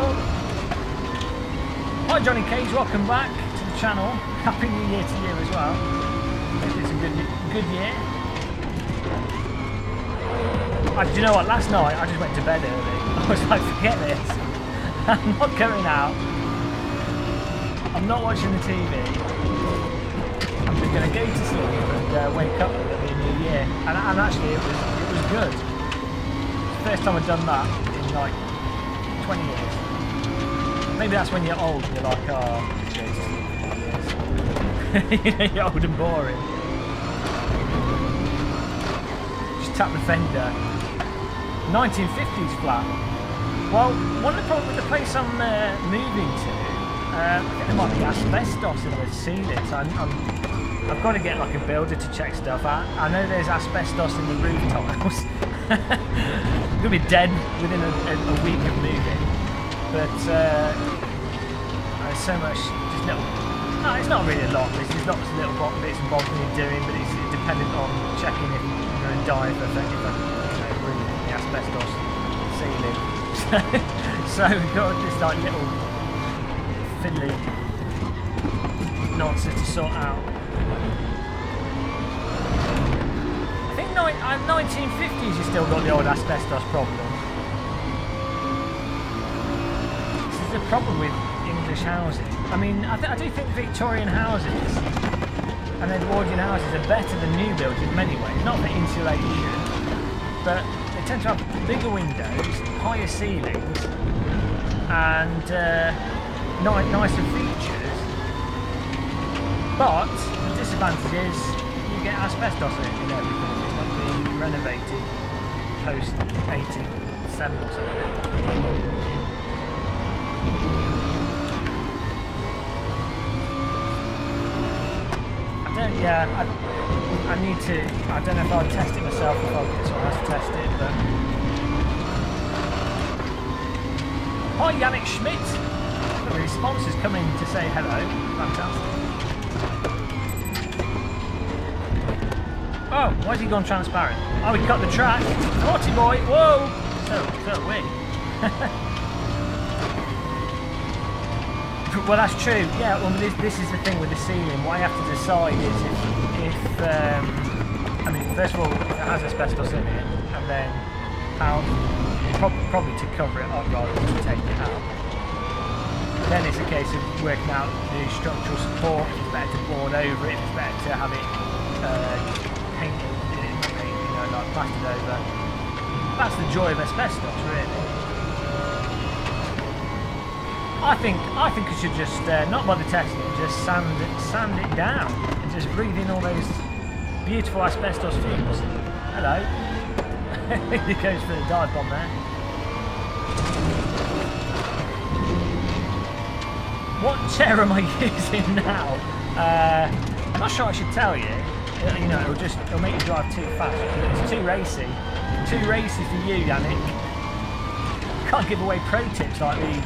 Hi Johnny Cage, welcome back to the channel. Happy New Year to you as well. Hope it's a good year. Do you know what? Last night I just went to bed early. I was like, forget this. I'm not going out. I'm not watching the TV. I'm just going to go to sleep and wake up with the new year. And actually, it was good. It's the first time I've done that in like 20 years. Maybe that's when you're old and you're like, oh, Jesus. You know, you're old and boring. Just tap the fender. 1950s flat. Well, one of the problems with the place I'm moving to, I think there might be asbestos in the ceiling, so I've got to get like a builder to check stuff out. I know there's asbestos in the roof tiles. I'm going to be dead within a week of moving. But there's so much, just little, no, it's not really a lot, there's lots of little bits and bobs you're doing, but it's dependent on checking if you're going to die if the asbestos ceiling. So we've got this like little fiddly nonsense to sort out. I think 1950s you still got the old asbestos problem. This is the problem with English housing. I mean, I do think Victorian houses and Edwardian houses are better than new builds in many ways. Not for insulation, but they tend to have bigger windows, higher ceilings, and nicer features. But the disadvantage is you get asbestos in it, you know, because it's not being renovated post 87 or something. I need to. I don't know if I'll test it myself or if I'll get someone else to test it. But hi, Yannick Schmidt. The sponsors coming to say hello. Fantastic. Oh, why's he gone transparent? Oh, he cut the track. Naughty boy. Whoa. So are we. Well, that's true. Yeah. Well, this is the thing with the ceiling. What I have to decide is if I mean, first of all, it has asbestos in it, and then how probably to cover it up rather than to take it out. Then it's a case of working out the structural support. If it's better to board over it. If it's better to have it painted, you know, like plastered over. That's the joy of asbestos, really. I think we should just not bother testing it, just sand it down, and just breathe in all those beautiful asbestos fumes. Hello. He goes for the dive bomb there. What chair am I using now? I'm not sure I should tell you. You know, it'll make you drive too fast. It's too racy. Too racy for you, Yannick. Can't give away pro tips like the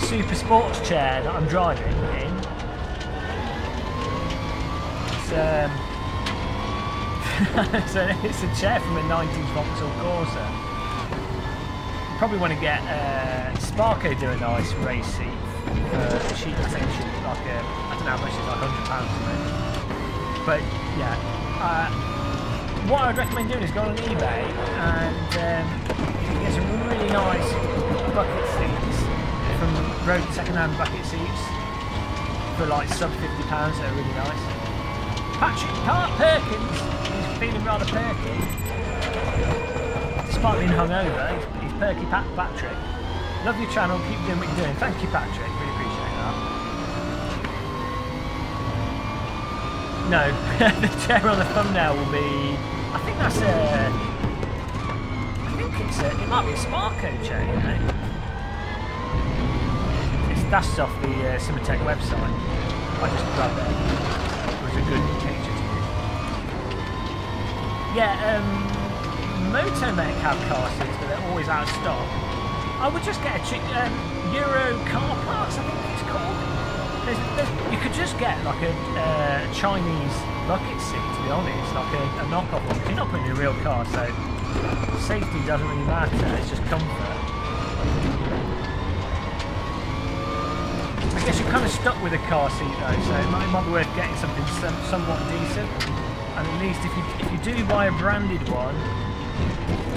super sports chair that I'm driving in. It's a chair from a 90s Vauxhall Corsa. You probably want to get Sparko do a nice race seat for cheap, I think cheap, like I don't know how much it's like £100 for it. But yeah, what I would recommend doing is go on eBay and you can get some really nice bucket seats from road second-hand bucket seats for like sub £50, they're really nice. Patrick Perkins, he's feeling rather perky. Despite being hungover, he's perky Patrick. Love your channel, keep doing what you're doing. Thank you, Patrick, really appreciate that. No, the chair on the thumbnail will be, I think that's it might be a Sparko chair, you know. That's off the Simracing website. I just grabbed that. It was a good picture to use. Yeah, Motomech have car seats, but they're always out of stock. I would just get a Euro car parts, I think it's called. You could just get like a Chinese bucket seat, to be honest, like a knockoff one. You're not putting in a real car, so safety doesn't really matter. It's just comfort. I guess you're kind of stuck with a car seat though, so it might be worth getting something somewhat decent. And at least if you do buy a branded one,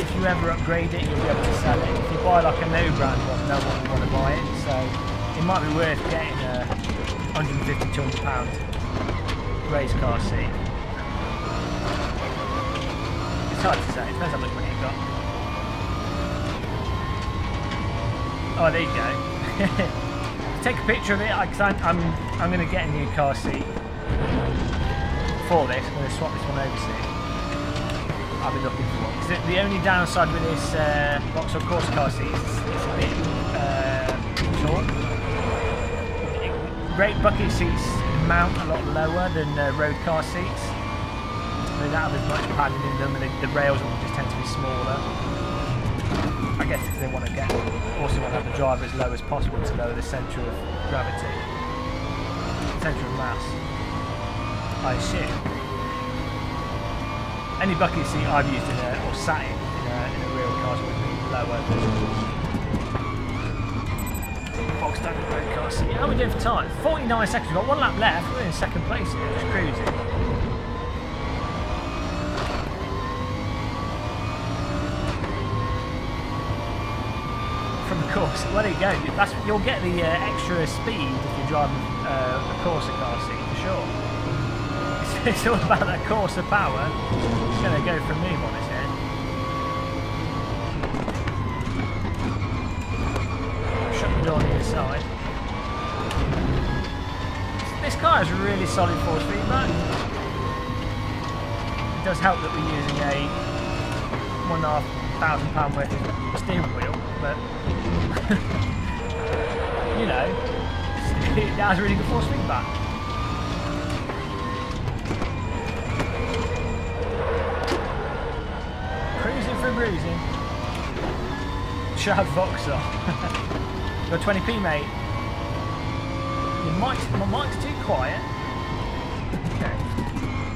if you ever upgrade it, you'll be able to sell it. If you buy like a no brand one, no one will want to buy it. So it might be worth getting a £150 to £200 race car seat. It's hard to say. It depends how much money you've got. Oh, there you go. Take a picture of it, because I'm going to get a new car seat for this. I'm going to swap this one over to. I'll be looking for one. Because the only downside with this Vauxhall Corsa car seat is it's a bit short. Great bucket seats mount a lot lower than road car seats. They don't have as much padding in them, and the rails will just tend to be smaller. I guess because they want to also want to have the driver as low as possible to lower the centre of gravity, centre of mass, I assume. Any bucket seat I've used or sat in a real car would be lower than box standard road car seat. How are we doing for time? 49 seconds, we've got one lap left, we're in second place here, just cruising. from a course. Well, there you go. You'll get the extra speed if you're driving a Corsa car seat for sure. It's all about that Corsa power. It's going to go for a move on its head. Shut the door on the inside. This car has really solid force feedback. It does help that we're using a £1,500 worth of steering wheel, but you know, it has really good force feedback. Cruising for bruising. Shad Vauxhall. Got 20p, mate. My mic's too quiet. Okay.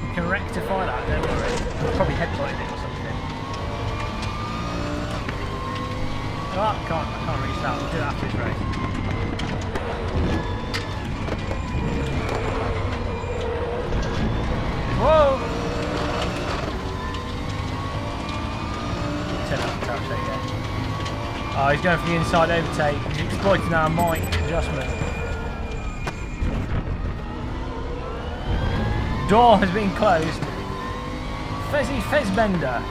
You can rectify that, don't worry. Probably headbutted it or something. Oh, I can't reach that. We'll do it after this race. Whoa! Turn up the touch, there you go. Oh, he's going for the inside overtake. He's exploiting our mic adjustment. Door has been closed. Fezzy Fezbender,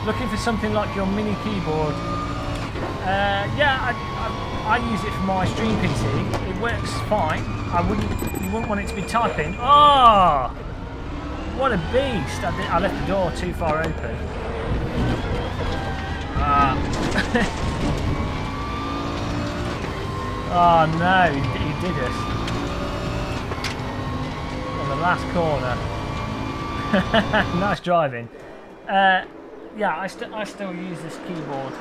looking for something like your mini keyboard. Yeah, I use it for my stream PC. It works fine. You wouldn't want it to be typing. Oh, what a beast! I left the door too far open. Oh no, he did us. On the last corner. Nice driving. Yeah, I still use this keyboard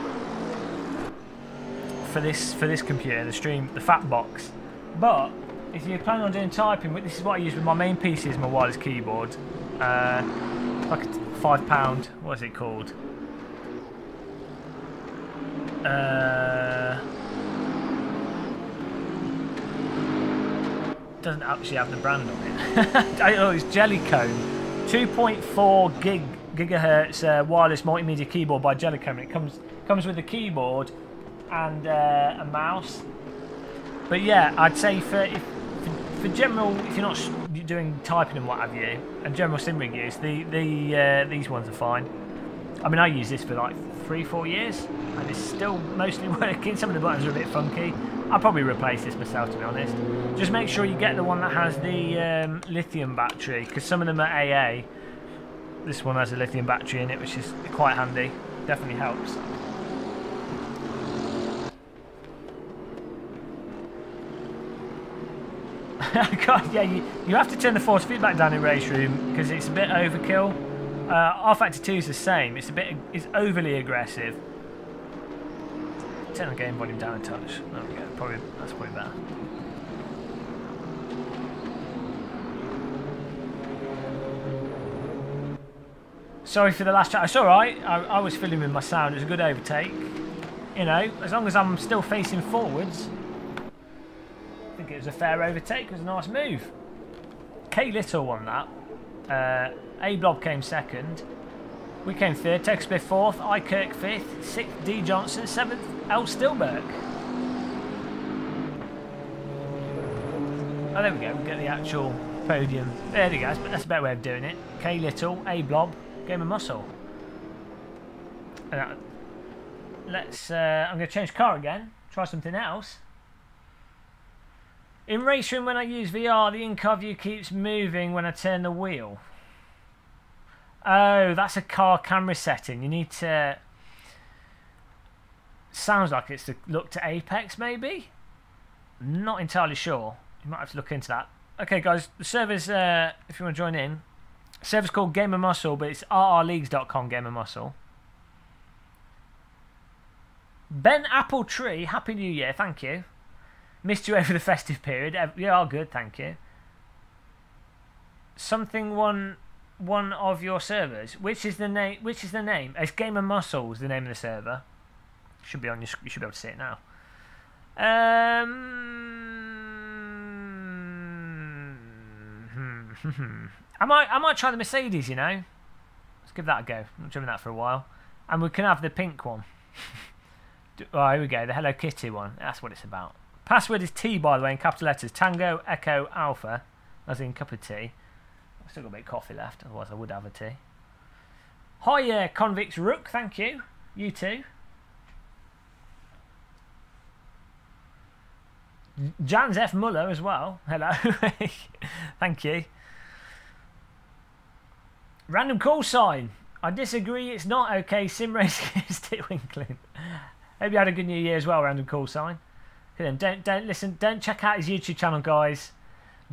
for this computer, the fat box. But if you're planning on doing typing, this is what I use with my main PC as my wireless keyboard. Like a £5. What is it called? Doesn't actually have the brand on it. Oh, it's Jellycone, 2.4 gigahertz wireless multimedia keyboard by Jellycone. It comes with a keyboard and a mouse. But yeah, I'd say for general, if you're not doing typing and what have you, and general simmering use, these ones are fine. I mean, I use this for like 3-4 years, and it's still mostly working. Some of the buttons are a bit funky. I'll probably replace this myself, to be honest. Just make sure you get the one that has the lithium battery, because some of them are AA. This one has a lithium battery in it, which is quite handy. Definitely helps. God, yeah, you have to turn the force feedback down in Race Room because it's a bit overkill. R-Factor 2 is the same. It's overly aggressive. Turn the game volume down a touch. There we go. That's probably better. Sorry for the last chat. It's alright. I was fiddling with my sound. It was a good overtake. You know, as long as I'm still facing forwards, I think it was a fair overtake. It was a nice move. K Little won that. A Blob came second. We came third. Tex Smith fourth. I Kirk fifth. Sixth D Johnson. Seventh L Stilberg. Oh, there we go. We get the actual podium. There we go. That's a better way of doing it. K Little, A Blob, Game of Muscle. Let's. I'm going to change car again. Try something else. In Race Room, when I use VR, the in-car view keeps moving when I turn the wheel. Oh, that's a car camera setting. You need to... Sounds like it's to look to Apex, maybe? Not entirely sure. You might have to look into that. Okay, guys, the server's, if you want to join in, the server's called Game of Muscle, but it's rrleagues.com Game of Muscle. Ben Appletree, Happy New Year, thank you. Missed you over the festive period. Yeah, all good, thank you. Something one of your servers. Which is the name? It's Game of Muscles, the name of the server. Should be on your. You should be able to see it now. I might try the Mercedes. You know, let's give that a go. I'm not driving that for a while, and we can have the pink one. Oh, here we go. The Hello Kitty one. That's what it's about. Password is T, by the way, in capital letters. Tango Echo Alpha. As in cup of tea. I've still got a bit of coffee left. Otherwise, I would have a tea. Hi, Convicts Rook. Thank you. You too. Jans F. Muller as well. Hello. Thank you. Random call sign. I disagree. It's not okay. Simracing is twinkling. Hope you had a good New Year as well. Random call sign. Don't listen. Don't check out his YouTube channel, guys.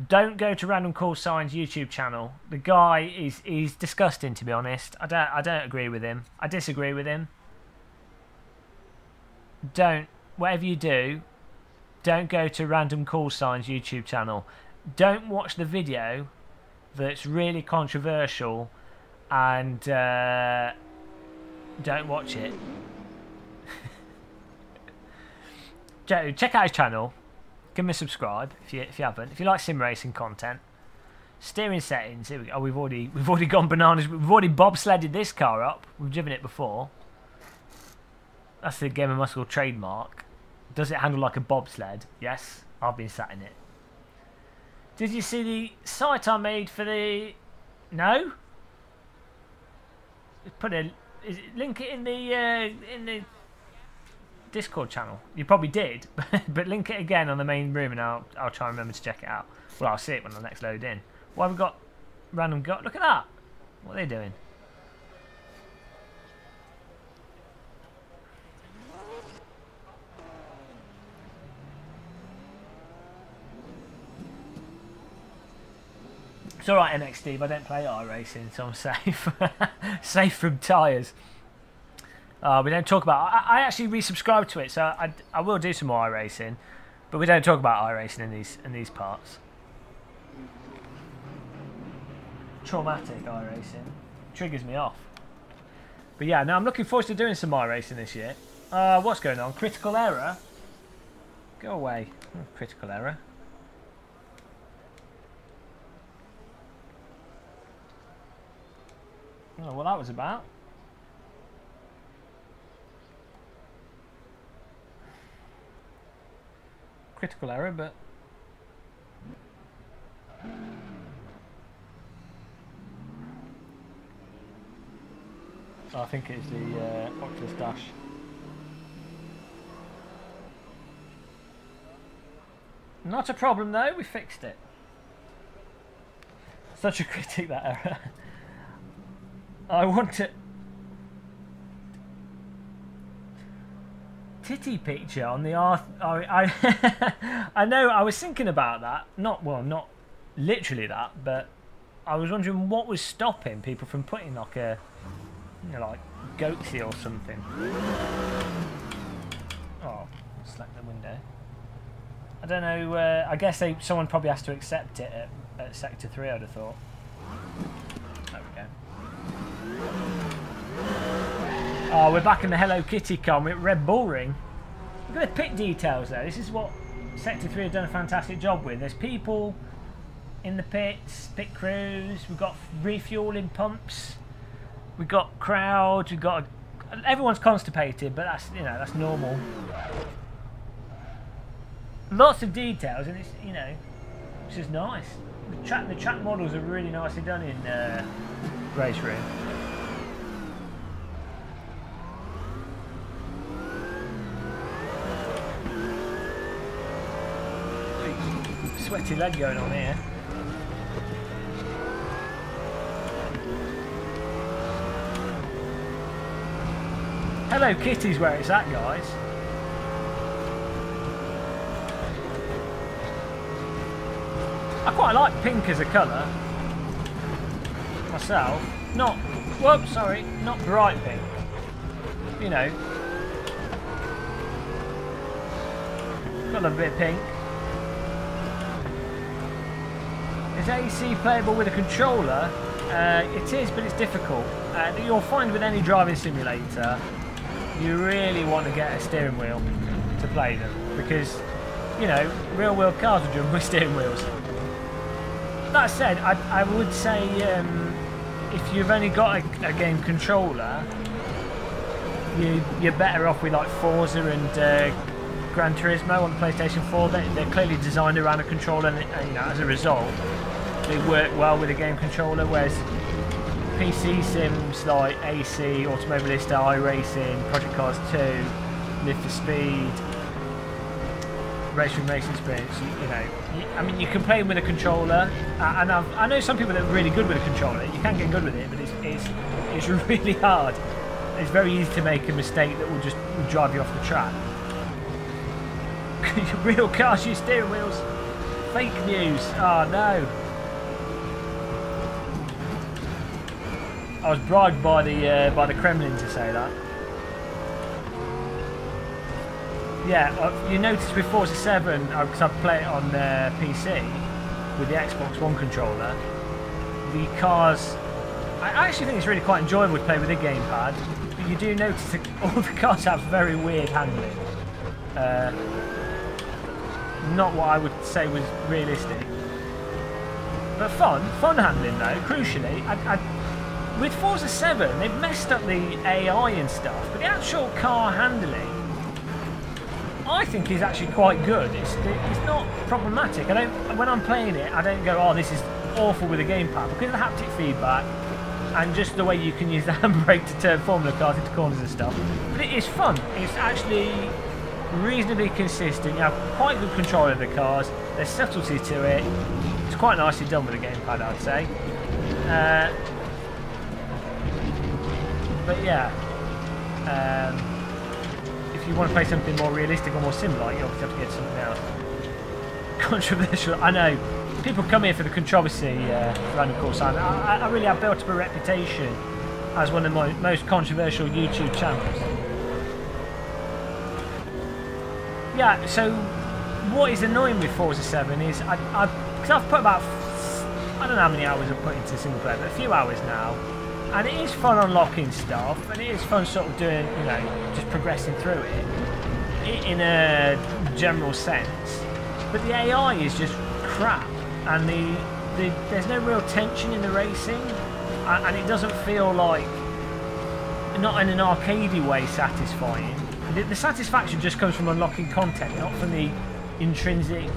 Don't go to Random Call Sign's YouTube channel. The guy is disgusting, to be honest. I don't agree with him. I disagree with him. Don't, whatever you do, don't go to Random Call Sign's YouTube channel. Don't watch the video that's really controversial, and don't watch it. Check out his channel. Give him a subscribe if you haven't. If you like sim racing content. Steering settings. Here we go. Oh, we've already gone bananas. We've already bobsledded this car up. We've driven it before. That's the Game of Muscle trademark. Does it handle like a bobsled? Yes, I've been sat in it. Did you see the site I made for the? No. Link it in the Discord channel. You probably did, but link it again on the main room, and I'll try and remember to check it out. Well, I'll see it when I next load in. Why have we got random got? Look at that. What are they doing? It's alright, NX Steve. I don't play iRacing, so I'm safe. Safe from tyres. We don't talk about. I actually resubscribed to it, so I will do some more iRacing, but we don't talk about iRacing in these parts. Traumatic iRacing triggers me off. But yeah, no, I'm looking forward to doing some iRacing this year. What's going on? Critical error. Go away. Critical error. Oh, what that was about. Critical error, but I think it's the Oculus Dash. Not a problem though, we fixed it. Such a critic, that error. I want to titty picture on the I know, I was thinking about that. Not literally that, but I was wondering what was stopping people from putting like a, like goatsy or something. Oh, slack the window. I don't know. I guess someone probably has to accept it at Sector 3. I'd have thought. There we go. Oh, we're back in the Hello Kitty con with Red Bull Ring. Look at the pit details there. This is what Sector 3 have done a fantastic job with. There's people in the pits, pit crews. We've got refueling pumps. We've got crowds. We've got everyone's constipated, but that's normal. Lots of details, and it's it's just nice. The track models are really nicely done in Race Room. Sweaty leg going on here. Hello Kitty's where it's at, guys. I quite like pink as a colour myself. Not, whoops, sorry, not bright pink. You know, got a little bit of pink. Is AC playable with a controller? It is, but it's difficult. You'll find with any driving simulator, you really want to get a steering wheel to play them, because real world cars are driven with steering wheels. That said, I would say if you've only got a game controller, you're better off with like Forza and Gran Turismo on the PlayStation 4. They're clearly designed around a controller, and you know, as a result, they work well with a game controller. Whereas PC sims like AC, Automobilista, iRacing, Project Cars 2, Live for Speed, Racing Experience, you know, I mean, you can play with a controller, and I know some people that are really good with a controller. You can get good with it, but it's really hard. It's very easy to make a mistake that will drive you off the track. Real cars use steering wheels. Fake news. Oh no. I was bribed by the Kremlin to say that. Yeah, you notice with Forza 7, because I play it on PC with the Xbox One controller, the cars, I actually think it's really quite enjoyable to play with a gamepad, but you do notice that all the cars have very weird handling. Not what I would say was realistic. But fun handling though, crucially. With Forza 7, they've messed up the AI and stuff, but the actual car handling, I think is actually quite good. It's not problematic. When I'm playing it, I don't go, oh, this is awful with the gamepad, because of the haptic feedback and just the way you can use the handbrake to turn Formula cars into corners and stuff. But it is fun. It's actually reasonably consistent. You have quite good control of the cars. There's subtlety to it. It's quite nicely done with the gamepad, I'd say. But yeah. If you want to play something more realistic or more sim-like, you obviously have to get something else. Controversial, I know. People come here for the controversy around the course. I really have built up a reputation as one of the most controversial YouTube channels. Yeah, so what is annoying with Forza 7 is, because I've put about, I don't know how many hours I've put into single player, but a few hours now. And it is fun unlocking stuff, and it is fun sort of doing, you know, just progressing through it in a general sense. But the AI is just crap, and there's no real tension in the racing, and it doesn't feel like, not in an arcadey way, satisfying. The satisfaction just comes from unlocking content, not from the intrinsic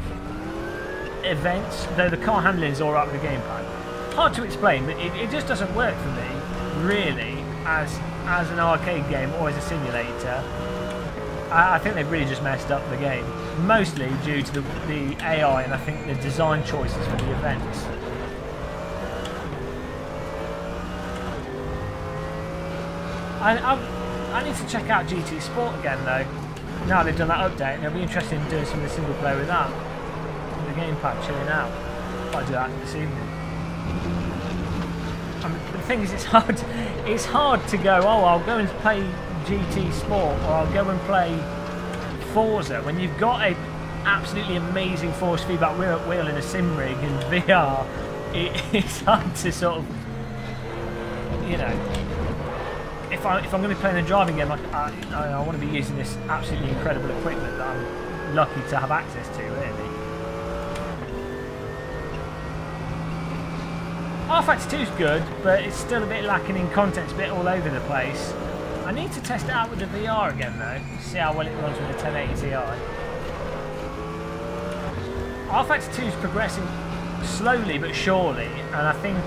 events, though the car handling is alright with the gamepad. Hard to explain, but it just doesn't work for me, really, as an arcade game or as a simulator. I think they've really just messed up the game, mostly due to the AI and I think the design choices for the events. I need to check out GT Sport again though. Now they've done that update, and I'll be interested in doing some of the single player with that. The gamepad chilling out. I'll do that this evening. The thing is, it's hard to go, oh, I'll go and play GT Sport, or I'll go and play Forza, when you've got a absolutely amazing force feedback wheel in a sim rig in VR. It's hard to sort of, you know, if I'm going to be playing a driving game, I want to be using this absolutely incredible equipment that I'm lucky to have access to, really. R-Factor 2 is good, but it's still a bit lacking in content. It's a bit all over the place. I need to test it out with the VR again though, see how well it runs with the 1080 Ti. R-Factor 2 is progressing slowly but surely, and I think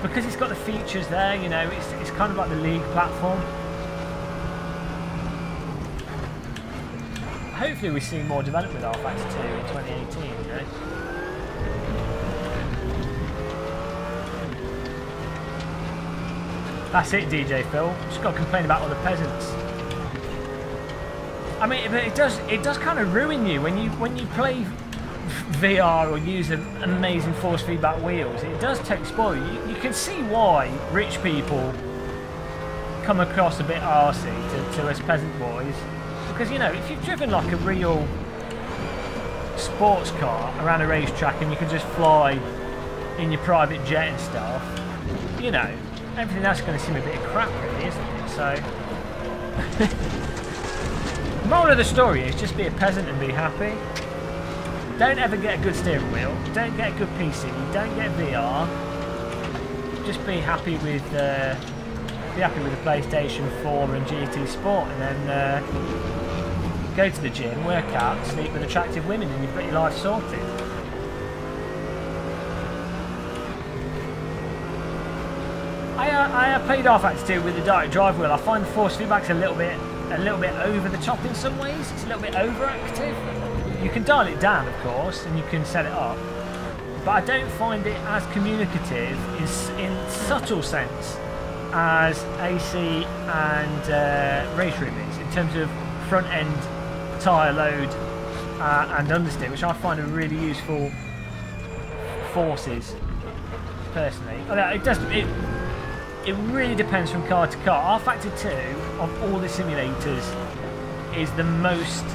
because it's got the features there, you know, it's kind of like the League platform. Hopefully we see more development with R-Factor 2 in 2018, you know. That's it, DJ Phil. Just got to complain about all the peasants. I mean, it does kind of ruin you when you play VR or use amazing force feedback wheels. It does take spoil. You can see why rich people come across a bit arsey to us peasant boys, because you know, if you've driven like a real sports car around a racetrack and you can just fly in your private jet and stuff, you know, everything else is going to seem a bit of crap, really, isn't it? So, the moral of the story is just be a peasant and be happy. Don't ever get a good steering wheel. Don't get a good PC. Don't get VR. Just be happy with be happy with the PlayStation 4 and GT Sport, and then go to the gym, work out, sleep with attractive women, and you've got your life sorted. I played R-Factor 2 with the direct drive wheel. I find the force feedback's a little bit over the top in some ways. It's a little bit overactive. You can dial it down, of course, and you can set it up, but I don't find it as communicative in subtle sense as AC and race room is, in terms of front end tyre load and understeer, which I find are really useful forces personally. It really depends from car to car. R-Factor 2 of all the simulators is the most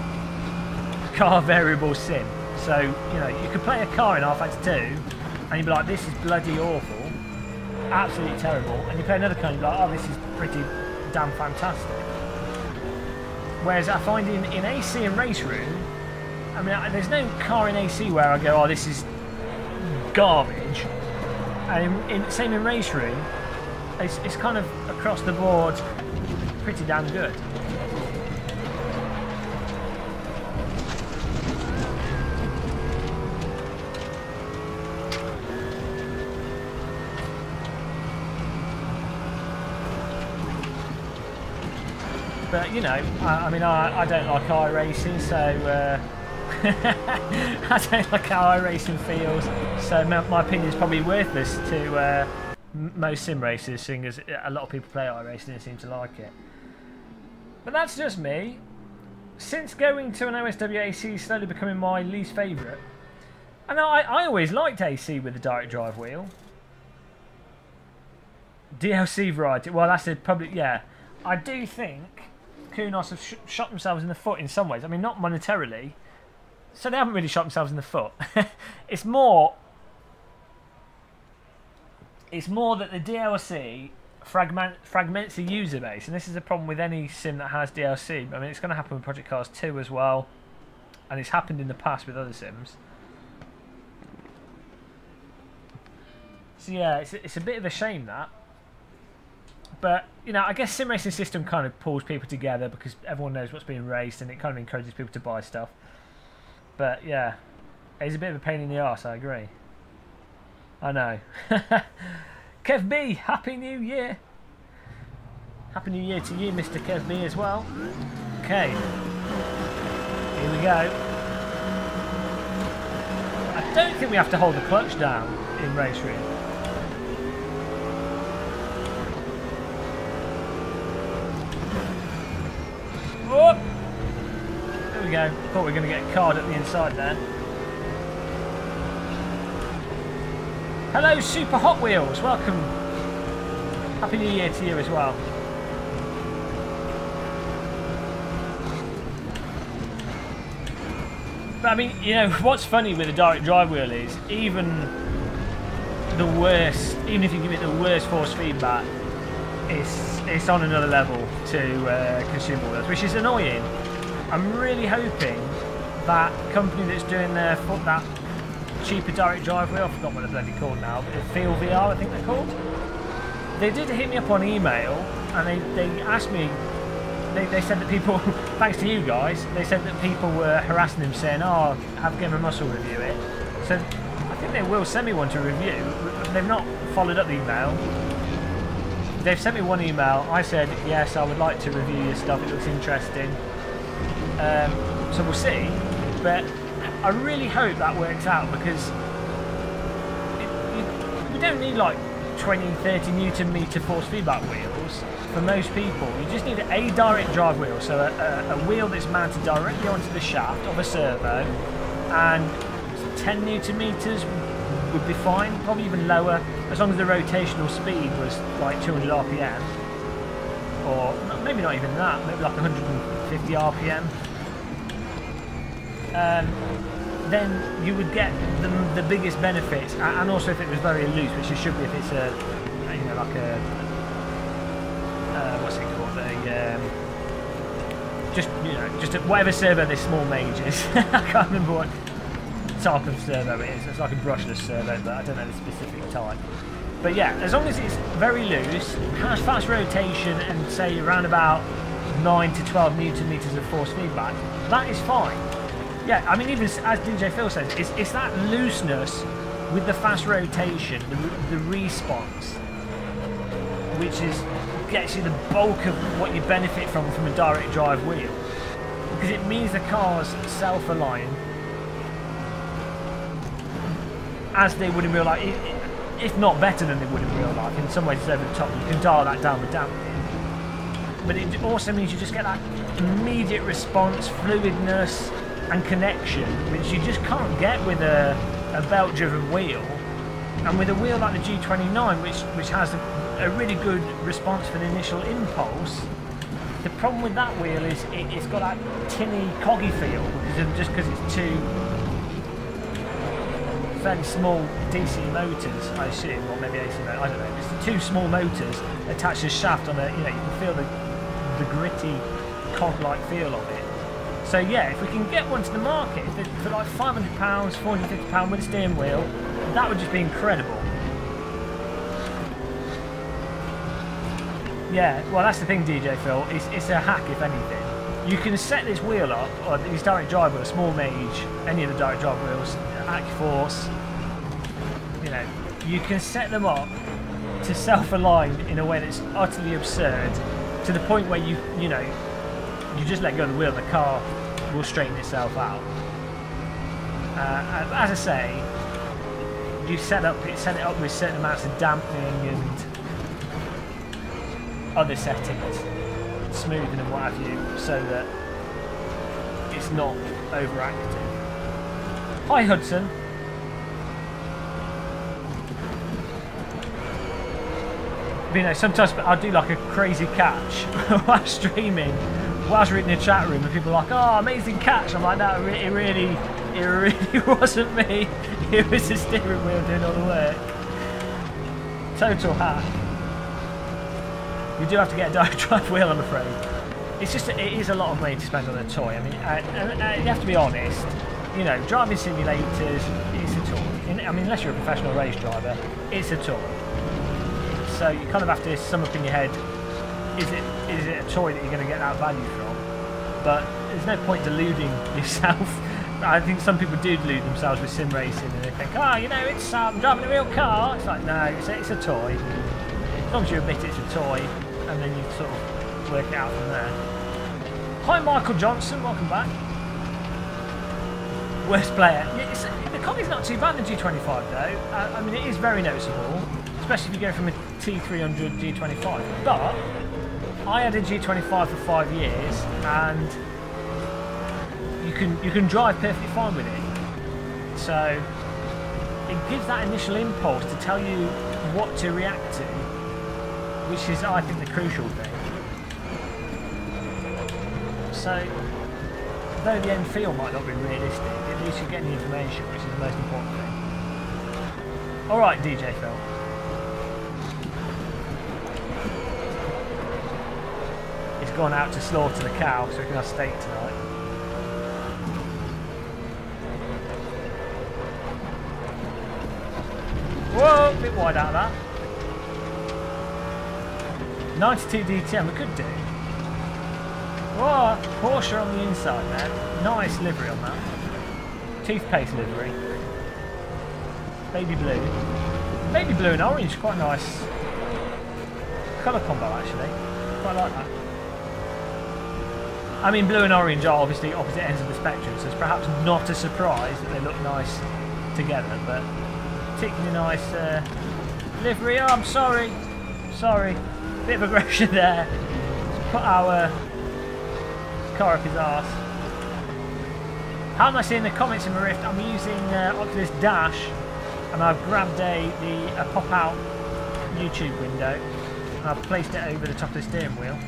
car variable sim. So, you know, you could play a car in R-Factor 2 and you'd be like, this is bloody awful, absolutely terrible. And you play another car and you'd be like, oh, this is pretty damn fantastic. Whereas I find in AC and race room, I mean, there's no car in AC where I go, oh, this is garbage. And same in race room, it's kind of across the board pretty damn good. But you know, I mean, I don't like iRacing, so I don't like how iRacing feels. So my opinion is probably worthless to most sim racers, seeing as a lot of people play iRacing and seem to like it. But that's just me. Since going to an OSW, AC is slowly becoming my least favourite. And I always liked AC with the direct drive wheel. DLC variety, well, that's a public, yeah. I do think Kunos have shot themselves in the foot in some ways. I mean, not monetarily. So they haven't really shot themselves in the foot. It's more that the DLC fragments the user base, and this is a problem with any sim that has DLC. I mean, it's going to happen with Project Cars 2 as well, and it's happened in the past with other sims. So yeah, it's a bit of a shame that. But, you know, I guess sim racing system kind of pulls people together because everyone knows what's being raced, and it kind of encourages people to buy stuff. But yeah, it's a bit of a pain in the arse, I agree. I know. Kev B, Happy New Year. Happy New Year to you, Mr. Kev B, as well. Okay. Here we go. I don't think we have to hold the clutch down in race room. Oh! There we go. Thought we were going to get a card at the inside there. Hello, Super Hot Wheels. Welcome. Happy New Year to you as well. But I mean, you know, what's funny with the direct drive wheel is even the worst, even if you give it the worst force feedback, it's on another level to consumable wheels, which is annoying. I'm really hoping that company that's doing that cheaper direct drive wheel, I forgot what they're bloody called now, Feel VR I think they're called. They did hit me up on email and they asked me, they said that people, thanks to you guys, they said that people were harassing them saying, oh, have Game of Muscle review it. So I think they will send me one to review. They've not followed up the email. They've sent me one email. I said, yes, I would like to review your stuff. It looks interesting. So we'll see. But I really hope that works out because we don't need like 20, 30 Newton meter force feedback wheels for most people. You just need a direct drive wheel, so a wheel that's mounted directly onto the shaft of a servo, and 10 Newton meters would be fine, probably even lower, as long as the rotational speed was like 200 RPM, or maybe not even that, maybe like 150 RPM. Then you would get the biggest benefits, and also if it was very loose, which it should be if it's a, you know, like a, what's it called, just, you know, just whatever servo this small mage is. I can't remember what. type of servo it is. It's like a brushless servo, but I don't know the specific type. But yeah, as long as it's very loose, has fast rotation, and say around about 9 to 12 newton meters of force feedback, that is fine. Yeah, I mean, even as DJ Phil says, it's that looseness with the fast rotation, the response, which gets you the bulk of what you benefit from a direct drive wheel, because it means the cars self-align as they would in real life, if not better than they would in real life. In some ways it's over the top. You can dial that down with damping, but it also means you just get that immediate response, fluidness and connection, which you just can't get with a belt driven wheel. And with a wheel like the G29, which has a really good response for the initial impulse, the problem with that wheel is it's got that tinny, coggy feel, just because it's two fairly small DC motors, I assume, or maybe AC motors, I don't know. It's the two small motors attached to a shaft on a, you can feel the gritty, cog-like feel of it. So yeah, if we can get one to the market for like £500, £450 with a steering wheel, that would just be incredible. Yeah, well that's the thing, DJ Phil, it's a hack if anything. You can set this wheel up, or these direct drive wheels, small Mage, any of the direct drive wheels, Force, you can set them up to self-align in a way that's utterly absurd, to the point where you just let go of the wheel, the car will straighten itself out. As I say, you set it up with certain amounts of dampening and other settings, smoothing and what have you, so that it's not overactive. Hi Hudson. But, sometimes I'll do like a crazy catch while streaming, whilst reading the chat room, and people are like, "Oh, amazing catch!" I'm like, "No, it really wasn't me. It was the steering wheel doing all the work." Total hack. We do have to get a direct drive wheel, I'm afraid. It's just it is a lot of money to spend on a toy. I mean, you have to be honest. Driving simulators, it's a toy. I mean, unless you're a professional race driver, it's a toy. So you kind of have to sum up in your head, is it a toy that you're going to get that value from? But there's no point deluding yourself. I think some people do delude themselves with sim racing, and they think, it's driving a real car. It's like, no, it's a toy. As long as you admit it's a toy, and then you sort of work it out from there. Hi Michael Johnson, welcome back. Worst player. Yeah, the Connie's not too bad in the G25 though. I mean, it is very noticeable, especially if you go from a T300 G25. But I had a G25 for 5 years, and you can drive perfectly fine with it. So it gives that initial impulse to tell you what to react to, which is, I think, the crucial thing. So, though the end feel might not be realistic, at least you're getting the information, which is the most important thing. Alright, DJ Phil. He's gone out to slaughter the cow so we can have steak tonight. Whoa, a bit wide out of that. 92 DTM, we could do. Whoa, Porsche on the inside there. Nice livery on that. Toothpaste livery. Baby blue. Baby blue and orange, quite nice colour combo actually. Quite like that. I mean, blue and orange are obviously opposite ends of the spectrum, so it's perhaps not a surprise that they look nice together, but particularly nice livery. Oh, I'm sorry. Sorry. Bit of aggression there. Let's put our car up his arse. How am I seeing the comments in my Rift? I'm using Oculus Dash, and I've grabbed a pop-out YouTube window, and I've placed it over the top of the steering wheel.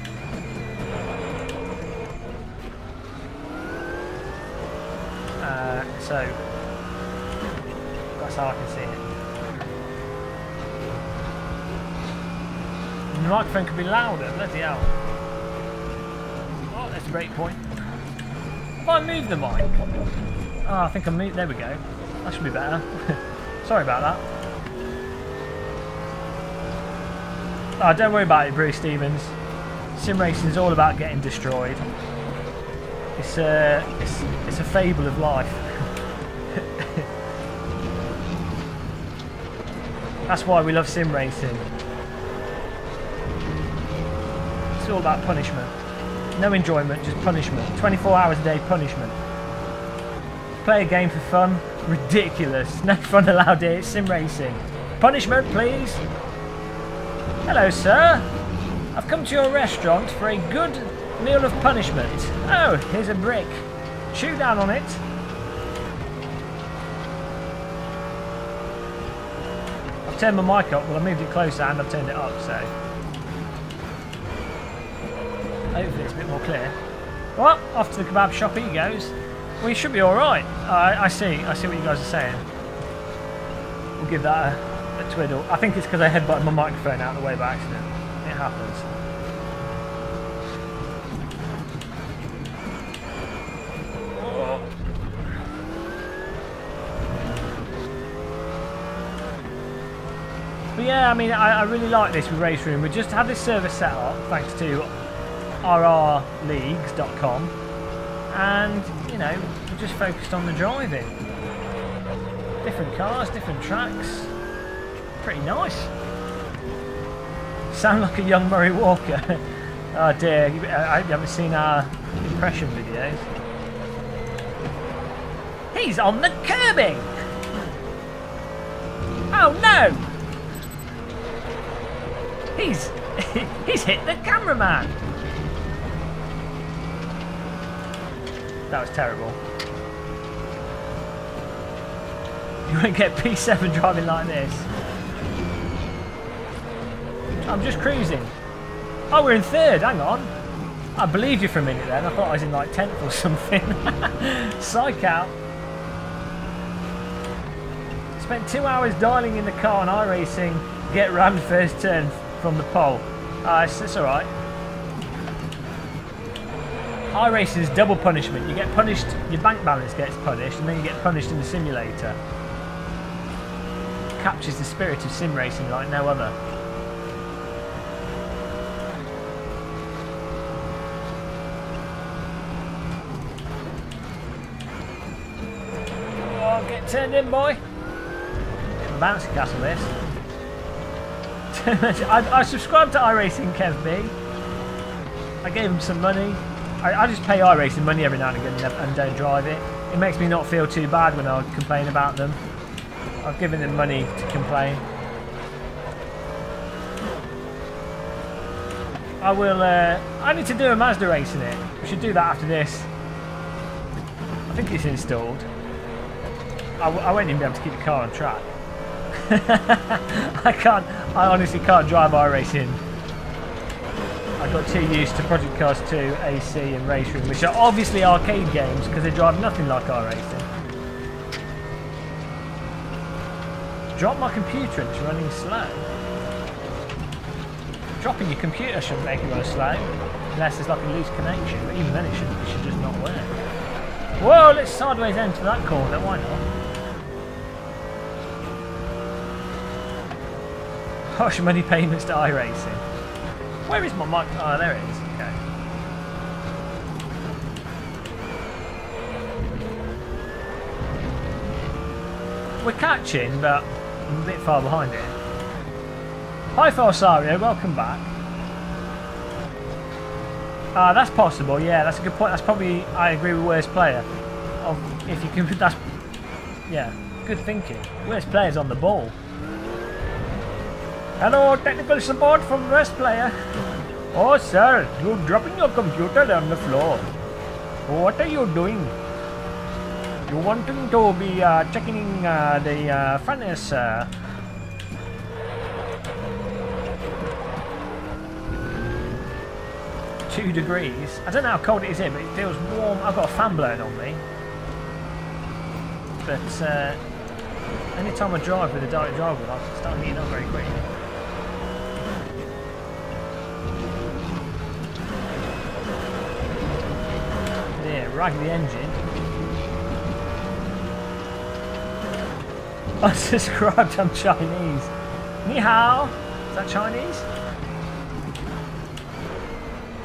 So that's how I can see it. And the microphone could be louder, bloody hell. Oh, there's a break point. If I move the mic, oh, I think I moved. There we go. That should be better. Sorry about that. Oh, don't worry about it, Bruce Stevens. Sim racing is all about getting destroyed. It's a fable of life. That's why we love sim racing. It's all about punishment. No enjoyment, just punishment. 24 hours a day punishment. Play a game for fun. Ridiculous. No fun allowed here. It's sim racing. Punishment, please. Hello, sir. I've come to your restaurant for a good meal of punishment. Oh, here's a brick. Chew down on it. I've turned my mic up. Well, I moved it closer and I've turned it up, so hopefully it's a bit more clear. Well, off to the kebab shop he goes. Well, you should be alright. I see what you guys are saying. We'll give that a twiddle. I think it's because I headbutted my microphone out of the way by accident. It happens. But yeah, I mean, I really like this with Race Room. We just had this server set up thanks to rrleagues.com, and you know, we just focused on the driving. Different cars, different tracks. Pretty nice. Sound like a young Murray Walker. Oh dear, you haven't seen our impression videos. He's on the curbing! Oh no! He's hit the cameraman! That was terrible. You won't get P7 driving like this. I'm just cruising. Oh, we're in third, hang on. I believed you for a minute then. I thought I was in like 10th or something. Psych out. Spent 2 hours dialing in the car on iRacing. Get rammed first turn from the pole. It's alright. iRacing is double punishment. You get punished, your bank balance gets punished, and then you get punished in the simulator. Captures the spirit of sim racing like no other. Oh, get turned in, boy. Bouncy castle this. I subscribed to iRacing Kev B. I gave him some money. I just pay iRacing money every now and again and don't drive it. It makes me not feel too bad when I complain about them. I've given them money to complain. I will. I need to do a Mazda race in it. We should do that after this. I think it's installed. I won't even be able to keep the car on track. I honestly can't drive iRacing. I got too used to Project Cars 2, AC and Race Room, which are obviously arcade games because they drive nothing like iRacing. Drop my computer and it's running slow. Dropping your computer shouldn't make it run slow, unless there's like a loose connection, but even then it should just not work. Whoa, let's sideways enter that corner, why not? Porsche money payments to iRacing. Where is my mic? Oh, there it is. Okay. We're catching, but I'm a bit far behind it. Hi, Falsario. Welcome back. That's possible. Yeah, that's a good point. That's probably, I agree with worst player. If you can, that's, yeah, good thinking. Worst player's on the ball. Hello, technical support from worst player. Oh, sir, you're dropping your computer on the floor. What are you doing? You wanting to be checking the furnace? 2 degrees. I don't know how cold it is here, but it feels warm. I've got a fan blowing on me. But any time I drive with a direct drive wheel, I start heating up very quickly. Rag the engine. Unsubscribed on Chinese. Ni hao. Is that Chinese?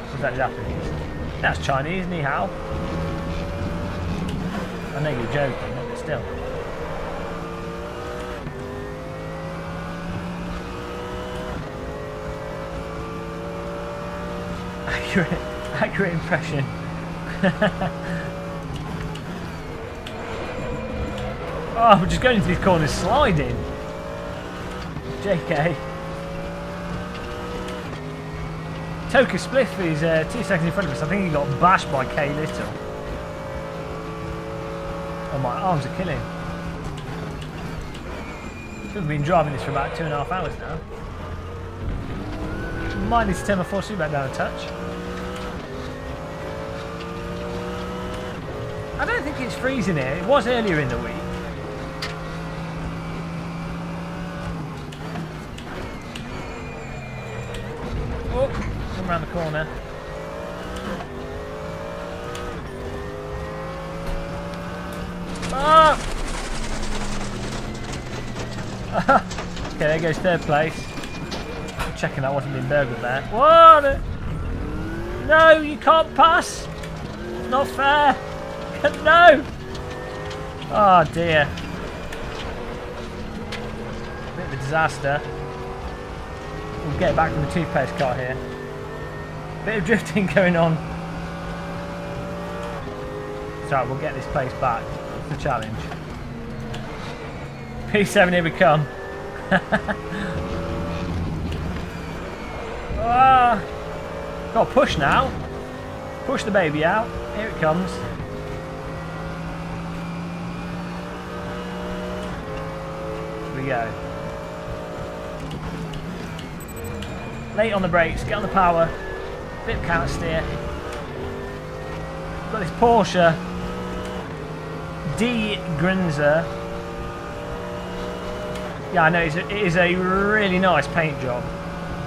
Or is that Japanese? That's Chinese. Ni hao. I know you're joking, but still. Accurate impression. Oh, we're just going into these corners sliding. JK. Toka Spliff is 2 seconds in front of us. I think he got bashed by K Little. Oh, my arms are killing. We've been driving this for about 2.5 hours now. Might need to turn my force back down a touch. I don't think it's freezing here. It was earlier in the week. Oh, come around the corner. Ah! Okay, there goes third place. I'm checking that wasn't being burgled there. Whoa! No, you can't pass! It's not fair! No! Oh dear. Bit of a disaster. We'll get back from the toothpaste car here. Bit of drifting going on. Sorry, we'll get this place back. It's the challenge. P7, here we come. Got to push now. Push the baby out. Here it comes. Here we go. Late on the brakes, get on the power. Bit of counter steer. Got this Porsche D Grinzer. Yeah, I know it is a really nice paint job.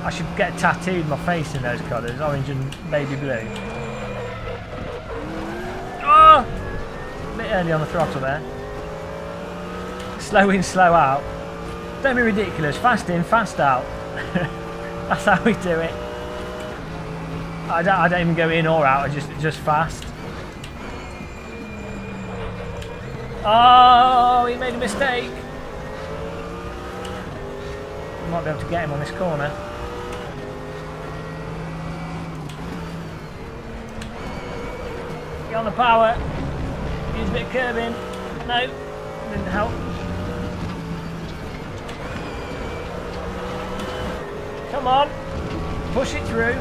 I should get tattooed my face in those colours, orange and baby blue. Oh! A bit early on the throttle there. Slow in, slow out. Don't be ridiculous. Fast in, fast out. That's how we do it. I don't even go in or out. I just fast. Oh, he made a mistake. Might be able to get him on this corner. Get on the power. Use a bit of curbing. No, didn't help. Come on, push it through.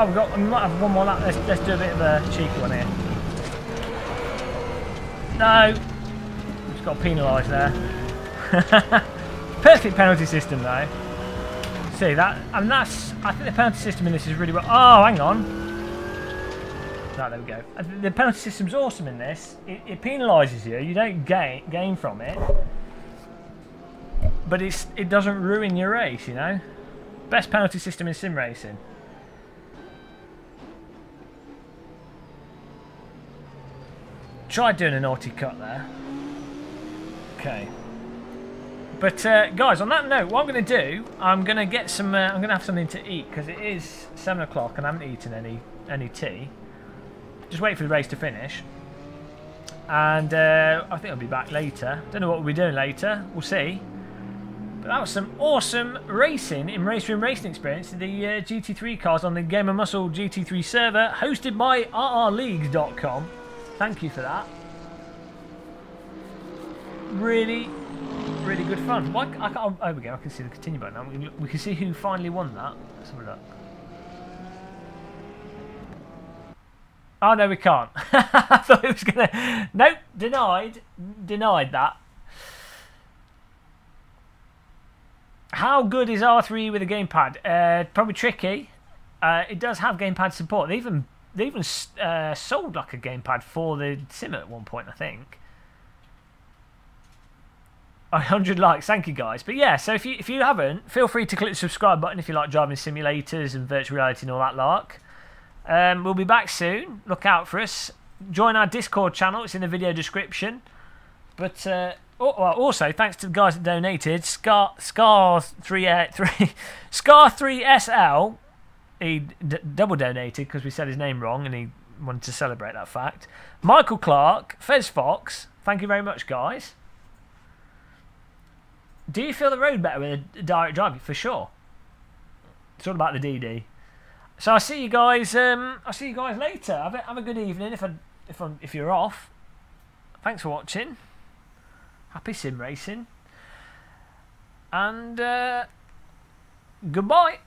Oh, we might have one more lap. Let's do a bit of a cheeky one here. No, just got penalised there. Perfect penalty system though. See that, and I think the penalty system in this is really well. Oh, hang on. No, there we go. The penalty system's awesome in this. It penalises you. You don't gain from it, but it doesn't ruin your race. You know, best penalty system in sim racing. Tried doing a naughty cut there. Okay. But guys, on that note, what I'm going to do, I'm going to get some. I'm going to have something to eat because it is 7 o'clock and I haven't eaten any tea. Just wait for the race to finish, and I think I'll be back later. Don't know what we'll be doing later. We'll see. But that was some awesome racing in Race Room Racing Experience. The GT3 cars on the Game of Muscle GT3 server, hosted by rrleagues.com. Thank you for that. Really, really good fun. Why, oh, there we go. I can see the continue button now. We can see who finally won that. Let's have a look. Oh, no, we can't. I thought it was going to... Nope, denied. Denied that. How good is R3 with a gamepad? Probably tricky. It does have gamepad support. They even sold like a gamepad for the sim at one point, I think. 100 likes. Thank you, guys. But yeah, so if you haven't, feel free to click the subscribe button if you like driving simulators and virtual reality and all that lark. We'll be back soon. Look out for us. Join our Discord channel. It's in the video description. But also, thanks to the guys that donated, Scar3SL, he double donated because we said his name wrong and he wanted to celebrate that fact. Michael Clark, Fez Fox, thank you very much, guys. Do you feel the road better with a direct drive? For sure. It's all about the DD. So I'll see you guys. I'll see you guys later. Have a good evening. If you're off. Thanks for watching. Happy sim racing. And goodbye.